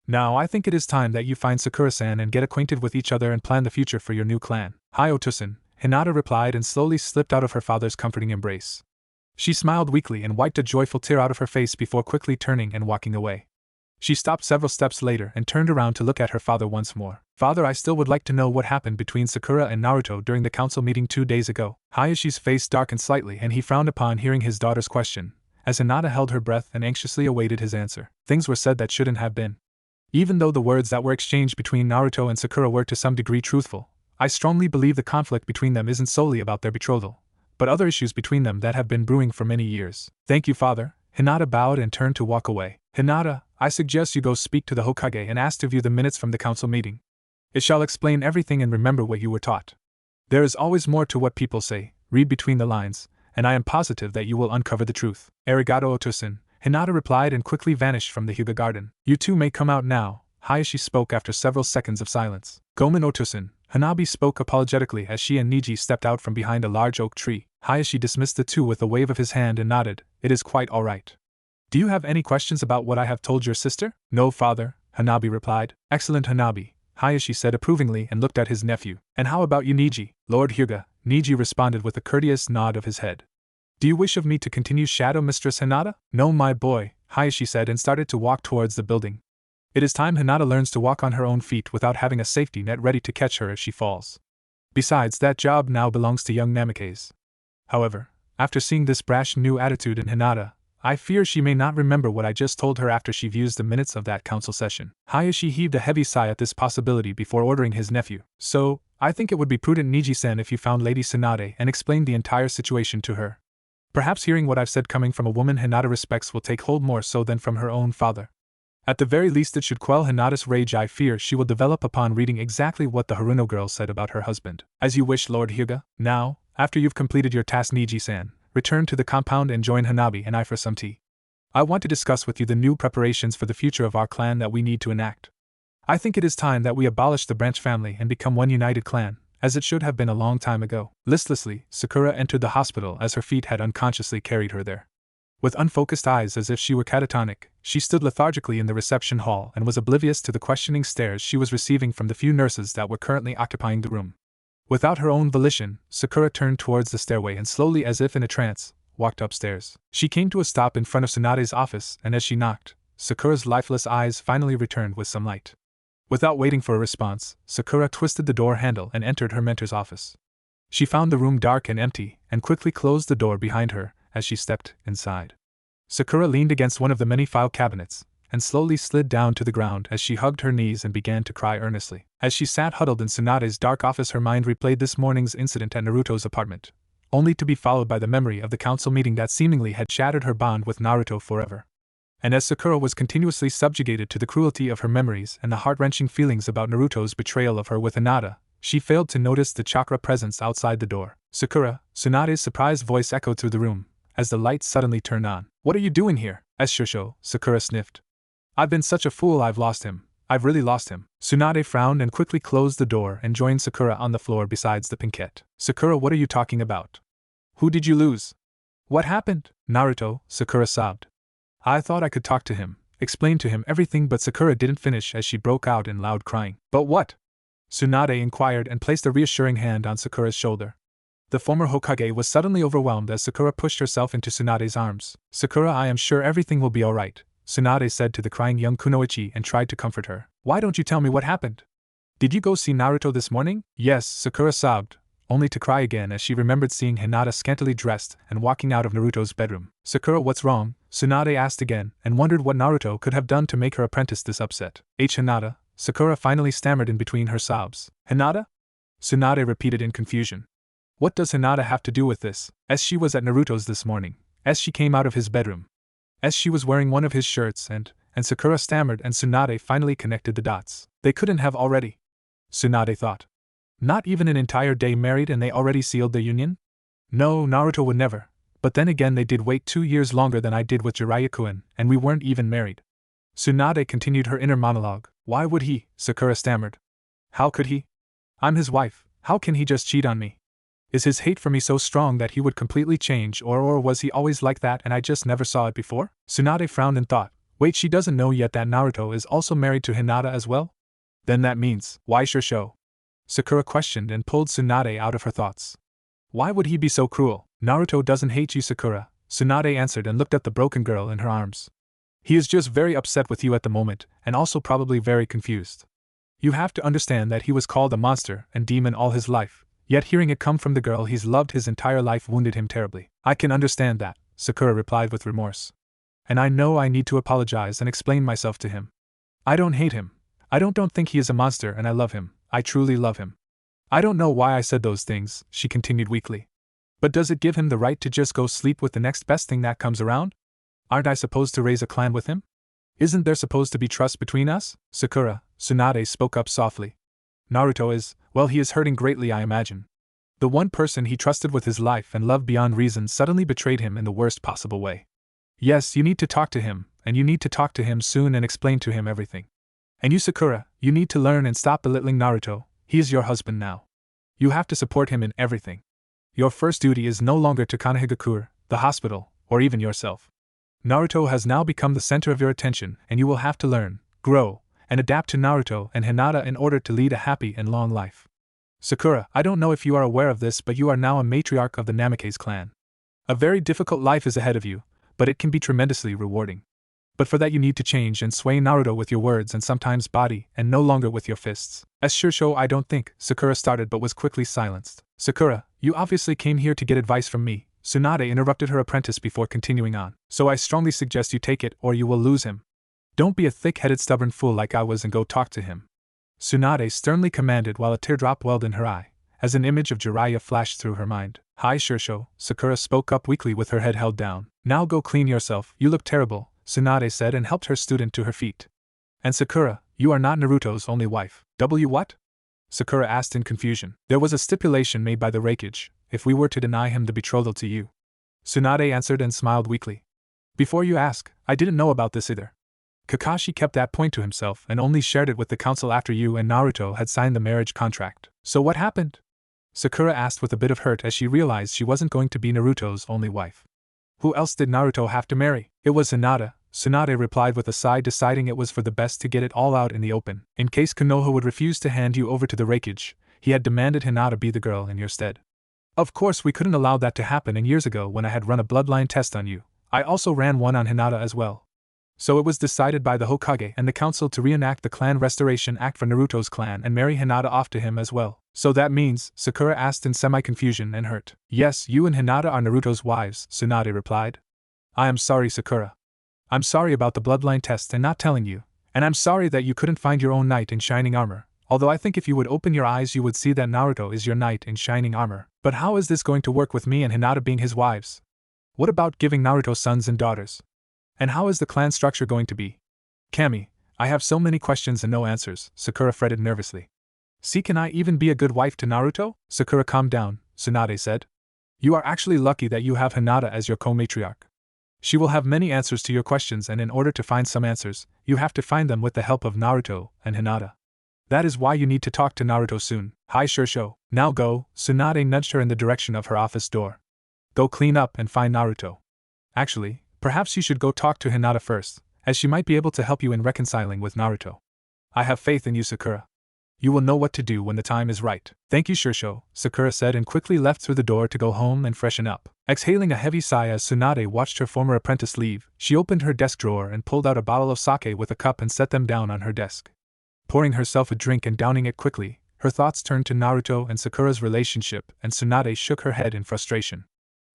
Now I think it is time that you find Sakura-san and get acquainted with each other and plan the future for your new clan." "Hi, Otosan," Hinata replied and slowly slipped out of her father's comforting embrace. She smiled weakly and wiped a joyful tear out of her face before quickly turning and walking away. She stopped several steps later and turned around to look at her father once more. "Father, I still would like to know what happened between Sakura and Naruto during the council meeting 2 days ago." Hayashi's face darkened slightly and he frowned upon hearing his daughter's question, as Hinata held her breath and anxiously awaited his answer. "Things were said that shouldn't have been. Even though the words that were exchanged between Naruto and Sakura were to some degree truthful, I strongly believe the conflict between them isn't solely about their betrothal, but other issues between them that have been brewing for many years." "Thank you, father." Hinata bowed and turned to walk away. "Hinata, I suggest you go speak to the Hokage and ask to view the minutes from the council meeting. It shall explain everything, and remember what you were taught. There is always more to what people say. Read between the lines, and I am positive that you will uncover the truth." "Arigato, Otosan," Hinata replied and quickly vanished from the Hyuga garden. "You two may come out now," Hayashi spoke after several seconds of silence. "Gomen, Otosan," Hanabi spoke apologetically as she and Niji stepped out from behind a large oak tree. Hayashi dismissed the two with a wave of his hand and nodded. "It is quite all right. Do you have any questions about what I have told your sister?" "No, father," Hanabi replied. "Excellent, Hanabi," Hayashi said approvingly and looked at his nephew. "And how about you, Niji?" "Lord Hyuga," Niji responded with a courteous nod of his head. "Do you wish of me to continue Shadow Mistress Hinata?" "No, my boy," Hayashi said and started to walk towards the building. "It is time Hinata learns to walk on her own feet without having a safety net ready to catch her if she falls. Besides, that job now belongs to young Namikaze. However, after seeing this brash new attitude in Hinata, I fear she may not remember what I just told her after she views the minutes of that council session." Hayashi heaved a heavy sigh at this possibility before ordering his nephew. "So, I think it would be prudent, Niji-san, if you found Lady Tsunade and explained the entire situation to her. Perhaps hearing what I've said coming from a woman Hinata respects will take hold more so than from her own father. At the very least it should quell Hinata's rage I fear she will develop upon reading exactly what the Haruno girl said about her husband. As you wish, Lord Hyuga. Now, after you've completed your task, Niji-san, return to the compound and join Hanabi and I for some tea. I want to discuss with you the new preparations for the future of our clan that we need to enact. I think it is time that we abolish the branch family and become one united clan, as it should have been a long time ago. Listlessly, Sakura entered the hospital as her feet had unconsciously carried her there. With unfocused eyes as if she were catatonic, she stood lethargically in the reception hall and was oblivious to the questioning stares she was receiving from the few nurses that were currently occupying the room. Without her own volition, Sakura turned towards the stairway and slowly, as if in a trance, walked upstairs. She came to a stop in front of Tsunade's office, and as she knocked, Sakura's lifeless eyes finally returned with some light. Without waiting for a response, Sakura twisted the door handle and entered her mentor's office. She found the room dark and empty, and quickly closed the door behind her as she stepped inside. Sakura leaned against one of the many file cabinets, and slowly slid down to the ground as she hugged her knees and began to cry earnestly. As she sat huddled in Tsunade's dark office, her mind replayed this morning's incident at Naruto's apartment, only to be followed by the memory of the council meeting that seemingly had shattered her bond with Naruto forever. And as Sakura was continuously subjugated to the cruelty of her memories and the heart-wrenching feelings about Naruto's betrayal of her with Hinata, she failed to notice the chakra presence outside the door. Sakura, Tsunade's surprised voice echoed through the room, as the lights suddenly turned on. What are you doing here? Shusho, Sakura sniffed. I've been such a fool, I've lost him. I've really lost him. Tsunade frowned and quickly closed the door and joined Sakura on the floor besides the pinkette. Sakura, what are you talking about? Who did you lose? What happened? Naruto, Sakura sobbed. I thought I could talk to him, explain to him everything, but Sakura didn't finish as she broke out in loud crying. But what? Tsunade inquired and placed a reassuring hand on Sakura's shoulder. The former Hokage was suddenly overwhelmed as Sakura pushed herself into Tsunade's arms. Sakura, I am sure everything will be alright, Tsunade said to the crying young Kunoichi and tried to comfort her. Why don't you tell me what happened? Did you go see Naruto this morning? Yes, Sakura sobbed, only to cry again as she remembered seeing Hinata scantily dressed and walking out of Naruto's bedroom. Sakura, what's wrong? Tsunade asked again, and wondered what Naruto could have done to make her apprentice this upset. Hinata, Sakura finally stammered in between her sobs. Hinata? Tsunade repeated in confusion. What does Hinata have to do with this? As she was at Naruto's this morning, as she came out of his bedroom, as she was wearing one of his shirts and Sakura stammered, and Tsunade finally connected the dots. They couldn't have already, Tsunade thought. Not even an entire day married and they already sealed their union? No, Naruto would never. But then again, they did wait 2 years longer than I did with Jiraiya-kun, and we weren't even married. Tsunade continued her inner monologue. Why would he? Sakura stammered. How could he? I'm his wife, how can he just cheat on me? Is his hate for me so strong that he would completely change, or was he always like that and I just never saw it before? Tsunade frowned and thought, wait, she doesn't know yet that Naruto is also married to Hinata as well? Then that means, why Shusho? Sakura questioned and pulled Tsunade out of her thoughts. Why would he be so cruel? Naruto doesn't hate you, Sakura, Tsunade answered and looked at the broken girl in her arms. He is just very upset with you at the moment, and also probably very confused. You have to understand that he was called a monster and demon all his life, yet hearing it come from the girl he's loved his entire life wounded him terribly. I can understand that, Sakura replied with remorse. And I know I need to apologize and explain myself to him. I don't hate him. I don't think he is a monster, and I love him. I truly love him. I don't know why I said those things, she continued weakly. But does it give him the right to just go sleep with the next best thing that comes around? Aren't I supposed to raise a clan with him? Isn't there supposed to be trust between us? Sakura, Tsunade spoke up softly. Naruto is, well, he is hurting greatly, I imagine. The one person he trusted with his life and loved beyond reason suddenly betrayed him in the worst possible way. Yes, you need to talk to him, and you need to talk to him soon and explain to him everything. And you, Sakura, you need to learn and stop belittling Naruto. He is your husband now. You have to support him in everything. Your first duty is no longer to Kanehigakure, the hospital, or even yourself. Naruto has now become the center of your attention, and you will have to learn, grow, and adapt to Naruto and Hinata in order to lead a happy and long life. Sakura, I don't know if you are aware of this, but you are now a matriarch of the Namikaze clan. A very difficult life is ahead of you, but it can be tremendously rewarding. But for that you need to change and sway Naruto with your words and sometimes body, and no longer with your fists. As Shusho, I don't think, Sakura started but was quickly silenced. Sakura, you obviously came here to get advice from me, Tsunade interrupted her apprentice before continuing on. So I strongly suggest you take it or you will lose him. Don't be a thick-headed stubborn fool like I was and go talk to him. Tsunade sternly commanded while a teardrop welled in her eye, as an image of Jiraiya flashed through her mind. Hi Shirsho, Sakura spoke up weakly with her head held down. Now go clean yourself, you look terrible, Tsunade said and helped her student to her feet. And Sakura, you are not Naruto's only wife. What? Sakura asked in confusion. There was a stipulation made by the Raikage, if we were to deny him the betrothal to you. Tsunade answered and smiled weakly. Before you ask, I didn't know about this either. Kakashi kept that point to himself and only shared it with the council after you and Naruto had signed the marriage contract. So what happened? Sakura asked with a bit of hurt as she realized she wasn't going to be Naruto's only wife. Who else did Naruto have to marry? It was Hinata, Tsunade replied with a sigh, deciding it was for the best to get it all out in the open. In case Konoha would refuse to hand you over to the Raikage, he had demanded Hinata be the girl in your stead. Of course we couldn't allow that to happen, and years ago when I had run a bloodline test on you, I also ran one on Hinata as well. So it was decided by the Hokage and the council to reenact the Clan Restoration Act for Naruto's clan and marry Hinata off to him as well. So that means, Sakura asked in semi-confusion and hurt. Yes, you and Hinata are Naruto's wives, Tsunade replied. I am sorry, Sakura. I'm sorry about the bloodline test and not telling you, and I'm sorry that you couldn't find your own knight in shining armor, although I think if you would open your eyes you would see that Naruto is your knight in shining armor. But how is this going to work with me and Hinata being his wives? What about giving Naruto sons and daughters? And how is the clan structure going to be? Kami, I have so many questions and no answers, Sakura fretted nervously. See, can I even be a good wife to Naruto? Sakura, calm down, Tsunade said. You are actually lucky that you have Hinata as your co-matriarch. She will have many answers to your questions, and in order to find some answers, you have to find them with the help of Naruto and Hinata. That is why you need to talk to Naruto soon. Hi Shirsho, now go, Tsunade nudged her in the direction of her office door. Go clean up and find Naruto. Actually, perhaps you should go talk to Hinata first, as she might be able to help you in reconciling with Naruto. I have faith in you, Sakura. You will know what to do when the time is right. Thank you, Shirsho, Sakura said and quickly left through the door to go home and freshen up. Exhaling a heavy sigh as Tsunade watched her former apprentice leave, she opened her desk drawer and pulled out a bottle of sake with a cup and set them down on her desk. Pouring herself a drink and downing it quickly, her thoughts turned to Naruto and Sakura's relationship, and Tsunade shook her head in frustration.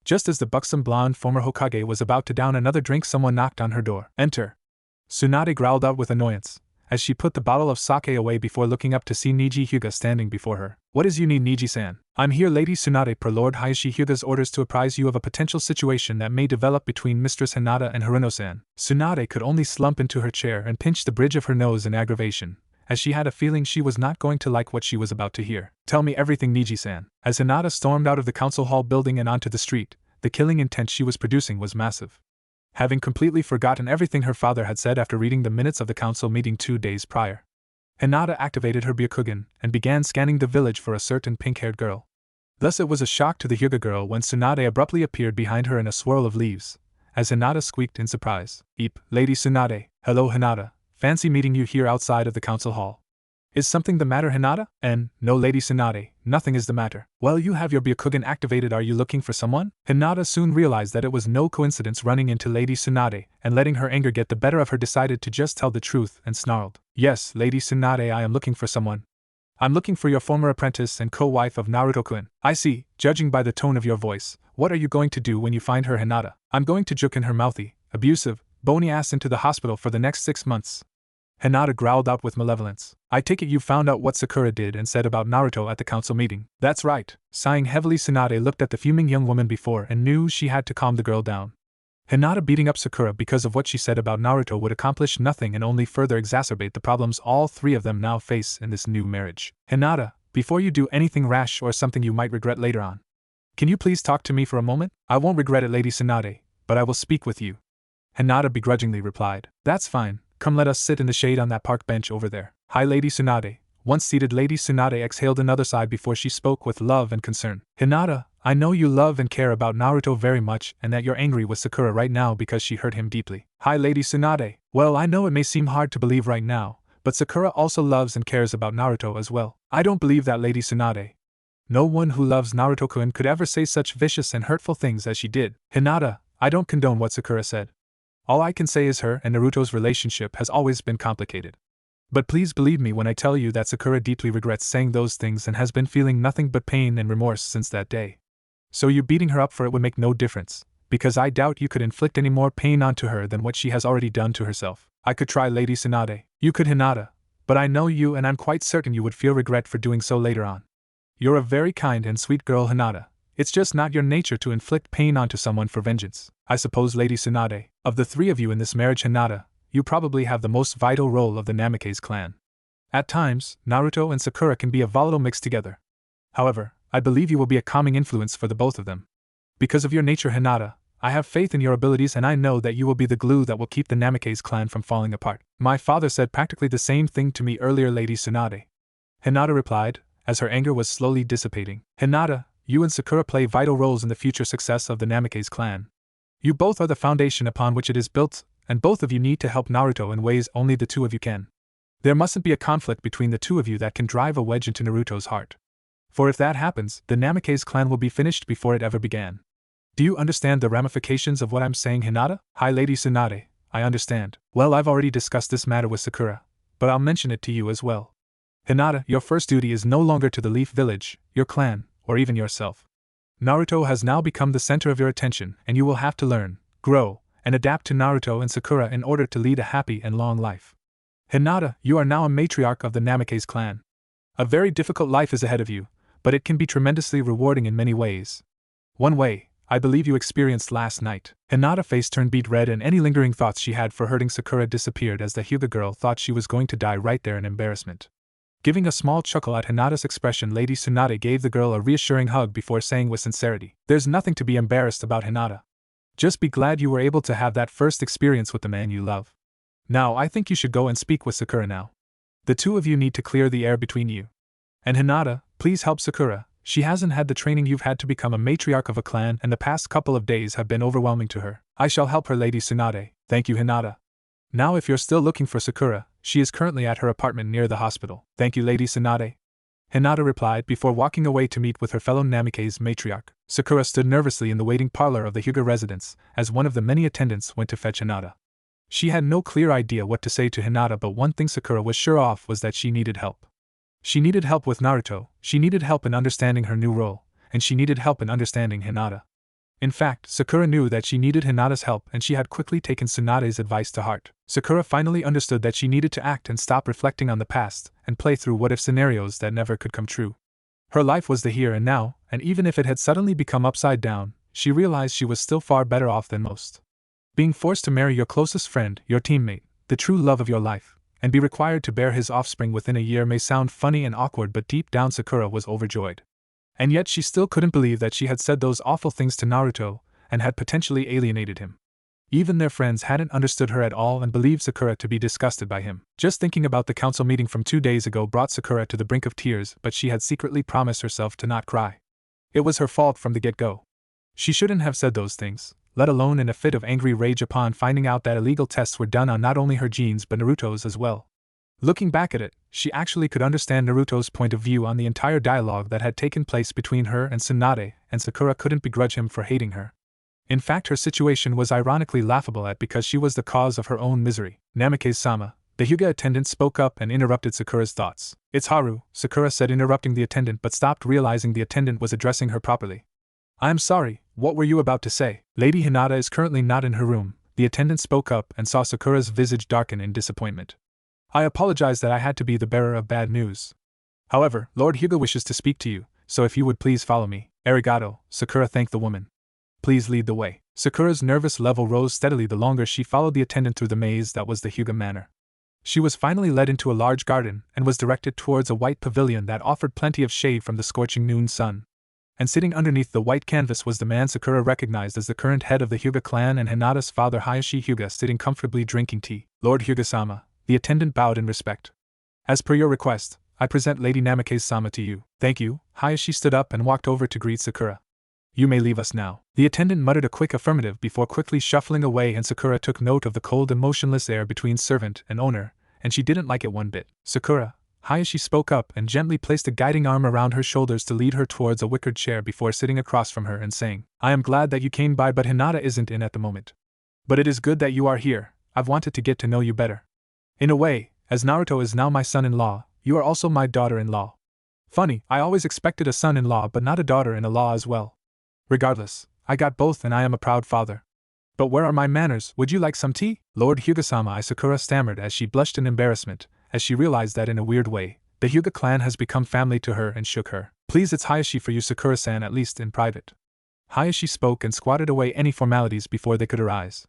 Just as the buxom blonde former Hokage was about to down another drink, someone knocked on her door. Enter. Tsunade growled out with annoyance, as she put the bottle of sake away before looking up to see Niji Hyuga standing before her. What is you need, Niji-san? I'm here, Lady Tsunade, per Lord Hayashi Hyuga's orders, to apprise you of a potential situation that may develop between Mistress Hinata and Haruno-san. Tsunade could only slump into her chair and pinch the bridge of her nose in aggravation, as she had a feeling she was not going to like what she was about to hear. Tell me everything, Niji-san. As Hinata stormed out of the council hall building and onto the street, the killing intent she was producing was massive. Having completely forgotten everything her father had said after reading the minutes of the council meeting 2 days prior, Hinata activated her Byakugan and began scanning the village for a certain pink-haired girl. Thus it was a shock to the Hyuga girl when Tsunade abruptly appeared behind her in a swirl of leaves, as Hinata squeaked in surprise. Eep, Lady Tsunade. Hello Hinata, fancy meeting you here outside of the council hall. Is something the matter, Hinata? No, Lady Tsunade, nothing is the matter. Well, you have your Byakugan activated. Are you looking for someone? Hinata soon realized that it was no coincidence running into Lady Tsunade, and letting her anger get the better of her decided to just tell the truth and snarled. Yes, Lady Tsunade, I am looking for someone. I'm looking for your former apprentice and co-wife of Naruto-kun. I see, judging by the tone of your voice. What are you going to do when you find her, Hinata? I'm going to juke in her mouthy, abusive, bony ass into the hospital for the next 6 months. Hinata growled out with malevolence. I take it you found out what Sakura did and said about Naruto at the council meeting. That's right. Sighing heavily, Tsunade looked at the fuming young woman before and knew she had to calm the girl down. Hinata beating up Sakura because of what she said about Naruto would accomplish nothing and only further exacerbate the problems all three of them now face in this new marriage. Hinata, before you do anything rash or something you might regret later on, can you please talk to me for a moment? I won't regret it, Lady Tsunade, but I will speak with you. Hinata begrudgingly replied. That's fine. Come, let us sit in the shade on that park bench over there. Hi, Lady Tsunade. Once seated, Lady Tsunade exhaled another sigh before she spoke with love and concern. Hinata, I know you love and care about Naruto very much and that you're angry with Sakura right now because she hurt him deeply. Hi, Lady Tsunade. Well, I know it may seem hard to believe right now, but Sakura also loves and cares about Naruto as well. I don't believe that, Lady Tsunade. No one who loves Naruto-kun could ever say such vicious and hurtful things as she did. Hinata, I don't condone what Sakura said. All I can say is her and Naruto's relationship has always been complicated. But please believe me when I tell you that Sakura deeply regrets saying those things and has been feeling nothing but pain and remorse since that day. So you beating her up for it would make no difference, because I doubt you could inflict any more pain onto her than what she has already done to herself. I could try, Lady Tsunade. You could, Hinata, But I know you and I'm quite certain you would feel regret for doing so later on. You're a very kind and sweet girl, Hinata. It's just not your nature to inflict pain onto someone for vengeance. I suppose, Lady Tsunade, of the three of you in this marriage, Hinata, you probably have the most vital role of the Namikaze clan. At times, Naruto and Sakura can be a volatile mix together. However, I believe you will be a calming influence for the both of them. Because of your nature, Hinata, I have faith in your abilities and I know that you will be the glue that will keep the Namikaze clan from falling apart. My father said practically the same thing to me earlier, Lady Tsunade. Hinata replied, as her anger was slowly dissipating. Hinata, you and Sakura play vital roles in the future success of the Namikaze clan. You both are the foundation upon which it is built, and both of you need to help Naruto in ways only the two of you can. There mustn't be a conflict between the two of you that can drive a wedge into Naruto's heart. For if that happens, the Namikaze clan will be finished before it ever began. Do you understand the ramifications of what I'm saying, Hinata? Hi, Lady Tsunade, I understand. Well, I've already discussed this matter with Sakura, but I'll mention it to you as well. Hinata, your first duty is no longer to the Leaf Village, your clan, or even yourself. Naruto has now become the center of your attention, and you will have to learn, grow, and adapt to Naruto and Sakura in order to lead a happy and long life. Hinata, you are now a matriarch of the Namikaze clan. A very difficult life is ahead of you, but it can be tremendously rewarding in many ways. One way, I believe you experienced last night. Hinata's face turned beet red and any lingering thoughts she had for hurting Sakura disappeared as the Hyuga girl thought she was going to die right there in embarrassment. Giving a small chuckle at Hinata's expression, Lady Tsunade gave the girl a reassuring hug before saying with sincerity, "There's nothing to be embarrassed about, Hinata. Just be glad you were able to have that first experience with the man you love. Now I think you should go and speak with Sakura now. The two of you need to clear the air between you. And Hinata, please help Sakura. She hasn't had the training you've had to become a matriarch of a clan, and the past couple of days have been overwhelming to her." "I shall help her, Lady Tsunade. Thank you, Hinata. Now if you're still looking for Sakura, she is currently at her apartment near the hospital." "Thank you, Lady Tsunade," Hinata replied before walking away to meet with her fellow Namikaze matriarch. Sakura stood nervously in the waiting parlor of the Hyuga residence, as one of the many attendants went to fetch Hinata. She had no clear idea what to say to Hinata, but one thing Sakura was sure of was that she needed help. She needed help with Naruto, she needed help in understanding her new role, and she needed help in understanding Hinata. In fact, Sakura knew that she needed Hinata's help and she had quickly taken Tsunade's advice to heart. Sakura finally understood that she needed to act and stop reflecting on the past and play through what-if scenarios that never could come true. Her life was the here and now, and even if it had suddenly become upside down, she realized she was still far better off than most. Being forced to marry your closest friend, your teammate, the true love of your life, and be required to bear his offspring within a year may sound funny and awkward, but deep down Sakura was overjoyed. And yet she still couldn't believe that she had said those awful things to Naruto, and had potentially alienated him. Even their friends hadn't understood her at all and believed Sakura to be disgusted by him. Just thinking about the council meeting from 2 days ago brought Sakura to the brink of tears, but she had secretly promised herself to not cry. It was her fault from the get-go. She shouldn't have said those things, let alone in a fit of angry rage upon finding out that illegal tests were done on not only her genes but Naruto's as well. Looking back at it, she actually could understand Naruto's point of view on the entire dialogue that had taken place between her and Tsunade, and Sakura couldn't begrudge him for hating her. In fact, her situation was ironically laughable at because she was the cause of her own misery. "Namikaze-sama," the Hyuga attendant spoke up and interrupted Sakura's thoughts. "It's Haru," Sakura said, interrupting the attendant, but stopped realizing the attendant was addressing her properly. "I am sorry, what were you about to say?" "Lady Hinata is currently not in her room," the attendant spoke up and saw Sakura's visage darken in disappointment. "I apologize that I had to be the bearer of bad news. However, Lord Hyuga wishes to speak to you, so if you would please follow me." "Arigato," Sakura thanked the woman. "Please lead the way." Sakura's nervous level rose steadily the longer she followed the attendant through the maze that was the Hyuga manor. She was finally led into a large garden and was directed towards a white pavilion that offered plenty of shade from the scorching noon sun. And sitting underneath the white canvas was the man Sakura recognized as the current head of the Hyuga clan and Hinata's father Hayashi Hyuga, sitting comfortably drinking tea. "Lord Hyuga-sama," the attendant bowed in respect. "As per your request, I present Lady Namikaze-sama to you." "Thank you." Hayashi stood up and walked over to greet Sakura. "You may leave us now." The attendant muttered a quick affirmative before quickly shuffling away, and Sakura took note of the cold and motionless air between servant and owner, and she didn't like it one bit. "Sakura," Hayashi spoke up and gently placed a guiding arm around her shoulders to lead her towards a wickered chair before sitting across from her and saying, "I am glad that you came by, but Hinata isn't in at the moment. But it is good that you are here. I've wanted to get to know you better. In a way, as Naruto is now my son-in-law, you are also my daughter-in-law. Funny, I always expected a son-in-law but not a daughter-in-law as well. Regardless, I got both and I am a proud father. But where are my manners? Would you like some tea?" "Lord Hyuga-sama," Sakura stammered as she blushed in embarrassment, as she realized that in a weird way, the Hyuga clan has become family to her and shook her. Please, it's Hayashi for you, Sakura-san, at least in private. Hayashi spoke and squatted away any formalities before they could arise.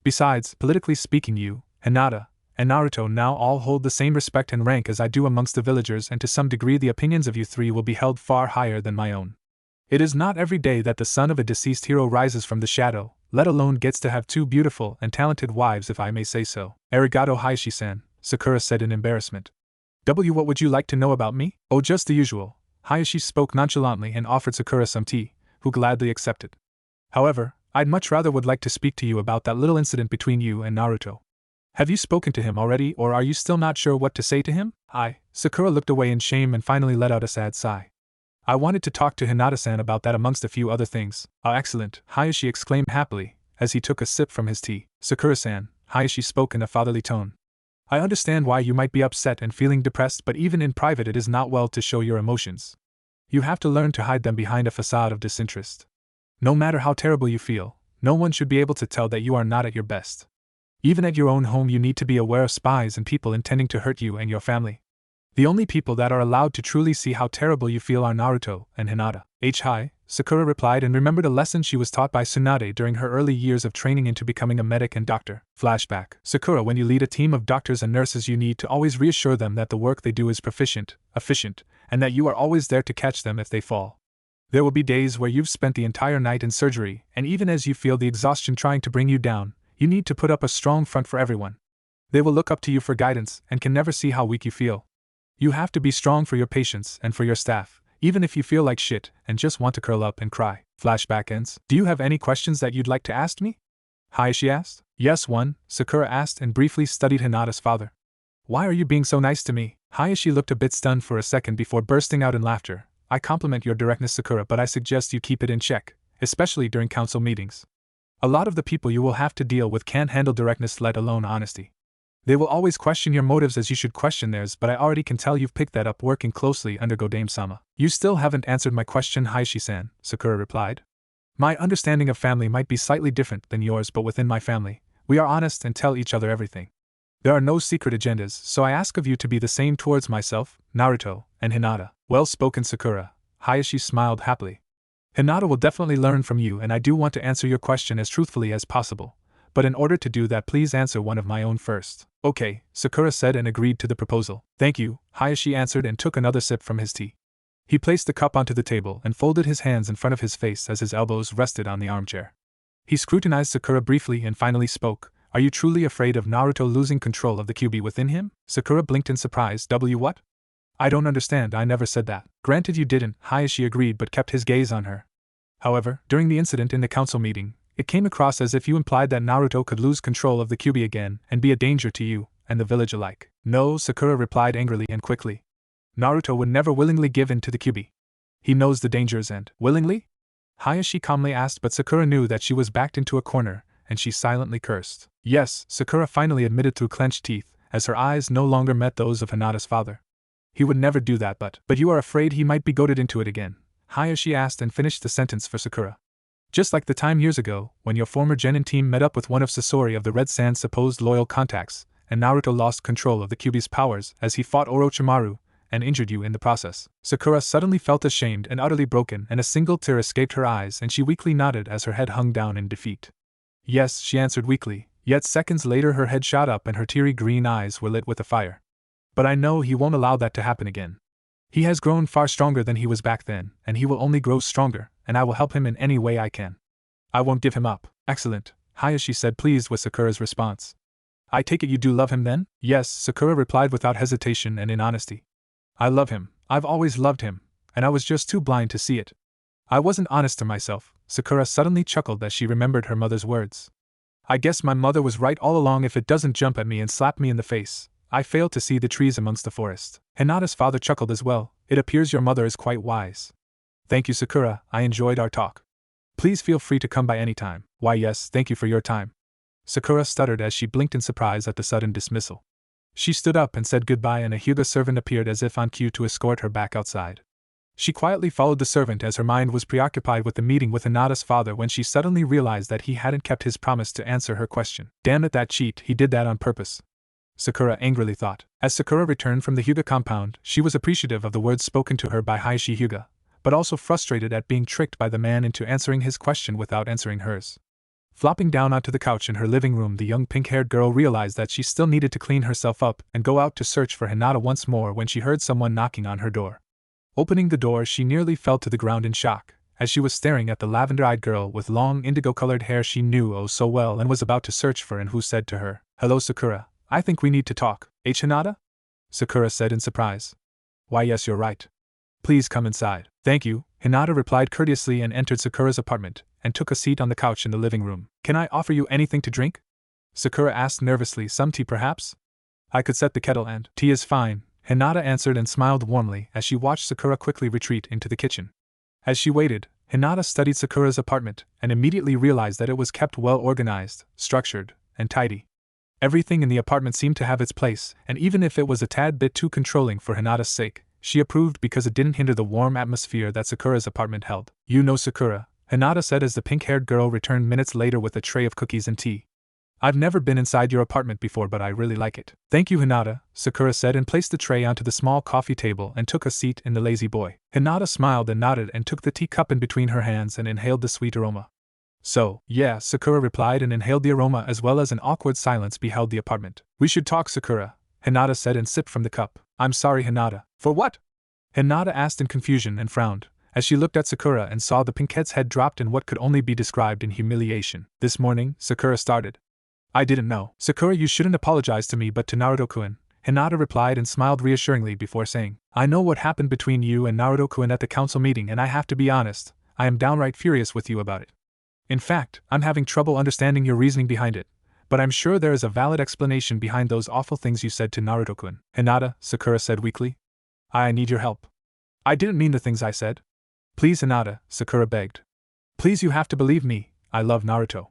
Besides, politically speaking, you, Hinata, and Naruto now all hold the same respect and rank as I do amongst the villagers, and to some degree the opinions of you three will be held far higher than my own. It is not every day that the son of a deceased hero rises from the shadow, let alone gets to have two beautiful and talented wives, if I may say so. Arigato, Hayashi-san, Sakura said in embarrassment. What would you like to know about me? Oh, just the usual. Hayashi spoke nonchalantly and offered Sakura some tea, who gladly accepted. However, I'd much rather would like to speak to you about that little incident between you and Naruto. Have you spoken to him already, or are you still not sure what to say to him? Sakura looked away in shame and finally let out a sad sigh. I wanted to talk to Hinata-san about that amongst a few other things. Ah, excellent, Hayashi exclaimed happily, as he took a sip from his tea. Sakura-san, Hayashi spoke in a fatherly tone. I understand why you might be upset and feeling depressed, but even in private it is not well to show your emotions. You have to learn to hide them behind a facade of disinterest. No matter how terrible you feel, no one should be able to tell that you are not at your best. Even at your own home you need to be aware of spies and people intending to hurt you and your family. The only people that are allowed to truly see how terrible you feel are Naruto and Hinata. Hi, Sakura replied and remembered a lesson she was taught by Tsunade during her early years of training into becoming a medic and doctor. Flashback. Sakura, when you lead a team of doctors and nurses you need to always reassure them that the work they do is efficient, and that you are always there to catch them if they fall. There will be days where you've spent the entire night in surgery, and even as you feel the exhaustion trying to bring you down, you need to put up a strong front for everyone. They will look up to you for guidance and can never see how weak you feel. You have to be strong for your patients and for your staff, even if you feel like shit and just want to curl up and cry. Flashback ends. Do you have any questions that you'd like to ask me? Hayashi asked. Yes, one, Sakura asked and briefly studied Hinata's father. Why are you being so nice to me? Hayashi looked a bit stunned for a second before bursting out in laughter. I compliment your directness, Sakura, but I suggest you keep it in check, especially during council meetings. A lot of the people you will have to deal with can't handle directness, let alone honesty. They will always question your motives as you should question theirs, but I already can tell you've picked that up working closely under Godame-sama. You still haven't answered my question, Hayashi-san, Sakura replied. My understanding of family might be slightly different than yours, but within my family, we are honest and tell each other everything. There are no secret agendas, so I ask of you to be the same towards myself, Naruto, and Hinata. Well spoken, Sakura, Hayashi smiled happily. Hinata will definitely learn from you, and I do want to answer your question as truthfully as possible. But in order to do that, please answer one of my own first. Okay, Sakura said and agreed to the proposal. Thank you, Hayashi answered and took another sip from his tea. He placed the cup onto the table and folded his hands in front of his face as his elbows rested on the armchair. He scrutinized Sakura briefly and finally spoke. Are you truly afraid of Naruto losing control of the QB within him? Sakura blinked in surprise. What? I don't understand, I never said that. Granted you didn't, Hayashi agreed but kept his gaze on her. However, during the incident in the council meeting, it came across as if you implied that Naruto could lose control of the QB again and be a danger to you and the village alike. No, Sakura replied angrily and quickly. Naruto would never willingly give in to the QB. He knows the dangers and… Willingly? Hayashi calmly asked, but Sakura knew that she was backed into a corner, and she silently cursed. Yes, Sakura finally admitted through clenched teeth, as her eyes no longer met those of Hinata's father. He would never do that, but you are afraid he might be goaded into it again? Hayashi asked and finished the sentence for Sakura. Just like the time years ago, when your former Genin team met up with one of Sasori of the Red Sand's supposed loyal contacts, and Naruto lost control of the QB's powers as he fought Orochimaru, and injured you in the process. Sakura suddenly felt ashamed and utterly broken, and a single tear escaped her eyes, and she weakly nodded as her head hung down in defeat. Yes, she answered weakly, yet seconds later her head shot up and her teary green eyes were lit with a fire. But I know he won't allow that to happen again. He has grown far stronger than he was back then, and he will only grow stronger, and I will help him in any way I can. I won't give him up. Excellent, Hayashi said, pleased with Sakura's response. I take it you do love him then? Yes, Sakura replied without hesitation and in honesty. I love him, I've always loved him, and I was just too blind to see it. I wasn't honest to myself. Sakura suddenly chuckled as she remembered her mother's words. I guess my mother was right all along. If it doesn't jump at me and slap me in the face, I fail to see the trees amongst the forest. Hinata's father chuckled as well. It appears your mother is quite wise. Thank you, Sakura, I enjoyed our talk. Please feel free to come by any time. Why yes, thank you for your time. Sakura stuttered as she blinked in surprise at the sudden dismissal. She stood up and said goodbye, and a Hyuga servant appeared as if on cue to escort her back outside. She quietly followed the servant as her mind was preoccupied with the meeting with Hinata's father when she suddenly realized that he hadn't kept his promise to answer her question. Damn it, that cheat, he did that on purpose. Sakura angrily thought. As Sakura returned from the Hyuga compound, she was appreciative of the words spoken to her by Heishi Hyuga, but also frustrated at being tricked by the man into answering his question without answering hers. Flopping down onto the couch in her living room, the young pink-haired girl realized that she still needed to clean herself up and go out to search for Hinata once more when she heard someone knocking on her door. Opening the door, she nearly fell to the ground in shock, as she was staring at the lavender-eyed girl with long indigo-colored hair she knew oh so well and was about to search for, and who said to her, "Hello Sakura, I think we need to talk, Hinata?" Sakura said in surprise. "Why yes, you're right. Please come inside." "Thank you," Hinata replied courteously and entered Sakura's apartment, and took a seat on the couch in the living room. "Can I offer you anything to drink?" Sakura asked nervously. "Some tea perhaps?" "I could set the kettle and—" "Tea is fine," Hinata answered and smiled warmly as she watched Sakura quickly retreat into the kitchen. As she waited, Hinata studied Sakura's apartment and immediately realized that it was kept well organized, structured, and tidy. Everything in the apartment seemed to have its place, and even if it was a tad bit too controlling for Hinata's sake, she approved because it didn't hinder the warm atmosphere that Sakura's apartment held. "You know Sakura," Hinata said as the pink-haired girl returned minutes later with a tray of cookies and tea. "I've never been inside your apartment before, but I really like it." "Thank you, Hinata," Sakura said and placed the tray onto the small coffee table and took a seat in the lazy boy. Hinata smiled and nodded and took the teacup in between her hands and inhaled the sweet aroma. "So, yeah," Sakura replied and inhaled the aroma as well as an awkward silence beheld the apartment. "We should talk, Sakura," Hinata said and sipped from the cup. "I'm sorry, Hinata." "For what?" Hinata asked in confusion and frowned, as she looked at Sakura and saw the pinkette's head dropped in what could only be described in humiliation. "This morning," Sakura started. "I didn't know." "Sakura, you shouldn't apologize to me but to Naruto-kun," Hinata replied and smiled reassuringly before saying, "I know what happened between you and Naruto-kun at the council meeting, and I have to be honest, I am downright furious with you about it. In fact, I'm having trouble understanding your reasoning behind it, but I'm sure there is a valid explanation behind those awful things you said to Naruto-kun." "Hinata," Sakura said weakly, "I need your help. I didn't mean the things I said." "Please, Hinata," Sakura begged. "Please, you have to believe me, I love Naruto.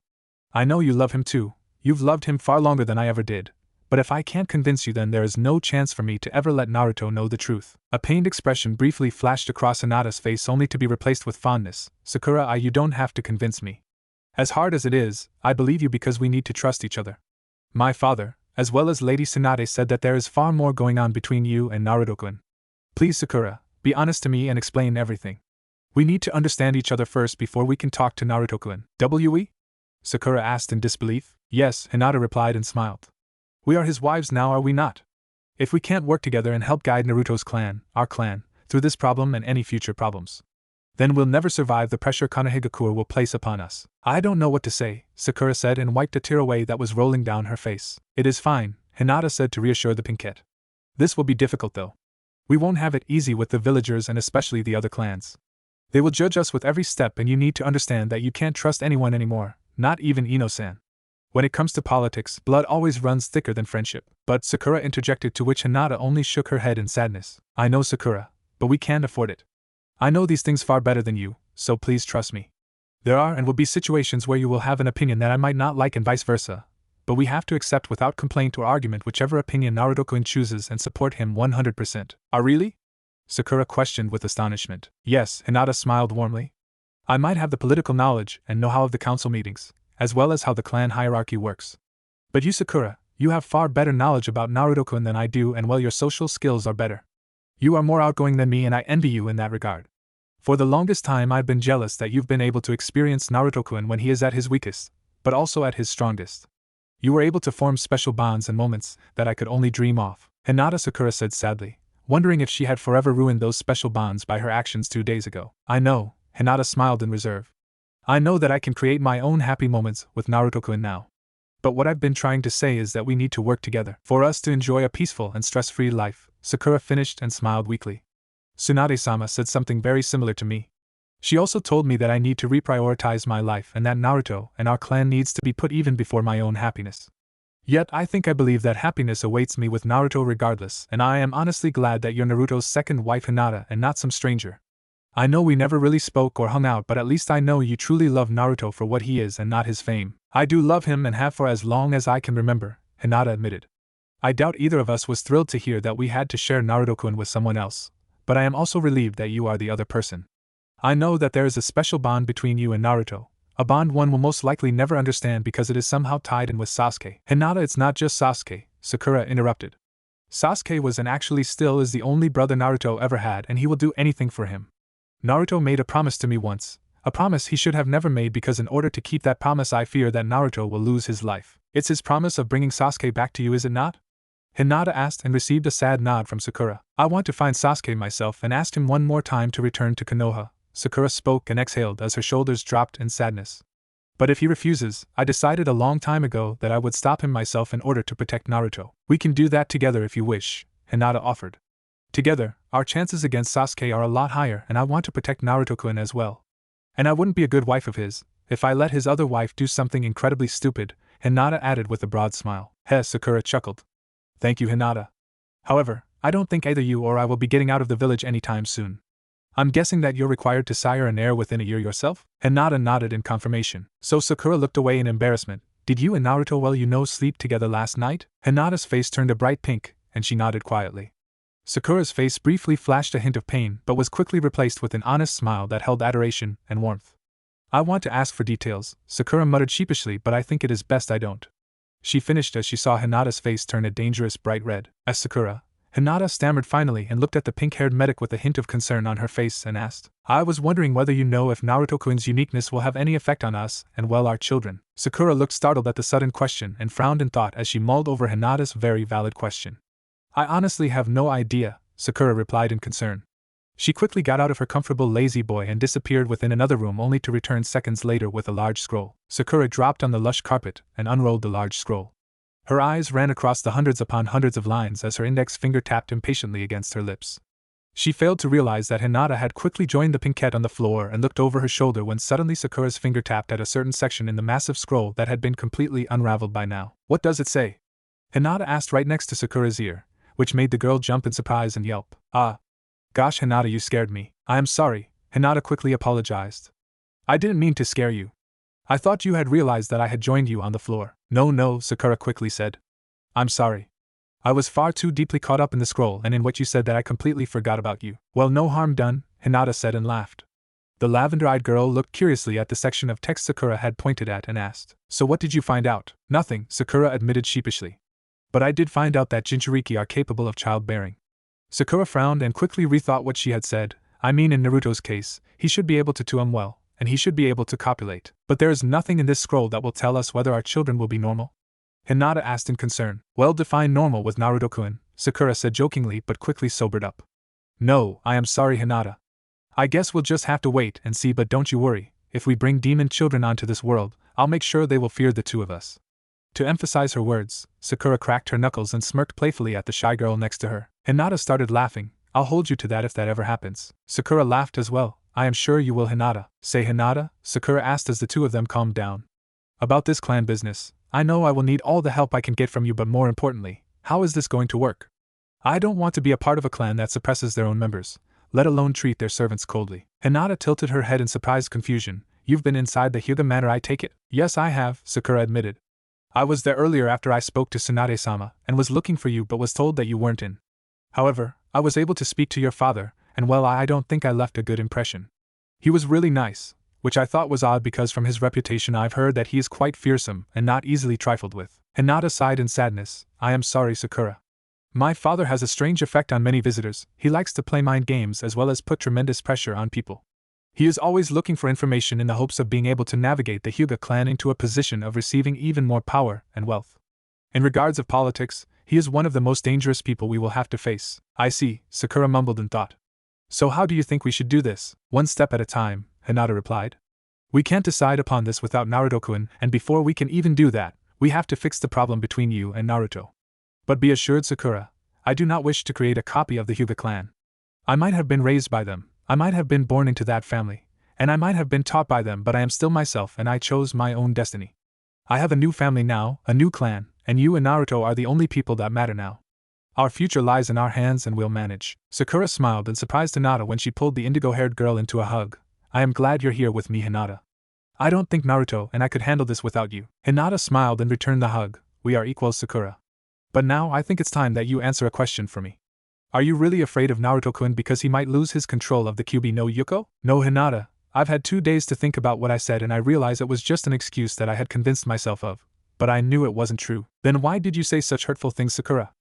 I know you love him too. You've loved him far longer than I ever did, but if I can't convince you, then there is no chance for me to ever let Naruto know the truth." A pained expression briefly flashed across Hinata's face only to be replaced with fondness. "Sakura, you don't have to convince me. As hard as it is, I believe you because we need to trust each other. My father, as well as Lady Tsunade, said that there is far more going on between you and Naruto-kun. Please, Sakura, be honest to me and explain everything. We need to understand each other first before we can talk to Naruto-kun." "We?" Sakura asked in disbelief. "Yes," Hinata replied and smiled. "We are his wives now, are we not? If we can't work together and help guide Naruto's clan, our clan, through this problem and any future problems, then we'll never survive the pressure Konohagakure will place upon us." "I don't know what to say," Sakura said and wiped a tear away that was rolling down her face. "It is fine," Hinata said to reassure the pinkette. "This will be difficult though. We won't have it easy with the villagers and especially the other clans. They will judge us with every step, and you need to understand that you can't trust anyone anymore, not even Ino-san. When it comes to politics, blood always runs thicker than friendship." "But," Sakura interjected, to which Hinata only shook her head in sadness. "I know, Sakura, but we can't afford it. I know these things far better than you, so please trust me. There are and will be situations where you will have an opinion that I might not like and vice versa, but we have to accept without complaint or argument whichever opinion Naruto-kun chooses and support him 100%. "Really?" Sakura questioned with astonishment. "Yes," Hinata smiled warmly. "I might have the political knowledge and know-how of the council meetings, as well as how the clan hierarchy works. But you, Sakura, you have far better knowledge about Naruto-kun than I do, and well, your social skills are better. You are more outgoing than me, and I envy you in that regard. For the longest time I've been jealous that you've been able to experience Naruto-kun when he is at his weakest, but also at his strongest. You were able to form special bonds and moments that I could only dream of." "Hinata," Sakura said sadly, wondering if she had forever ruined those special bonds by her actions 2 days ago. "I know," Hinata smiled in reserve. "I know that I can create my own happy moments with Naruto-kun now. But what I've been trying to say is that we need to work together for us to enjoy a peaceful and stress-free life," Sakura finished and smiled weakly. "Tsunade-sama said something very similar to me. She also told me that I need to reprioritize my life and that Naruto and our clan needs to be put even before my own happiness. Yet I believe that happiness awaits me with Naruto regardless, and I am honestly glad that you're Naruto's second wife, Hinata, and not some stranger. I know we never really spoke or hung out, but at least I know you truly love Naruto for what he is and not his fame." "I do love him and have for as long as I can remember," Hinata admitted. "I doubt either of us was thrilled to hear that we had to share Naruto-kun with someone else, but I am also relieved that you are the other person. I know that there is a special bond between you and Naruto, a bond one will most likely never understand because it is somehow tied in with Sasuke." "Hinata, it's not just Sasuke," Sakura interrupted. Sasuke was and actually still is the only brother Naruto ever had, and he will do anything for him. Naruto made a promise to me once, a promise he should have never made, because in order to keep that promise I fear that Naruto will lose his life. It's his promise of bringing Sasuke back to you, is it not? Hinata asked and received a sad nod from Sakura. I want to find Sasuke myself and ask him one more time to return to Konoha. Sakura spoke and exhaled as her shoulders dropped in sadness. But if he refuses, I decided a long time ago that I would stop him myself in order to protect Naruto. We can do that together if you wish, Hinata offered. Together, our chances against Sasuke are a lot higher, and I want to protect Naruto-kun as well. And I wouldn't be a good wife of his if I let his other wife do something incredibly stupid, Hinata added with a broad smile. Sakura chuckled. Thank you, Hinata. However, I don't think either you or I will be getting out of the village anytime soon. I'm guessing that you're required to sire an heir within a year yourself? Hinata nodded in confirmation. So Sakura looked away in embarrassment. Did you and Naruto sleep together last night? Hinata's face turned a bright pink, and she nodded quietly. Sakura's face briefly flashed a hint of pain, but was quickly replaced with an honest smile that held adoration and warmth. I want to ask for details, Sakura muttered sheepishly, but I think it is best I don't. She finished as she saw Hinata's face turn a dangerous bright red. As Sakura, Hinata stammered finally and looked at the pink-haired medic with a hint of concern on her face and asked, I was wondering whether you know if Naruto-kun's uniqueness will have any effect on us and, well, our children. Sakura looked startled at the sudden question and frowned in thought as she mulled over Hinata's very valid question. I honestly have no idea, Sakura replied in concern. She quickly got out of her comfortable lazy boy and disappeared within another room, only to return seconds later with a large scroll. Sakura dropped on the lush carpet and unrolled the large scroll. Her eyes ran across the hundreds upon hundreds of lines as her index finger tapped impatiently against her lips. She failed to realize that Hinata had quickly joined the pinkette on the floor and looked over her shoulder when suddenly Sakura's finger tapped at a certain section in the massive scroll that had been completely unraveled by now. What does it say? Hinata asked right next to Sakura's ear, which made the girl jump in surprise and yelp. Ah. Gosh, Hinata, you scared me. I am sorry, Hinata quickly apologized. I didn't mean to scare you. I thought you had realized that I had joined you on the floor. No, Sakura quickly said. I'm sorry. I was far too deeply caught up in the scroll and in what you said that I completely forgot about you. Well, no harm done, Hinata said and laughed. The lavender-eyed girl looked curiously at the section of text Sakura had pointed at and asked, So what did you find out? Nothing, Sakura admitted sheepishly. But I did find out that Jinchuriki are capable of childbearing. Sakura frowned and quickly rethought what she had said. I mean, in Naruto's case, he should be able to well, and he should be able to copulate. But there is nothing in this scroll that will tell us whether our children will be normal? Hinata asked in concern. Well, define normal with Naruto-kun, Sakura said jokingly but quickly sobered up. No, I am sorry, Hinata. I guess we'll just have to wait and see, but don't you worry, if we bring demon children onto this world, I'll make sure they will fear the two of us. To emphasize her words, Sakura cracked her knuckles and smirked playfully at the shy girl next to her. Hinata started laughing. I'll hold you to that if that ever happens. Sakura laughed as well. I am sure you will, Hinata. Say, Hinata? Sakura asked as the two of them calmed down. About this clan business, I know I will need all the help I can get from you, but more importantly, how is this going to work? I don't want to be a part of a clan that suppresses their own members, let alone treat their servants coldly. Hinata tilted her head in surprised confusion. You've been inside the Hyuga Manor, I take it? Yes, I have, Sakura admitted. I was there earlier after I spoke to Tsunade-sama, and was looking for you but was told that you weren't in. However, I was able to speak to your father, and well, I don't think I left a good impression. He was really nice, which I thought was odd because from his reputation I've heard that he is quite fearsome and not easily trifled with. Hinata sighed in sadness. I am sorry, Sakura. My father has a strange effect on many visitors. He likes to play mind games as well as put tremendous pressure on people. He is always looking for information in the hopes of being able to navigate the Hyuga clan into a position of receiving even more power and wealth. In regards of politics, he is one of the most dangerous people we will have to face. I see, Sakura mumbled in thought. So how do you think we should do this? One step at a time, Hinata replied. We can't decide upon this without Naruto-kun, and before we can even do that, we have to fix the problem between you and Naruto. But be assured, Sakura, I do not wish to create a copy of the Hyuga clan. I might have been raised by them, I might have been born into that family, and I might have been taught by them, but I am still myself and I chose my own destiny. I have a new family now, a new clan, and you and Naruto are the only people that matter now. Our future lies in our hands and we'll manage. Sakura smiled and surprised Hinata when she pulled the indigo-haired girl into a hug. I am glad you're here with me, Hinata. I don't think Naruto and I could handle this without you. Hinata smiled and returned the hug. We are equals, Sakura. But now I think it's time that you answer a question for me. Are you really afraid of Naruto-kun because he might lose his control of the Kyuubi no Yuko? No, Hinata. I've had 2 days to think about what I said and I realize it was just an excuse that I had convinced myself of. But I knew it wasn't true. Then why did you say such hurtful things, Sakura?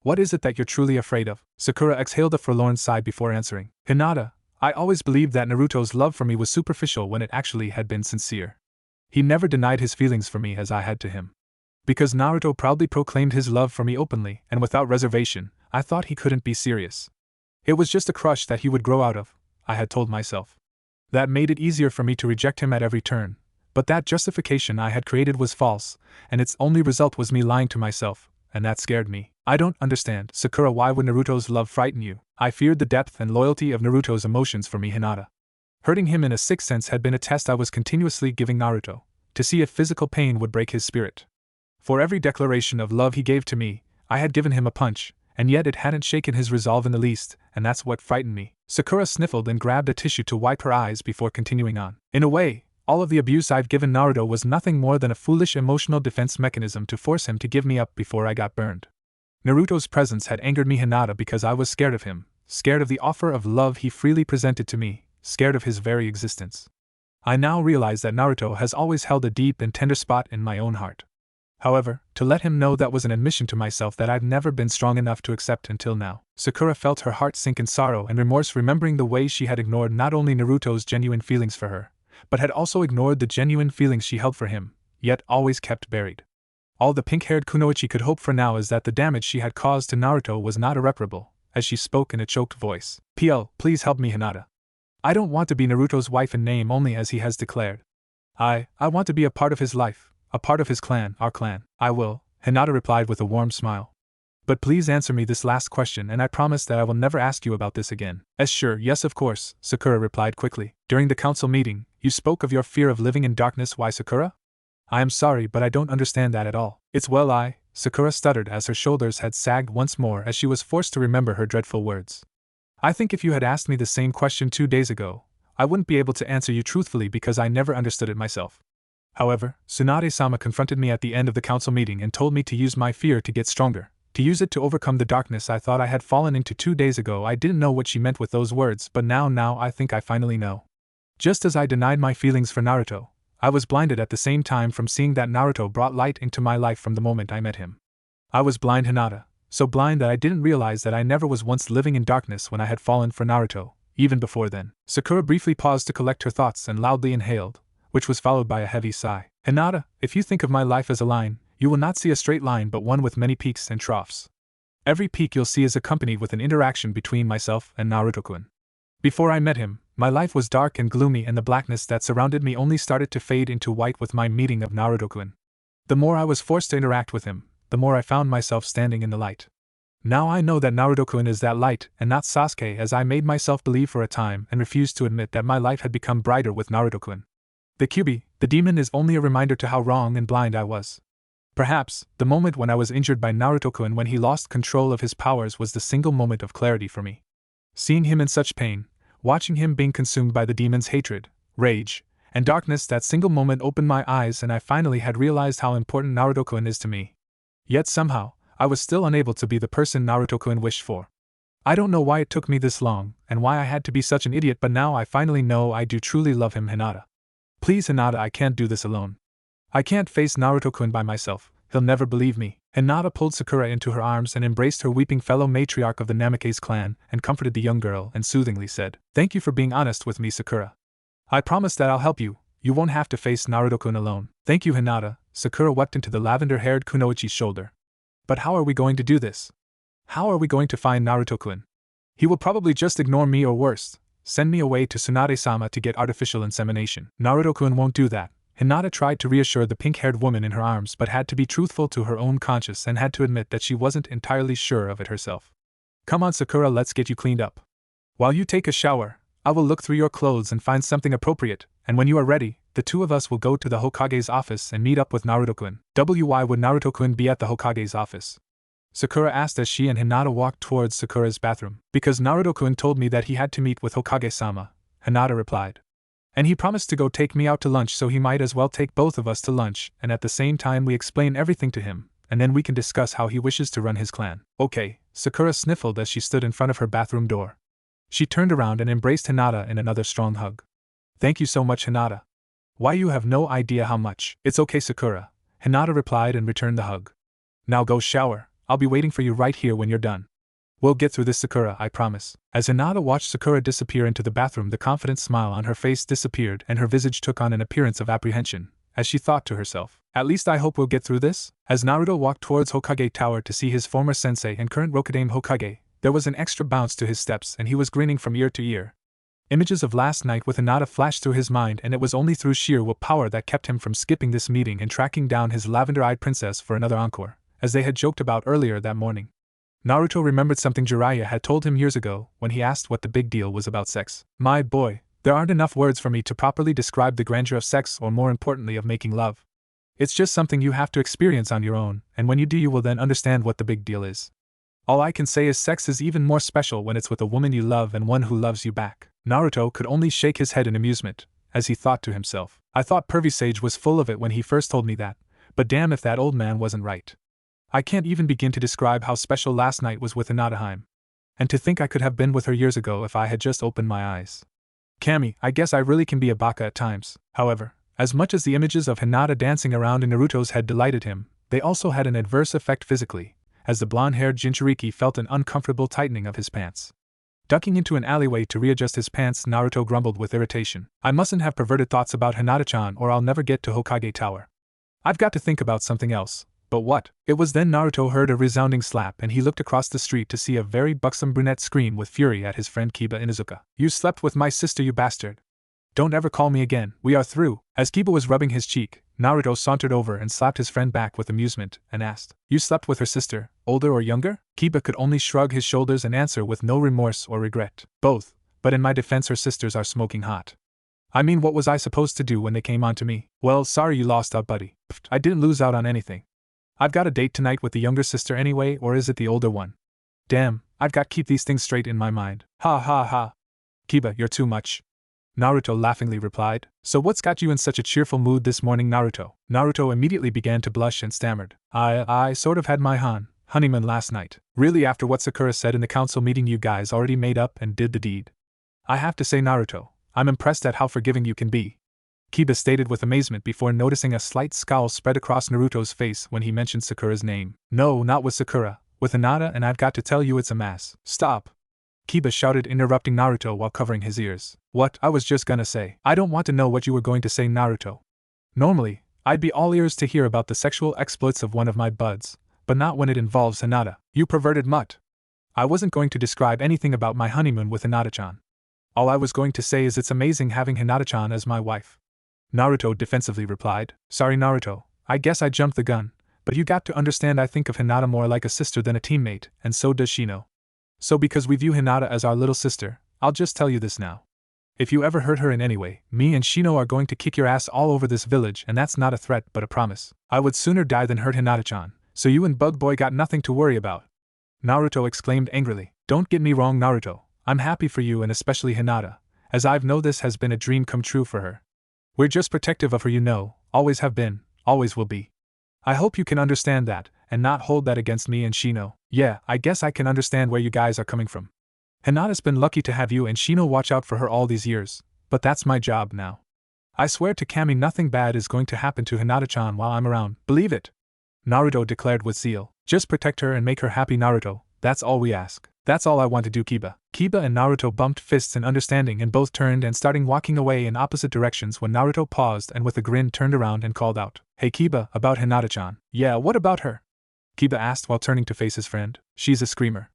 What is it that you're truly afraid of? Sakura exhaled a forlorn sigh before answering. Hinata, I always believed that Naruto's love for me was superficial when it actually had been sincere. He never denied his feelings for me as I had to him. Because Naruto proudly proclaimed his love for me openly and without reservation, I thought he couldn't be serious. It was just a crush that he would grow out of, I had told myself. That made it easier for me to reject him at every turn, but that justification I had created was false, and its only result was me lying to myself, and that scared me. I don't understand, Sakura, why would Naruto's love frighten you? I feared the depth and loyalty of Naruto's emotions for me, Hinata. Hurting him in a sixth sense had been a test I was continuously giving Naruto, to see if physical pain would break his spirit. For every declaration of love he gave to me, I had given him a punch, and yet it hadn't shaken his resolve in the least, and that's what frightened me. Sakura sniffled and grabbed a tissue to wipe her eyes before continuing on. In a way, all of the abuse I've given Naruto was nothing more than a foolish emotional defense mechanism to force him to give me up before I got burned. Naruto's presence had angered me, Hinata, because I was scared of him, scared of the offer of love he freely presented to me, scared of his very existence. I now realize that Naruto has always held a deep and tender spot in my own heart. However, to let him know that was an admission to myself that I've never been strong enough to accept until now. Sakura felt her heart sink in sorrow and remorse, remembering the way she had ignored not only Naruto's genuine feelings for her, but had also ignored the genuine feelings she held for him, yet always kept buried. All the pink-haired kunoichi could hope for now is that the damage she had caused to Naruto was not irreparable, as she spoke in a choked voice. Please help me, Hinata. I don't want to be Naruto's wife in name only, as he has declared. I want to be a part of his life, a part of his clan, our clan. I will, Hinata replied with a warm smile. But please answer me this last question, and I promise that I will never ask you about this again. Sure, yes, of course, Sakura replied quickly. During the council meeting, you spoke of your fear of living in darkness. Why, Sakura? I am sorry, but I don't understand that at all. Sakura stuttered as her shoulders had sagged once more as she was forced to remember her dreadful words. I think if you had asked me the same question 2 days ago, I wouldn't be able to answer you truthfully because I never understood it myself. However, Tsunade-sama confronted me at the end of the council meeting and told me to use my fear to get stronger, to use it to overcome the darkness I thought I had fallen into 2 days ago. I didn't know what she meant with those words, but now I think I finally know. Just as I denied my feelings for Naruto, I was blinded at the same time from seeing that Naruto brought light into my life from the moment I met him. I was blind, Hinata, so blind that I didn't realize that I never was once living in darkness when I had fallen for Naruto, even before then. Sakura briefly paused to collect her thoughts and loudly inhaled, which was followed by a heavy sigh. Hinata, if you think of my life as a line, you will not see a straight line but one with many peaks and troughs. Every peak you'll see is accompanied with an interaction between myself and Naruto-kun. Before I met him, my life was dark and gloomy, and the blackness that surrounded me only started to fade into white with my meeting of Naruto-kun. The more I was forced to interact with him, the more I found myself standing in the light. Now I know that Naruto-kun is that light and not Sasuke, as I made myself believe for a time and refused to admit that my life had become brighter with Naruto-kun. The Kyuubi, the demon, is only a reminder to how wrong and blind I was. Perhaps, the moment when I was injured by Naruto-kun, when he lost control of his powers, was the single moment of clarity for me. Seeing him in such pain, watching him being consumed by the demon's hatred, rage, and darkness, that single moment opened my eyes and I finally had realized how important Naruto-kun is to me. Yet somehow, I was still unable to be the person Naruto-kun wished for. I don't know why it took me this long, and why I had to be such an idiot, but now I finally know I do truly love him, Hinata. Please, Hinata, I can't do this alone. I can't face Naruto-kun by myself, he'll never believe me. Hinata pulled Sakura into her arms and embraced her weeping fellow matriarch of the Namake's clan and comforted the young girl and soothingly said, "Thank you for being honest with me, Sakura. I promise that I'll help you. You won't have to face Naruto-kun alone." "Thank you, Hinata," Sakura wept into the lavender-haired kunoichi's shoulder. "But how are we going to do this? How are we going to find Naruto-kun? He will probably just ignore me, or worse, send me away to Tsunade-sama to get artificial insemination." "Naruto-kun won't do that." Hinata tried to reassure the pink-haired woman in her arms, but had to be truthful to her own conscience and had to admit that she wasn't entirely sure of it herself. "Come on, Sakura, let's get you cleaned up. While you take a shower, I will look through your clothes and find something appropriate, and when you are ready, the two of us will go to the Hokage's office and meet up with Naruto-kun." "Why would Naruto-kun be at the Hokage's office?" Sakura asked as she and Hinata walked towards Sakura's bathroom. "Because Naruto-kun told me that he had to meet with Hokage-sama," Hinata replied. "And he promised to go take me out to lunch, so he might as well take both of us to lunch, and at the same time we explain everything to him, and then we can discuss how he wishes to run his clan." "Okay," Sakura sniffled as she stood in front of her bathroom door. She turned around and embraced Hinata in another strong hug. "Thank you so much, Hinata. Why, you have no idea how much." "It's okay, Sakura," Hinata replied and returned the hug. Now go shower, I'll be waiting for you right here when you're done. We'll get through this, Sakura, I promise. As Hinata watched Sakura disappear into the bathroom, the confident smile on her face disappeared and her visage took on an appearance of apprehension, as she thought to herself, at least I hope we'll get through this? As Naruto walked towards Hokage Tower to see his former sensei and current Rokudaime Hokage, there was an extra bounce to his steps and he was grinning from ear to ear. Images of last night with Hinata flashed through his mind, and it was only through sheer willpower that kept him from skipping this meeting and tracking down his lavender-eyed princess for another encore, as they had joked about earlier that morning. Naruto remembered something Jiraiya had told him years ago when he asked what the big deal was about sex. My boy, there aren't enough words for me to properly describe the grandeur of sex, or more importantly of making love. It's just something you have to experience on your own, and when you do you will then understand what the big deal is. All I can say is sex is even more special when it's with a woman you love and one who loves you back. Naruto could only shake his head in amusement, as he thought to himself, I thought Pervy Sage was full of it when he first told me that, but damn if that old man wasn't right. I can't even begin to describe how special last night was with Hinata. And to think I could have been with her years ago if I had just opened my eyes. Kami, I guess I really can be a baka at times. However, as much as the images of Hinata dancing around in Naruto's head delighted him, they also had an adverse effect physically, as the blonde-haired Jinchuriki felt an uncomfortable tightening of his pants. Ducking into an alleyway to readjust his pants, Naruto grumbled with irritation. I mustn't have perverted thoughts about Hinata-chan or I'll never get to Hokage Tower. I've got to think about something else. But what? It was then Naruto heard a resounding slap and he looked across the street to see a very buxom brunette scream with fury at his friend Kiba Inuzuka. You slept with my sister, you bastard. Don't ever call me again, we are through. As Kiba was rubbing his cheek, Naruto sauntered over and slapped his friend back with amusement and asked, You slept with her sister, older or younger? Kiba could only shrug his shoulders and answer with no remorse or regret. Both, but in my defense her sisters are smoking hot. I mean, what was I supposed to do when they came on to me? Well, sorry you lost out, buddy. Pfft, I didn't lose out on anything. I've got a date tonight with the younger sister anyway, or is it the older one? Damn, I've got to keep these things straight in my mind. Ha ha ha. Kiba, you're too much. Naruto laughingly replied. So what's got you in such a cheerful mood this morning, Naruto? Naruto immediately began to blush and stammered. I sort of had my honeymoon last night. Really, after what Sakura said in the council meeting, you guys already made up and did the deed. I have to say, Naruto, I'm impressed at how forgiving you can be. Kiba stated with amazement before noticing a slight scowl spread across Naruto's face when he mentioned Sakura's name. No, not with Sakura, with Hinata, and I've got to tell you it's a mess. Stop! Kiba shouted, interrupting Naruto while covering his ears. What? I was just gonna say. I don't want to know what you were going to say, Naruto. Normally, I'd be all ears to hear about the sexual exploits of one of my buds, but not when it involves Hinata. You perverted mutt. I wasn't going to describe anything about my honeymoon with Hinata-chan. All I was going to say is it's amazing having Hinata-chan as my wife. Naruto defensively replied. Sorry, Naruto, I guess I jumped the gun, but you got to understand I think of Hinata more like a sister than a teammate, and so does Shino. So because we view Hinata as our little sister, I'll just tell you this now. If you ever hurt her in any way, me and Shino are going to kick your ass all over this village, and that's not a threat but a promise. I would sooner die than hurt Hinata-chan, so you and Bug Boy got nothing to worry about. Naruto exclaimed angrily. Don't get me wrong, Naruto, I'm happy for you and especially Hinata, as I've know this has been a dream come true for her. We're just protective of her, you know, always have been, always will be. I hope you can understand that, and not hold that against me and Shino. Yeah, I guess I can understand where you guys are coming from. Hinata's been lucky to have you and Shino watch out for her all these years, but that's my job now. I swear to Kami nothing bad is going to happen to Hinata-chan while I'm around, believe it? Naruto declared with zeal. Just protect her and make her happy, Naruto, that's all we ask. That's all I want to do, Kiba. Kiba and Naruto bumped fists in understanding and both turned and started walking away in opposite directions when Naruto paused and with a grin turned around and called out, Hey Kiba, about Hinata-chan. Yeah, what about her? Kiba asked while turning to face his friend. She's a screamer.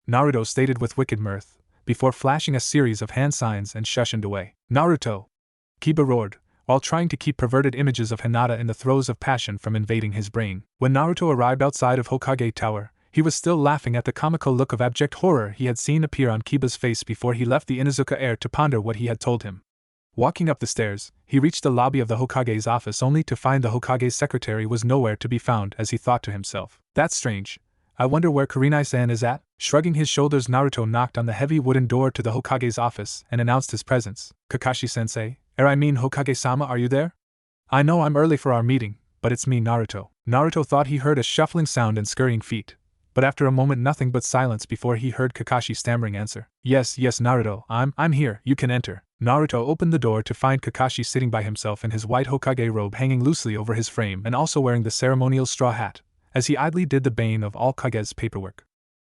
Naruto stated with wicked mirth, before flashing a series of hand signs and shushed away. Naruto! Kiba roared, while trying to keep perverted images of Hinata in the throes of passion from invading his brain. When Naruto arrived outside of Hokage Tower, he was still laughing at the comical look of abject horror he had seen appear on Kiba's face before he left the Inuzuka heir to ponder what he had told him. Walking up the stairs, he reached the lobby of the Hokage's office only to find the Hokage's secretary was nowhere to be found as he thought to himself. That's strange. I wonder where Kurenai-san is at? Shrugging his shoulders, Naruto knocked on the heavy wooden door to the Hokage's office and announced his presence. Kakashi-sensei, Hokage-sama, are you there? I know I'm early for our meeting, but it's me, Naruto. Naruto thought he heard a shuffling sound and scurrying feet, but after a moment nothing but silence before he heard Kakashi stammering answer. Yes, Naruto, I'm here, you can enter. Naruto opened the door to find Kakashi sitting by himself in his white Hokage robe hanging loosely over his frame and also wearing the ceremonial straw hat, as he idly did the bane of all Kage's paperwork.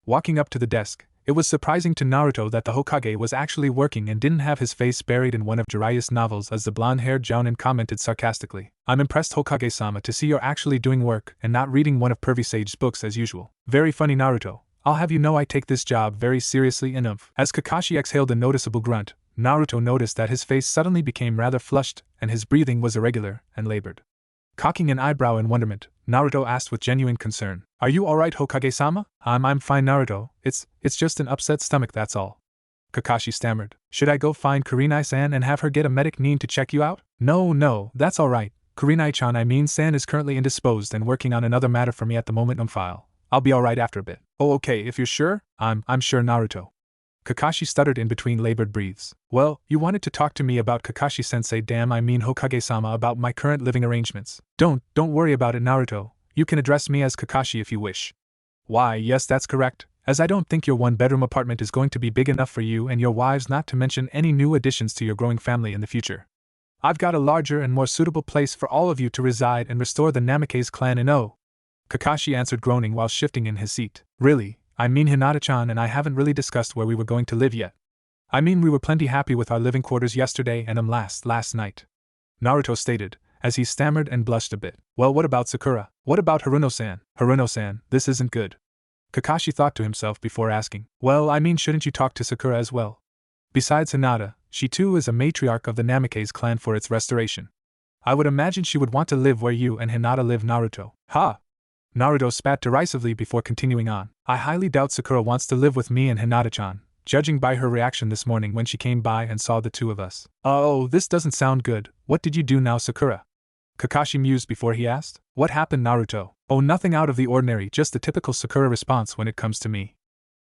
Walking up to the desk, it was surprising to Naruto that the Hokage was actually working and didn't have his face buried in one of Jiraiya's novels, as the blonde-haired Jounin commented sarcastically. "I'm impressed, Hokage-sama, to see you're actually doing work and not reading one of Pervy Sage's books as usual. Very funny, Naruto. I'll have you know I take this job very seriously enough." As Kakashi exhaled a noticeable grunt, Naruto noticed that his face suddenly became rather flushed and his breathing was irregular and labored. Cocking an eyebrow in wonderment, Naruto asked with genuine concern, "Are you alright, Hokage-sama?" I'm fine, Naruto. It's just an upset stomach, that's all." Kakashi stammered. "Should I go find Kurenai-san and have her get a medic nin to check you out?" No, that's alright. Kurenai-chan, I mean San, is currently indisposed and working on another matter for me at the moment. File. I'll be alright after a bit." "Oh, okay, if you're sure." I'm sure, Naruto." Kakashi stuttered in between labored breaths. "Well, you wanted to talk to me about Kakashi-sensei, I mean Hokage-sama, about my current living arrangements." Don't worry about it, Naruto. You can address me as Kakashi if you wish." "Why, yes, that's correct, as I don't think your one-bedroom apartment is going to be big enough for you and your wives, not to mention any new additions to your growing family in the future. I've got a larger and more suitable place for all of you to reside and restore the Namikaze clan in O." Kakashi answered, groaning while shifting in his seat. "Really? I mean, Hinata-chan and I haven't really discussed where we were going to live yet. I mean, we were plenty happy with our living quarters yesterday and last night," Naruto stated, as he stammered and blushed a bit. "Well, what about Sakura? What about Haruno-san?" "Haruno-san, this isn't good," Kakashi thought to himself before asking. "Well, I mean, shouldn't you talk to Sakura as well? Besides Hinata, she too is a matriarch of the Namikaze clan for its restoration. I would imagine she would want to live where you and Hinata live, Naruto." "Ha!" Naruto spat derisively before continuing on. "I highly doubt Sakura wants to live with me and Hinata-chan, judging by her reaction this morning when she came by and saw the two of us." "Oh, this doesn't sound good. What did you do now, Sakura?" Kakashi mused before he asked. "What happened, Naruto?" "Oh, nothing out of the ordinary, just the typical Sakura response when it comes to me.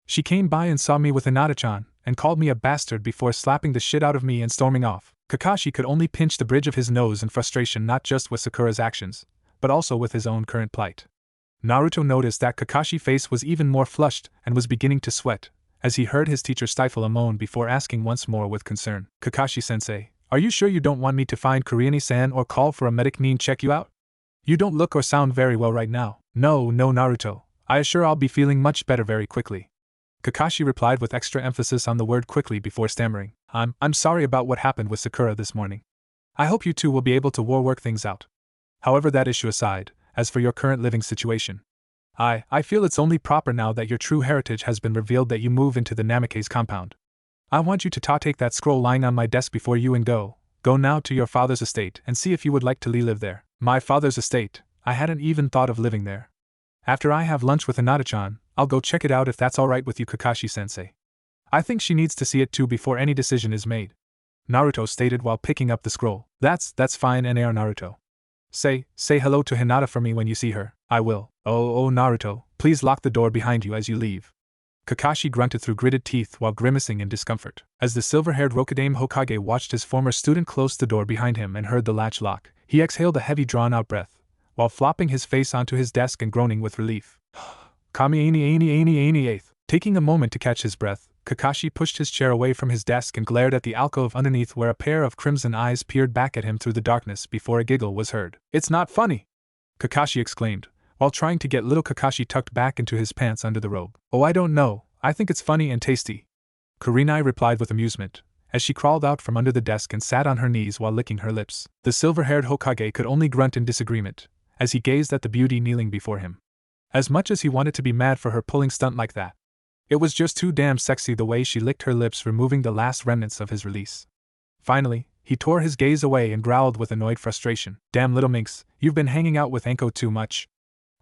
She came by and saw me with Hinata-chan, and called me a bastard before slapping the shit out of me and storming off." Kakashi could only pinch the bridge of his nose in frustration, not just with Sakura's actions, but also with his own current plight. Naruto noticed that Kakashi's face was even more flushed and was beginning to sweat, as he heard his teacher stifle a moan before asking once more with concern, "Kakashi-sensei, are you sure you don't want me to find Kurenai-san or call for a medic nin check you out? You don't look or sound very well right now." No, Naruto. I assure I'll be feeling much better very quickly," Kakashi replied with extra emphasis on the word quickly before stammering. I'm sorry about what happened with Sakura this morning. I hope you two will be able to work things out. However, that issue aside, as for your current living situation, I feel it's only proper now that your true heritage has been revealed that you move into the Namikaze compound. I want you to take that scroll lying on my desk before you and go now to your father's estate and see if you would like to live there." "My father's estate? I hadn't even thought of living there. After I have lunch with Hinata-chan, I'll go check it out if that's alright with you, Kakashi-sensei. I think she needs to see it too before any decision is made," Naruto stated while picking up the scroll. That's fine, Naruto. Say hello to Hinata for me when you see her." "I will." Oh, Naruto, please lock the door behind you as you leave," Kakashi grunted through gritted teeth while grimacing in discomfort. As the silver-haired Rokudaime Hokage watched his former student close the door behind him and heard the latch lock, he exhaled a heavy drawn-out breath, while flopping his face onto his desk and groaning with relief. Kami Aini eighth. Taking a moment to catch his breath, Kakashi pushed his chair away from his desk and glared at the alcove underneath where a pair of crimson eyes peered back at him through the darkness before a giggle was heard. "It's not funny!" Kakashi exclaimed, while trying to get little Kakashi tucked back into his pants under the robe. "Oh, I don't know, I think it's funny and tasty," Kurenai replied with amusement, as she crawled out from under the desk and sat on her knees while licking her lips. The silver-haired Hokage could only grunt in disagreement, as he gazed at the beauty kneeling before him. As much as he wanted to be mad for her pulling stunt like that, it was just too damn sexy the way she licked her lips, removing the last remnants of his release. Finally, he tore his gaze away and growled with annoyed frustration. "Damn little minx, you've been hanging out with Anko too much.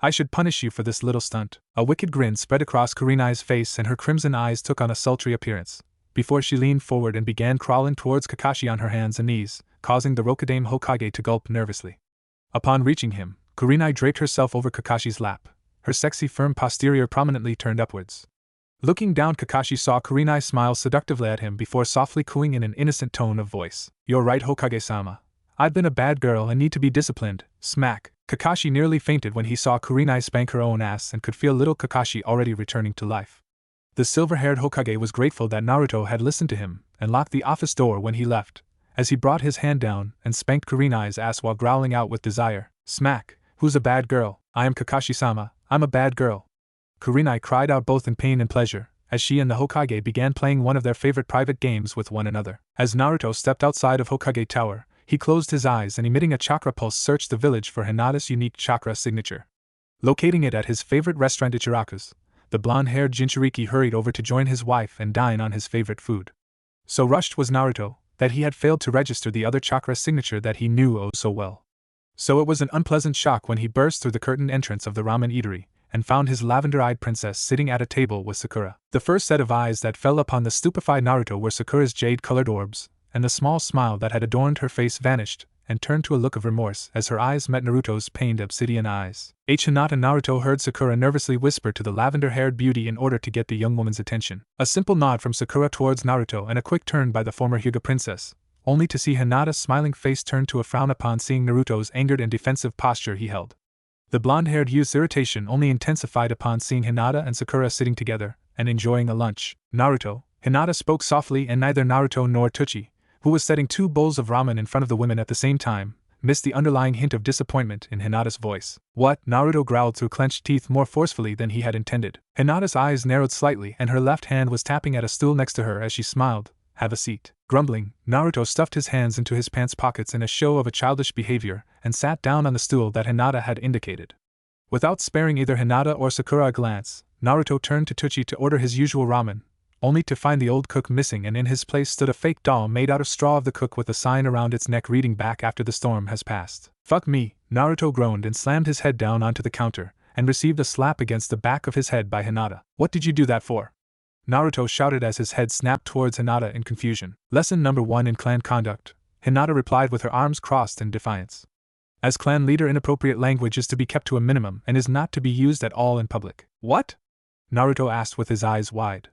I should punish you for this little stunt." A wicked grin spread across Kurenai's face and her crimson eyes took on a sultry appearance, before she leaned forward and began crawling towards Kakashi on her hands and knees, causing the Rokudaime Hokage to gulp nervously. Upon reaching him, Kurenai draped herself over Kakashi's lap, her sexy firm posterior prominently turned upwards. Looking down, Kakashi saw Kurenai smile seductively at him before softly cooing in an innocent tone of voice. "You're right, Hokage-sama. I've been a bad girl and need to be disciplined." Smack! Kakashi nearly fainted when he saw Kurenai spank her own ass and could feel little Kakashi already returning to life. The silver-haired Hokage was grateful that Naruto had listened to him and locked the office door when he left, as he brought his hand down and spanked Kurenai's ass while growling out with desire, "Smack! Who's a bad girl? I am Kakashi-sama, I'm a bad girl." Kurenai cried out both in pain and pleasure, as she and the Hokage began playing one of their favorite private games with one another. As Naruto stepped outside of Hokage Tower, he closed his eyes and emitting a chakra pulse searched the village for Hinata's unique chakra signature. Locating it at his favorite restaurant Ichiraku's, the blonde-haired Jinchuriki hurried over to join his wife and dine on his favorite food. So rushed was Naruto that he had failed to register the other chakra signature that he knew oh so well. So it was an unpleasant shock when he burst through the curtained entrance of the ramen eatery and found his lavender-eyed princess sitting at a table with Sakura. The first set of eyes that fell upon the stupefied Naruto were Sakura's jade-colored orbs, and the small smile that had adorned her face vanished and turned to a look of remorse as her eyes met Naruto's pained obsidian eyes. Hinata Naruto heard Sakura nervously whisper to the lavender-haired beauty in order to get the young woman's attention. A simple nod from Sakura towards Naruto and a quick turn by the former Hyuga princess, only to see Hinata's smiling face turn to a frown upon seeing Naruto's angered and defensive posture he held. The blonde-haired youth's irritation only intensified upon seeing Hinata and Sakura sitting together and enjoying a lunch. "Naruto," Hinata spoke softly, and neither Naruto nor Tsuchi, who was setting 2 bowls of ramen in front of the women at the same time, missed the underlying hint of disappointment in Hinata's voice. "What?" Naruto growled through clenched teeth more forcefully than he had intended. Hinata's eyes narrowed slightly and her left hand was tapping at a stool next to her as she smiled. "Have a seat." Grumbling, Naruto stuffed his hands into his pants pockets in a show of a childish behavior and sat down on the stool that Hinata had indicated. Without sparing either Hinata or Sakura a glance, Naruto turned to Tsuchi to order his usual ramen, only to find the old cook missing, and in his place stood a fake doll made out of straw of the cook with a sign around its neck reading "Back after the storm has passed." "Fuck me," Naruto groaned and slammed his head down onto the counter, and received a slap against the back of his head by Hinata. "What did you do that for?" Naruto shouted as his head snapped towards Hinata in confusion. "Lesson number 1 in clan conduct," Hinata replied with her arms crossed in defiance. "As clan leader, inappropriate language is to be kept to a minimum and is not to be used at all in public." "What?" Naruto asked with his eyes wide.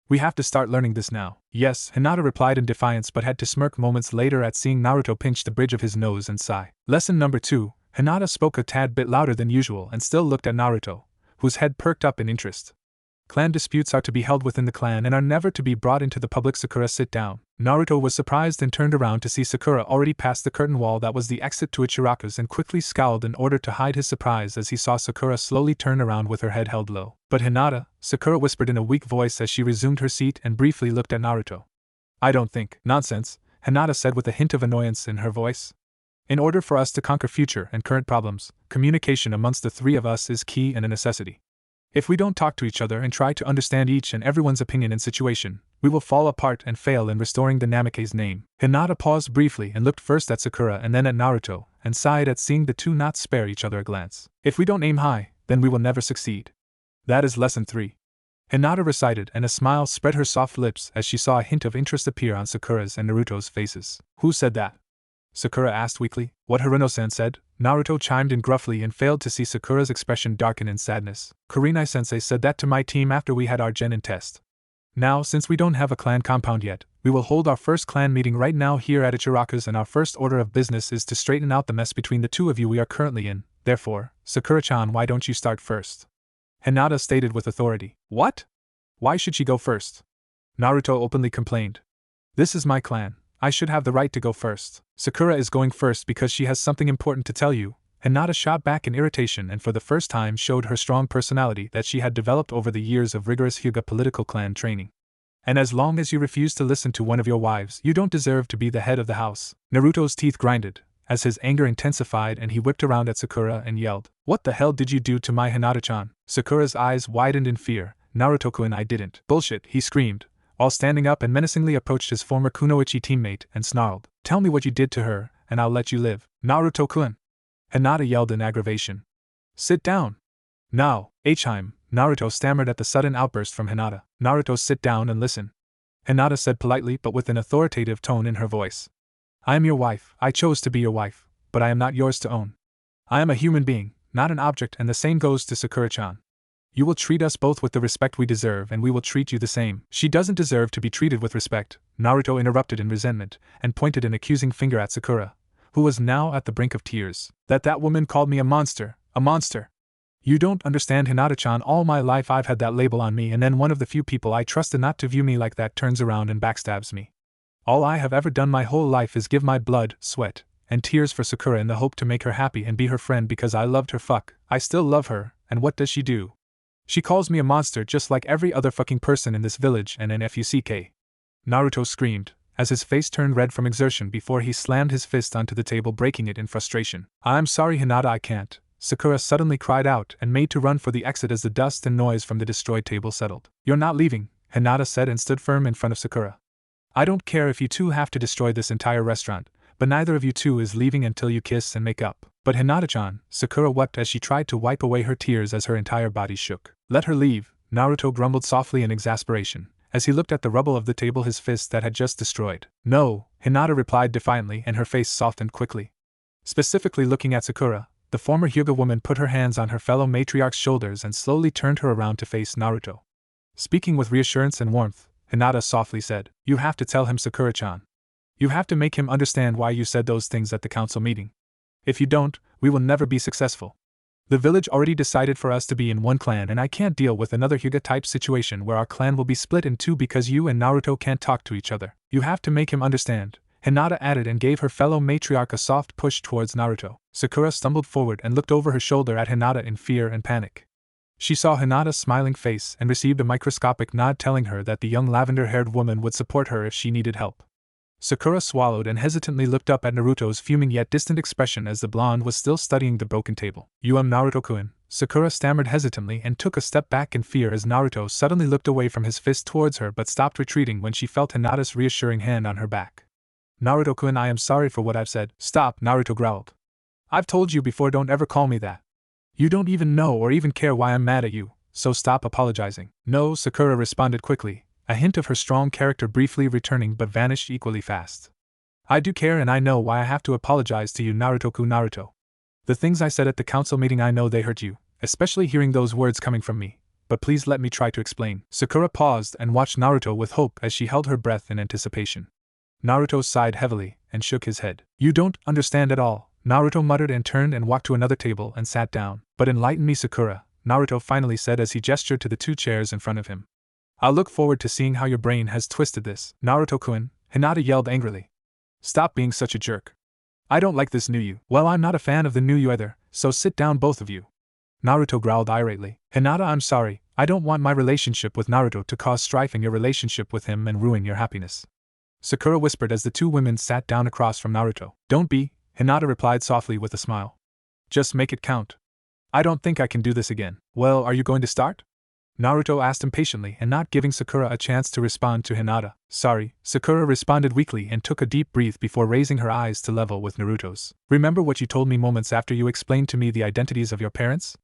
"We have to start learning this now." "Yes," Hinata replied in defiance, but had to smirk moments later at seeing Naruto pinch the bridge of his nose and sigh. "Lesson number 2, Hinata spoke a tad bit louder than usual and still looked at Naruto, whose head perked up in interest. "Clan disputes are to be held within the clan and are never to be brought into the public." "Sakura, sit down." Naruto was surprised and turned around to see Sakura already past the curtain wall that was the exit to Ichiraku's and quickly scowled in order to hide his surprise as he saw Sakura slowly turn around with her head held low. "But Hinata," Sakura whispered in a weak voice as she resumed her seat and briefly looked at Naruto. "I don't think." "Nonsense," Hinata said with a hint of annoyance in her voice. "In order for us to conquer future and current problems, communication amongst the 3 of us is key and a necessity. If we don't talk to each other and try to understand each and everyone's opinion and situation, we will fall apart and fail in restoring the Namake's name." Hinata paused briefly and looked first at Sakura and then at Naruto, and sighed at seeing the 2 not spare each other a glance. "If we don't aim high, then we will never succeed. That is lesson 3. Hinata recited, and a smile spread her soft lips as she saw a hint of interest appear on Sakura's and Naruto's faces. "Who said that?" Sakura asked weakly. "What Hiruno-san said," Naruto chimed in gruffly and failed to see Sakura's expression darken in sadness. "Kurenai-sensei said that to my team after we had our genin test. Now, since we don't have a clan compound yet, we will hold our first clan meeting right now here at Ichiraku's, and our first order of business is to straighten out the mess between the 2 of you we are currently in. Therefore, Sakura-chan, why don't you start first?" Hinata stated with authority. "What? Why should she go first?" Naruto openly complained. "This is my clan. I should have the right to go first." "Sakura is going first because she has something important to tell you," Hinata shot back in irritation and for the first time showed her strong personality that she had developed over the years of rigorous Hyuga political clan training. "And as long as you refuse to listen to one of your wives, you don't deserve to be the head of the house." Naruto's teeth grinded, as his anger intensified and he whipped around at Sakura and yelled, "What the hell did you do to my Hinata-chan?" Sakura's eyes widened in fear. "Naruto-kun, I didn't." "Bullshit," he screamed, while standing up and menacingly approached his former Kunoichi teammate and snarled, "Tell me what you did to her, and I'll let you live." "Naruto-kun!" Hinata yelled in aggravation. "Sit down!" "Now, H-heim," Naruto stammered at the sudden outburst from Hinata. "Naruto, sit down and listen," Hinata said politely but with an authoritative tone in her voice. "I am your wife, I chose to be your wife, but I am not yours to own. I am a human being, not an object, and the same goes to Sakura-chan. You will treat us both with the respect we deserve and we will treat you the same." "She doesn't deserve to be treated with respect," Naruto interrupted in resentment, and pointed an accusing finger at Sakura, who was now at the brink of tears. That woman called me a monster, a monster." You don't understand, Hinata-chan. All my life I've had that label on me, and then one of the few people I trusted not to view me like that turns around and backstabs me. All I have ever done my whole life is give my blood, sweat, and tears for Sakura in the hope to make her happy and be her friend because I loved her. Fuck, I still love her, and what does she do? She calls me a monster just like every other fucking person in this village and an fuck. Naruto screamed, as his face turned red from exertion before he slammed his fist onto the table, breaking it in frustration. I'm sorry, Hinata, I can't, Sakura suddenly cried out and made to run for the exit as the dust and noise from the destroyed table settled. You're not leaving, Hinata said and stood firm in front of Sakura. I don't care if you two have to destroy this entire restaurant, but neither of you two is leaving until you kiss and make up. But Hinata-chan, Sakura wept as she tried to wipe away her tears as her entire body shook. Let her leave, Naruto grumbled softly in exasperation, as he looked at the rubble of the table his fist that had just destroyed. No, Hinata replied defiantly, and her face softened quickly. Specifically looking at Sakura, the former Hyuga woman put her hands on her fellow matriarch's shoulders and slowly turned her around to face Naruto. Speaking with reassurance and warmth, Hinata softly said, You have to tell him, Sakura-chan. You have to make him understand why you said those things at the council meeting. If you don't, we will never be successful. The village already decided for us to be in one clan, and I can't deal with another Hyuga-type situation where our clan will be split in two because you and Naruto can't talk to each other. You have to make him understand, Hinata added and gave her fellow matriarch a soft push towards Naruto. Sakura stumbled forward and looked over her shoulder at Hinata in fear and panic. She saw Hinata's smiling face and received a microscopic nod telling her that the young lavender-haired woman would support her if she needed help. Sakura swallowed and hesitantly looked up at Naruto's fuming yet distant expression as the blonde was still studying the broken table. Naruto-kun, Sakura stammered hesitantly and took a step back in fear as Naruto suddenly looked away from his fist towards her but stopped retreating when she felt Hinata's reassuring hand on her back. Naruto-kun, I am sorry for what I've said. Stop, Naruto growled. I've told you before, don't ever call me that. You don't even know or even care why I'm mad at you, so stop apologizing. No, Sakura responded quickly, a hint of her strong character briefly returning but vanished equally fast. I do care, and I know why I have to apologize to you, Naruto-kun. Naruto. The things I said at the council meeting, I know they hurt you, especially hearing those words coming from me, but please let me try to explain. Sakura paused and watched Naruto with hope as she held her breath in anticipation. Naruto sighed heavily and shook his head. You don't understand at all, Naruto muttered and turned and walked to another table and sat down. But enlighten me, Sakura, Naruto finally said as he gestured to the two chairs in front of him. I'll look forward to seeing how your brain has twisted this. Naruto-kun, Hinata yelled angrily. Stop being such a jerk. I don't like this new you. Well, I'm not a fan of the new you either, so sit down, both of you. Naruto growled irately. Hinata, I'm sorry, I don't want my relationship with Naruto to cause strife in your relationship with him and ruin your happiness. Sakura whispered as the two women sat down across from Naruto. Don't be, Hinata replied softly with a smile. Just make it count. I don't think I can do this again. Well, are you going to start? Naruto asked impatiently and not giving Sakura a chance to respond to Hinata. Sorry, Sakura responded weakly and took a deep breath before raising her eyes to level with Naruto's. Remember what you told me moments after you explained to me the identities of your parents?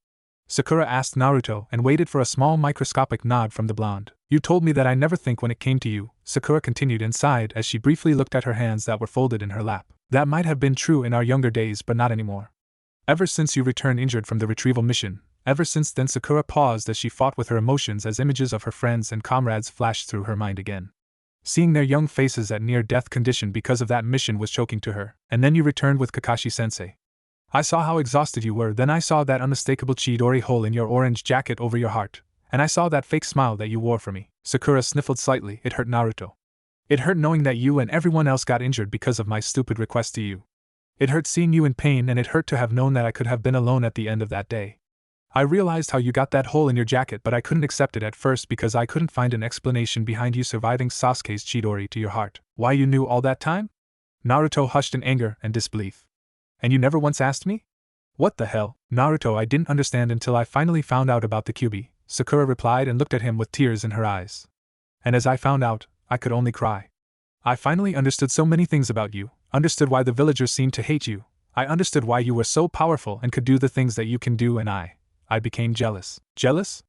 Sakura asked Naruto and waited for a small microscopic nod from the blonde. You told me that I never think when it came to you, Sakura continued and sighed as she briefly looked at her hands that were folded in her lap. That might have been true in our younger days, but not anymore. Ever since you returned injured from the retrieval mission, ever since then. Sakura paused as she fought with her emotions as images of her friends and comrades flashed through her mind again. Seeing their young faces at near-death condition because of that mission was choking to her. And then you returned with Kakashi-sensei. I saw how exhausted you were, then I saw that unmistakable Chidori hole in your orange jacket over your heart, and I saw that fake smile that you wore for me. Sakura sniffled slightly. It hurt, Naruto. It hurt knowing that you and everyone else got injured because of my stupid request to you. It hurt seeing you in pain, and it hurt to have known that I could have been alone at the end of that day. I realized how you got that hole in your jacket, but I couldn't accept it at first because I couldn't find an explanation behind you surviving Sasuke's Chidori to your heart. Why you knew all that time? Naruto hushed in anger and disbelief. And you never once asked me? What the hell? Naruto, I didn't understand until I finally found out about the Kyuubi, Sakura replied and looked at him with tears in her eyes. And as I found out, I could only cry. I finally understood so many things about you, understood why the villagers seemed to hate you, I understood why you were so powerful and could do the things that you can do, and I became jealous. Jealous?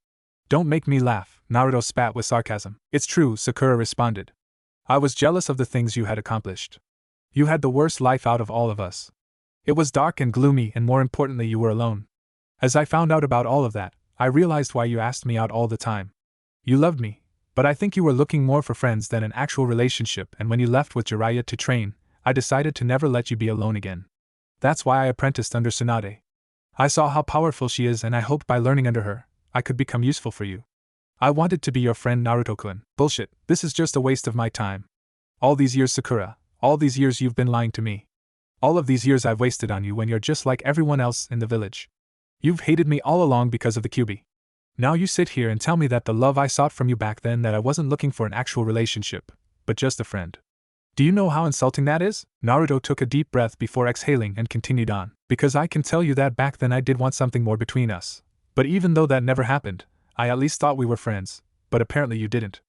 Don't make me laugh, Naruto spat with sarcasm. It's true, Sakura responded. I was jealous of the things you had accomplished. You had the worst life out of all of us. It was dark and gloomy, and more importantly, you were alone. As I found out about all of that, I realized why you asked me out all the time. You loved me, but I think you were looking more for friends than an actual relationship, and when you left with Jiraiya to train, I decided to never let you be alone again. That's why I apprenticed under Tsunade. I saw how powerful she is and I hoped by learning under her, I could become useful for you. I wanted to be your friend Naruto-kun. Bullshit, this is just a waste of my time. All these years, Sakura, all these years you've been lying to me. All of these years I've wasted on you when you're just like everyone else in the village. You've hated me all along because of the QB. Now you sit here and tell me that the love I sought from you back then, that I wasn't looking for an actual relationship, but just a friend. Do you know how insulting that is? Naruto took a deep breath before exhaling and continued on. Because I can tell you that back then I did want something more between us. But even though that never happened, I at least thought we were friends, but apparently you didn't.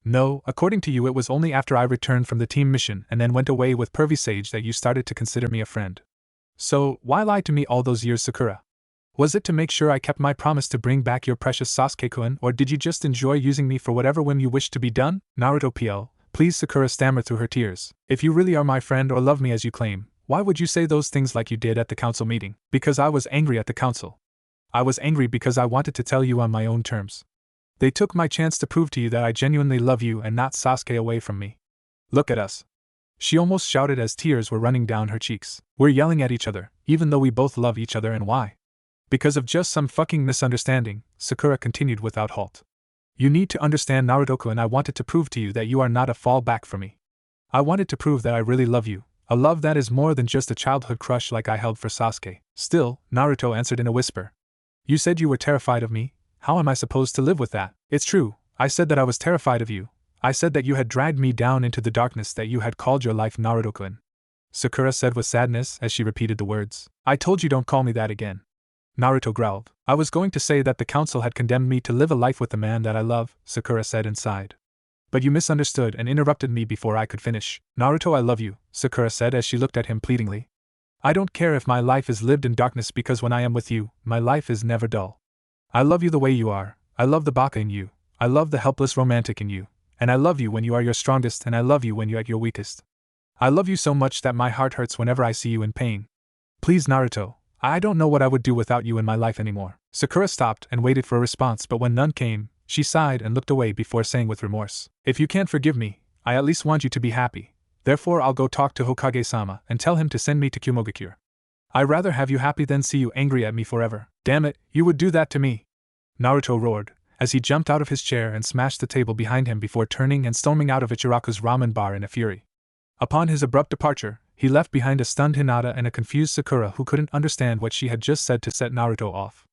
No, according to you it was only after I returned from the team mission and then went away with Pervy Sage that you started to consider me a friend. So, why lie to me all those years, Sakura? Was it to make sure I kept my promise to bring back your precious Sasuke-kun, or did you just enjoy using me for whatever whim you wished to be done? Naruto PL, please, Sakura stammered through her tears. If you really are my friend or love me as you claim, why would you say those things like you did at the council meeting? Because I was angry at the council. I was angry because I wanted to tell you on my own terms. They took my chance to prove to you that I genuinely love you and not Sasuke away from me. Look at us. She almost shouted as tears were running down her cheeks. We're yelling at each other, even though we both love each other, and why? Because of just some fucking misunderstanding, Sakura continued without halt. You need to understand, Naruto-kun, I wanted to prove to you that you are not a fallback for me. I wanted to prove that I really love you, a love that is more than just a childhood crush like I held for Sasuke. Still, Naruto answered in a whisper. You said you were terrified of me. How am I supposed to live with that? It's true, I said that I was terrified of you. I said that you had dragged me down into the darkness that you had called your life, Naruto-kun. Sakura said with sadness as she repeated the words. I told you don't call me that again. Naruto growled. I was going to say that the council had condemned me to live a life with the man that I love, Sakura said and sighed. But you misunderstood and interrupted me before I could finish. Naruto, I love you, Sakura said as she looked at him pleadingly. I don't care if my life is lived in darkness, because when I am with you, my life is never dull. I love you the way you are. I love the baka in you. I love the helpless romantic in you. And I love you when you are your strongest, and I love you when you're at your weakest. I love you so much that my heart hurts whenever I see you in pain. Please, Naruto, I don't know what I would do without you in my life anymore. Sakura stopped and waited for a response, but when none came, she sighed and looked away before saying with remorse, if you can't forgive me, I at least want you to be happy. Therefore I'll go talk to Hokage-sama and tell him to send me to Kumogakure. I'd rather have you happy than see you angry at me forever. Damn it, you would do that to me! Naruto roared, as he jumped out of his chair and smashed the table behind him before turning and storming out of Ichiraku's ramen bar in a fury. Upon his abrupt departure, he left behind a stunned Hinata and a confused Sakura who couldn't understand what she had just said to set Naruto off.